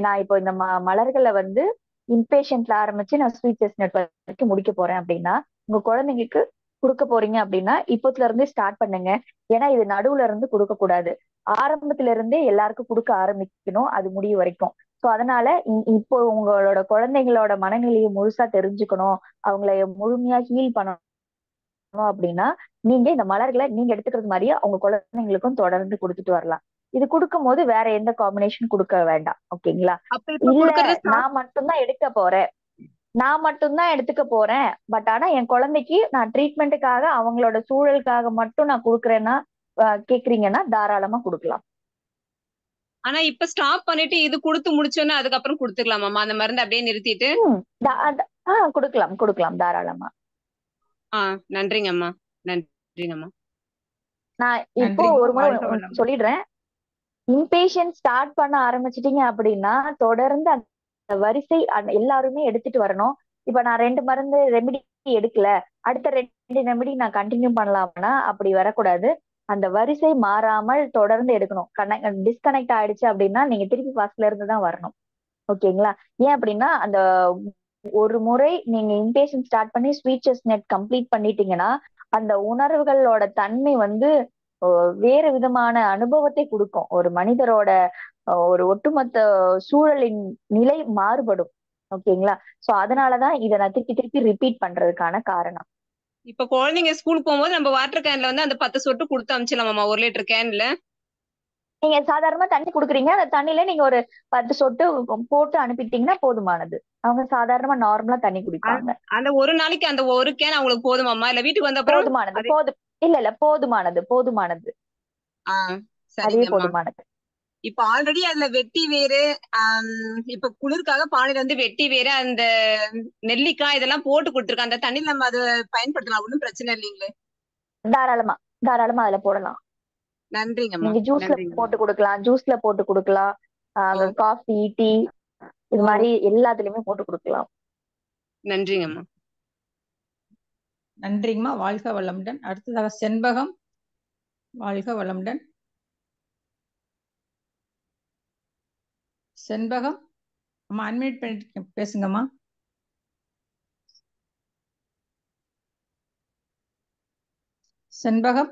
நான் இப்போ இந்த மலர்களை வந்து இன்பேஷன்ட்ல ஆரம்பிச்சு நான் ஸ்வீட் செஸ்னட் வரைக்கும் முடிக்க போறேன் அப்படின்னா, உங்க குழந்தைங்களுக்கு கொடுக்க போறீங்க அப்படின்னா இப்போத்துல இருந்தே ஸ்டார்ட் பண்ணுங்க. ஏன்னா இது நடுவுல இருந்து கொடுக்க கூடாது, ஆரம்பத்துல இருந்தே எல்லாருக்கும் கொடுக்க ஆரம்பிக்கணும், அது முடிவு வரைக்கும். ஸோ அதனால இப்போ உங்களோட குழந்தைங்களோட மனநிலையை முழுசா தெரிஞ்சுக்கணும், அவங்கள முழுமையா ஹீல் பண்ணணும் அப்படின்னா நீங்க இந்த மலர்களை நீங்க எடுத்துக்கிறது மாதிரியே அவங்க குழந்தைங்களுக்கும் தொடர்ந்து கொடுத்துட்டு வரலாம். இது கொடுக்கும் போது வேற எந்த காம்பினேஷன் கொடுக்க வேண்டாம். ஓகேங்களா? இல்ல நான் மட்டும்தான் எடுத்துக்க போறேன், பட் ஆனா என் குழந்தைக்கு நான் ட்ரீட்மெண்ட்டுக்காக அவங்களோட சூழலுக்காக மட்டும் நான் கொடுக்குறேன்னா கேக்குறீங்கன்னா தாராளமா கொடுக்கலாம். ஆனா இப்ப ஸ்டாப் பண்ணிட்டு இது கொடுத்து முடிச்சோன்னா அதுக்கப்புறம் கொடுத்துக்கலாமா அந்த மருந்து அப்படியே நிறுத்திட்டு? கொடுக்கலாம் தாராளமா. நன்றிங்கம்மா, நன்றிங்கம்மா. நான் இப்போ ஒரு முறை சொல்லிடுறேன், இன்பேஷன்ட் ஸ்டார்ட் பண்ண ஆரம்பிச்சிட்டீங்க அப்படின்னா தொடர்ந்து அந்த வரிசை எல்லாருமே எடுத்துட்டு வரணும். இப்ப நான் 2 மருந்து ரெமெடி எடுக்கல, அடுத்த 2 ரெமெடி நான் கண்டினியூ பண்ணலாம்னா அப்படி வரக்கூடாது. அந்த வரிசை மாறாமல் தொடர்ந்து எடுக்கணும். டிஸ்கனெக்ட் ஆயிடுச்சு அப்படின்னா நீங்க திருப்பி ஃபர்ஸ்ட்ல இருந்து தான் வரணும். ஓகேங்களா? ஏன் அப்படின்னா அந்த ஒரு முறை நீங்க இன்பேஷன்ட் ஸ்டார்ட் பண்ணி ஸ்வீட் செஸ்னட் கம்ப்ளீட் பண்ணிட்டீங்கன்னா அந்த உணர்வுகளோட தன்மை வந்து வேறு விதமான அனுபவத்தை கொடுக்கும். ஒரு மனிதரோட ஒரு ஒட்டுமொத்த சூழலின் நிலை மாறுபடும். ஓகேங்களா? சோ அதனாலதான் இதை நான் திருப்பி ரிப்பீட் பண்றதுக்கான காரணம். இப்ப குழந்தைங்க ஸ்கூல் போகும்போது நம்ம வாட்டர் கேன்ல வந்து அந்த 10 சொட்டு கொடுத்து அமிச்சிடலாமா 1 லிட்டர் கேன்ல? நீங்க சாதாரணமா தண்ணி குடுக்குறீங்க, அந்த தண்ணியில நீங்க ஒரு 10 சொட்டு போட்டு அனுப்பிட்டீங்கன்னா போதுமானது. அவங்க சாதாரணமா நார்மலா தண்ணி குடிப்பாங்க. அந்த ஒரு நாளைக்கு அந்த ஒரு கேன் அவங்களுக்கு போதுமாம்மா? இல்ல வீட்டுக்கு வந்த அப்புறம் போதுமானது. அதே இல்ல போதுமானது, போதுமானது. அதுவே சரிங்கம்மா. போதுமானது. இப்ப ஆல்ரெடி அதுல வெட்டி வேறு, இப்ப குளிர்காக பானையில வந்து வெட்டி வேறு, அந்த நெல்லிக்காய் இதெல்லாம் போட்டு கொடுத்துருக்கேன். அந்த தண்ணியில நம்ம அதை பயன்படுத்தலாம், ஒண்ணும் பிரச்சனை இல்லைங்களே? தாராளமா தாராளமா அதுல போடலாம். நன்றிங்கம்மா, நீங்க ஜூஸ்ல நன்றிங்கம்மா. போட்டு குடுக்கலாம், ஜூஸ்ல போட்டு குடுக்கலாம், ஓ காஃபி, டீ இது ஓ மாதிரி எல்லாத்துலயுமே போட்டு குடுக்கலாம். நன்றிங்கம்மா. நன்றிங்கம்மா. வாழ்க வளமுடன். அடுத்ததாக செண்பகம். வாழ்க வளமுடன். செண்பகம் அம்மா அன்மியூட் பண்ணிட்டு பேசுங்கம்மா. செண்பகம்.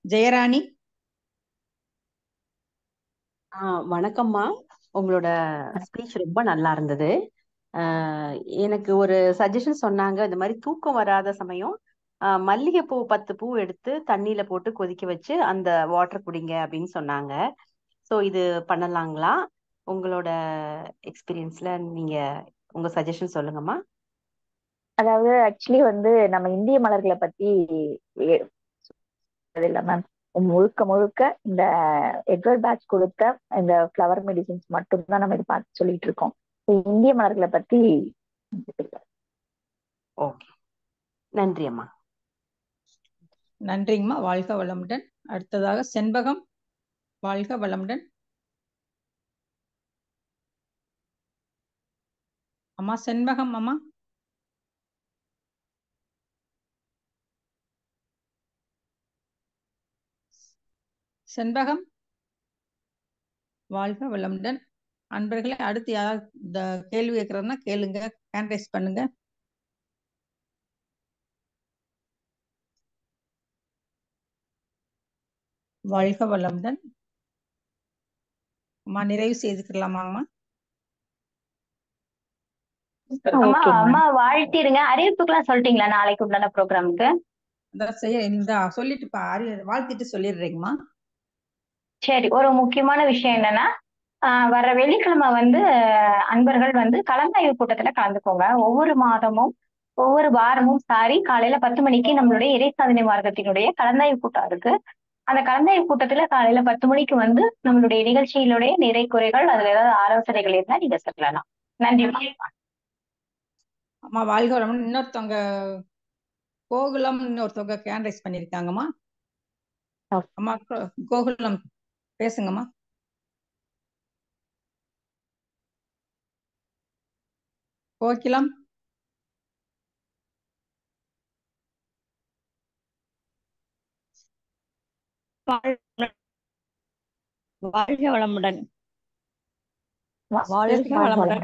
ஜெயராணி. வணக்கம்மா. உங்களோட ஸ்பீச் ரொம்ப நல்லா இருந்தது. எனக்கு ஒரு சஜஷன் சொன்னாங்க, இந்த மாதிரி தூக்கம் வராத சமயம் மல்லிகைப்பூ 10 பூ எடுத்து தண்ணியில போட்டு கொதிக்க வச்சு அந்த வாட்டர் குடிங்க அப்படின்னு சொன்னாங்க. ஸோ இது பண்ணலாங்களா? உங்களோட எக்ஸ்பீரியன்ஸ்ல நீங்க உங்க சஜஷன் சொல்லுங்கம்மா. அதாவது ஆக்சுவலி வந்து நம்ம இந்திய மலர்களை பத்தி இல்ல மேம், முழுக்க முழுக்க இந்த எட்வர்ட் பேட்ச் கொடுத்த இந்த ஃப்ளவர் மெடிசின்ஸ் மட்டும்தான் நம்ம இது பார்த்து சொல்லிட்டு இருக்கோம். இந்திய மலர்களை பத்தி ஓகே, நன்றி அம்மா. நன்றிங்கம்மா. வாழ்க வளமுடன். அடுத்ததாக செண்பகம். வாழ்க வளமுடன். அம்மா செண்பகம் அம்மா. செண்பகம். வாழ்க வளமுடன். அன்பர்களே, அடுத்து யாராவது இந்த கேள்வி கேட்கறதுன்னா கேளுங்க, ஹேண்ட் ரைஸ் பண்ணுங்க. வாழ்க வளமுடன். அம்மா நிறைவு செய்துக்கலாமா அம்மா? அம்மா அம்மா வாழ்த்திருங்க. அறிவிப்புக்கெல்லாம் சொல்லிட்டீங்களா நாளைக்கு உண்டான ப்ரோக்ராமுக்கு? இந்த சொல்லிட்டு வாழ்த்திட்டு சொல்லிடுறீங்கம்மா. சரி, ஒரு முக்கியமான விஷயம் என்னன்னா, வர்ற வெள்ளிக்கிழமை வந்து அன்பர்கள் வந்து கலந்தாய்வு கூட்டத்துல கலந்துக்கோங்க. ஒவ்வொரு மாதமும் ஒவ்வொரு வாரமும் காலையில 10 மணிக்கு நம்மளுடைய இறை சாதனை மார்க்கத்தினுடைய கலந்தாய்வு கூட்டம் இருக்கு. அந்த கலந்தாய்வு கூட்டத்துல காலையில 10 மணிக்கு வந்து நம்மளுடைய நிகழ்ச்சியினுடைய நிறை குறைகள், அதுல ஏதாவது ஆலோசனைகள் இருந்தா நீங்க சொல்லலாம். நன்றி. அம்மா வாழ்க வளமுடன். இன்னொருத்தவங்க கோகுலம் இன்னொருத்தவங்க ஹேண்ட் ரைஸ் பண்ணிருக்காங்கம்மா. அம்மா கோகுலம் பேசுங்கம்மா. கோகிலம். வாழ்க வளமுடன். வாழ்க வளமுடன்.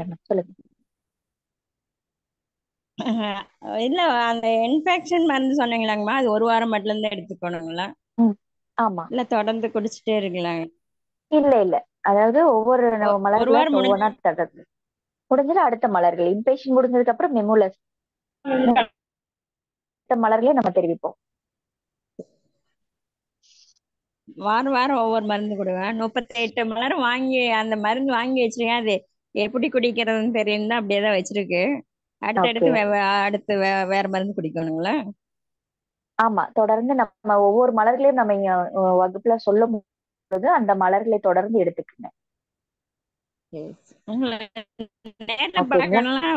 இல்ல, அந்த இன்ஃபெக்ஷன் மருந்து சொன்னீங்களாங்கம்மா, அது ஒரு வாரம் மட்டும் இருந்து எடுத்துக்கணுங்களா? ஆமா. இல்ல தொடர்ந்து குடிச்சிட்டே இருக்கலாம்? இல்ல அதாவது ஒவ்வொரு மலர்களும் ஒவ்வொன்றா தடுறது முடிஞ்சது. அடுத்த மலர்கள் இன்பேஷன் முடிஞ்சதுக்கு அப்புறம் மெமுலஸ் மலர்களே நம்ம தெரிவிப்போம். வாரம் வாரம் ஒவ்வொரு மருந்து கொடுவேன். 38 மலர் வாங்கி அந்த மருந்து வாங்கி வச்சிருக்கேன். அது எப்படி குடிக்கிறதுன்னு தெரியும் தான் அப்படியேதான் வச்சிருக்கு. அடுத்து வேற மருந்து குடிக்கணுங்களா? ஆமா, தொடர்ந்து நம்ம ஒவ்வொரு மலர்களையும் நம்ம வகுப்புல சொல்லும் போது அந்த மலர்களை தொடர்ந்து எடுத்துக்கங்க.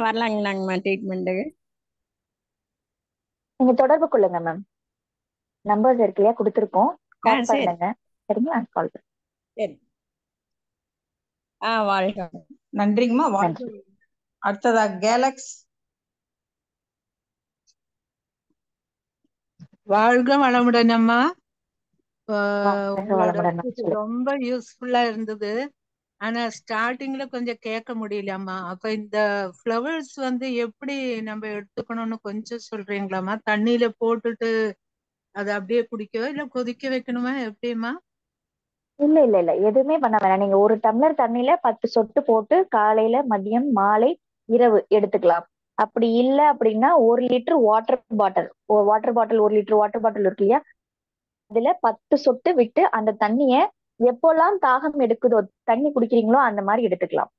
வரலாங்களாங்கம்மா ட்ரீட்மெண்ட்டுக்கு? நீங்க தொடர்பு கொள்ளுங்க மேம். நம்பர்ஸ் இருக்கு இல்லையா, கொடுத்துருக்கோம். கால் பண்ணுங்க. சரிங்களா? கால் பண்ணுங்க. சரி. வாழ்க. நன்றிங்கம்மா. வாழ்க. அடுத்ததா கேலக்ஸ். வாழ்க வளமுடன் அம்மா. உங்களோட ரொம்ப யூஸ்ஃபுல்லா இருந்தது. ஆனா ஸ்டார்டிங்ல கொஞ்சம் கேட்க முடியலம்மா. அப்ப இந்த ஃப்ளவர்ஸ் வந்து எப்படி நம்ம எடுத்துக்கணும்னு கொஞ்சம் சொல்றீங்களாம்மா? தண்ணியில போட்டுட்டு அதை அப்படியே குடிக்கவா இல்ல கொதிக்க வைக்கணுமா, எப்படிமா? இல்ல எதுவுமே பண்ண வேணாம். நீங்க ஒரு டம்ளர் தண்ணியில 10 சொட்டு போட்டு காலையில, மதியம், மாலை, இரவு எடுத்துக்கலாம். அப்படி இல்லை அப்படின்னா 1 litre water bottle, 1 litre water bottle இருக்கு இல்லையா, அதுல 10 சொட்டு விட்டு அந்த தண்ணிய எப்போல்லாம் தாகம் எடுக்குதோ தண்ணி குடிக்கிறீங்களோ அந்த மாதிரி எடுத்துக்கலாம்.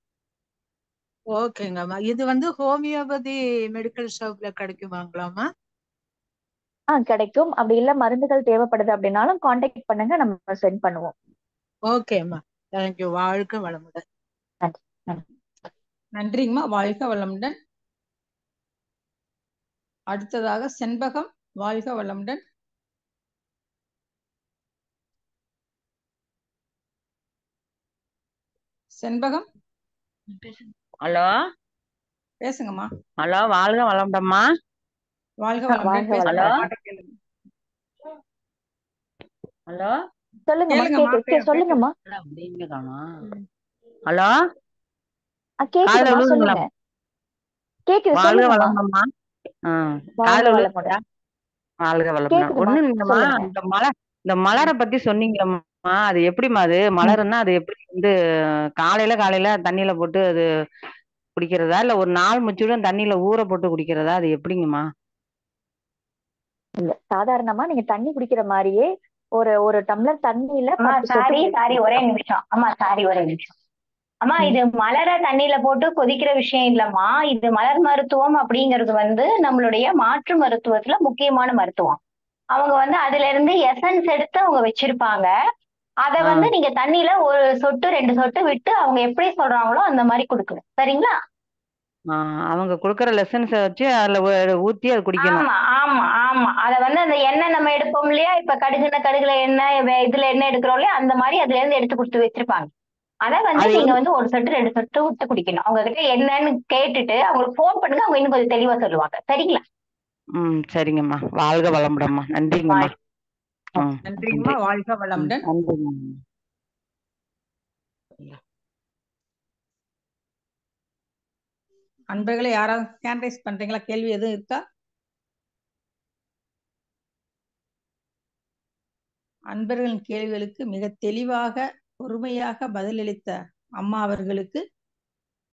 ஓகேங்கம்மா. இது வந்து ஹோமியோபதி மெடிக்கல் ஷாப்ல கிடைக்குமாங்களாமா? கிடைக்கும். அப்படி இல்ல மருந்துகள் தேவைப்படுது அப்படின்னாலும் காண்டாக்ட் பண்ணுங்க, நம்ம சென்ட் பண்ணுவோம். ஓகேம்மா, தேங்க்யூ. வாழ்க வளமுடன். நன்றி நன்றி. நன்றிங்கம்மா, வாழ்க வளமுடன். அடுத்ததாக செண்பகம், வாழ்க வளமுடன். செண்பகம், ஹலோ பேசுங்கம்மா. ஹலோ, வாழ்க வளமுடம்மா. வாழ்க வாழ்க வளமுடன். ஹலோ பேசுங்க. வளமுடன். பாட்டை கேளுங்க. ஹலோ சொல்லுங்கம்மா, கேளுங்கம்மா, சொல்லுங்கம்மா. அப்படின்னு காணோம். ஹலோ, கேக்குதுமா, காதுல விழுதுங்களா? சொல்லுங்க. கேக்குது, வாழ்க சொல்லுங்கம்மா. வளமுடம்மா. வாழ்க காதுல வளமுடன். விழுதுங்களா? வாழ்க வளமுடன். கேக்குதுமா, ஒண்ணும் இல்லைங்கம்மா, சொல்லுங்க. இந்த மலரை பத்தி சொன்னீங்களம்மா, அது எப்படிம்மா? அது மலருன்னா அது எப்படி வந்து காலையில தண்ணியில போட்டு அது குடிக்கிறதா, இல்ல ஒரு நாள் முச்சுடும் தண்ணியில ஊற போட்டு குடிக்கிறதா, அது எப்படிங்கம்மா? இல்ல, சாதாரணமா நீங்க தண்ணி குடிக்கிற மாதிரியே ஒரு ஒரு டம்ளர் தண்ணியில அம்மா 10 சொட்டு சாரி போட்டு ஒரே குடிக்கலாம். நிமிஷம். அம்மா சாரி ஒரே நிமிஷம். அம்மா, இது மலர தண்ணியில போட்டு கொதிக்கிற விஷயம் இல்லம்மா. இது மலர் மருத்துவம் அப்படிங்கிறது வந்து நம்மளுடைய மாற்று மருத்துவத்துல முக்கியமான மருத்துவம். அவங்க வந்து அதுல இருந்து எசன்ஸ் எடுத்து அவங்க வச்சிருப்பாங்க. அத வந்து நீங்க தண்ணியில 1 சொட்டு 2 சொட்டு விட்டு அவங்க எப்படி சொல்றாங்களோ அந்த மாதிரி கொடுக்கணும். சரிங்களா? அவங்க கொடுக்குற லெசன்ஸ வச்சு அதுல ஊத்தி அது குடிக்கணும். ஆமா ஆமா ஆமா. அத வந்து அந்த எண்ணெய் நம்ம எடுப்போம் இல்லையா, இப்ப கடுகுல எண்ணெய், இதுல எண்ணெய் எடுக்கிறோம் இல்லையா, அந்த மாதிரி அதுல இருந்து எடுத்து கொடுத்து வச்சிருப்பாங்க. அத வந்து அது நீங்க வந்து 1 சொட்டு 2 சொட்டு விட்டு குடிக்கணும். அவங்க கிட்ட என்னன்னு கேட்டுட்டு அவங்களுக்கு ஃபோன் பண்ணுங்க, அவங்க இன்னும் கொஞ்சம் தெளிவா சொல்லுவாங்க. சரிங்களா? சரிங்கம்மா, வாழ்க வளமுடம்மா. நன்றிங்கம்மா. நன்றிங்கம்மா, வாழ்க வளமுடன். நன்றிங்கம்மா. அன்பர்களே, யாராவது ஹேண்ட் ரைஸ் பண்றீங்களா? கேள்வி எதுவும் இருக்கா? அன்பர்களின் கேள்விகளுக்கு மிக தெளிவாக பொறுமையாக பதிலளித்த அம்மா அவர்களுக்கு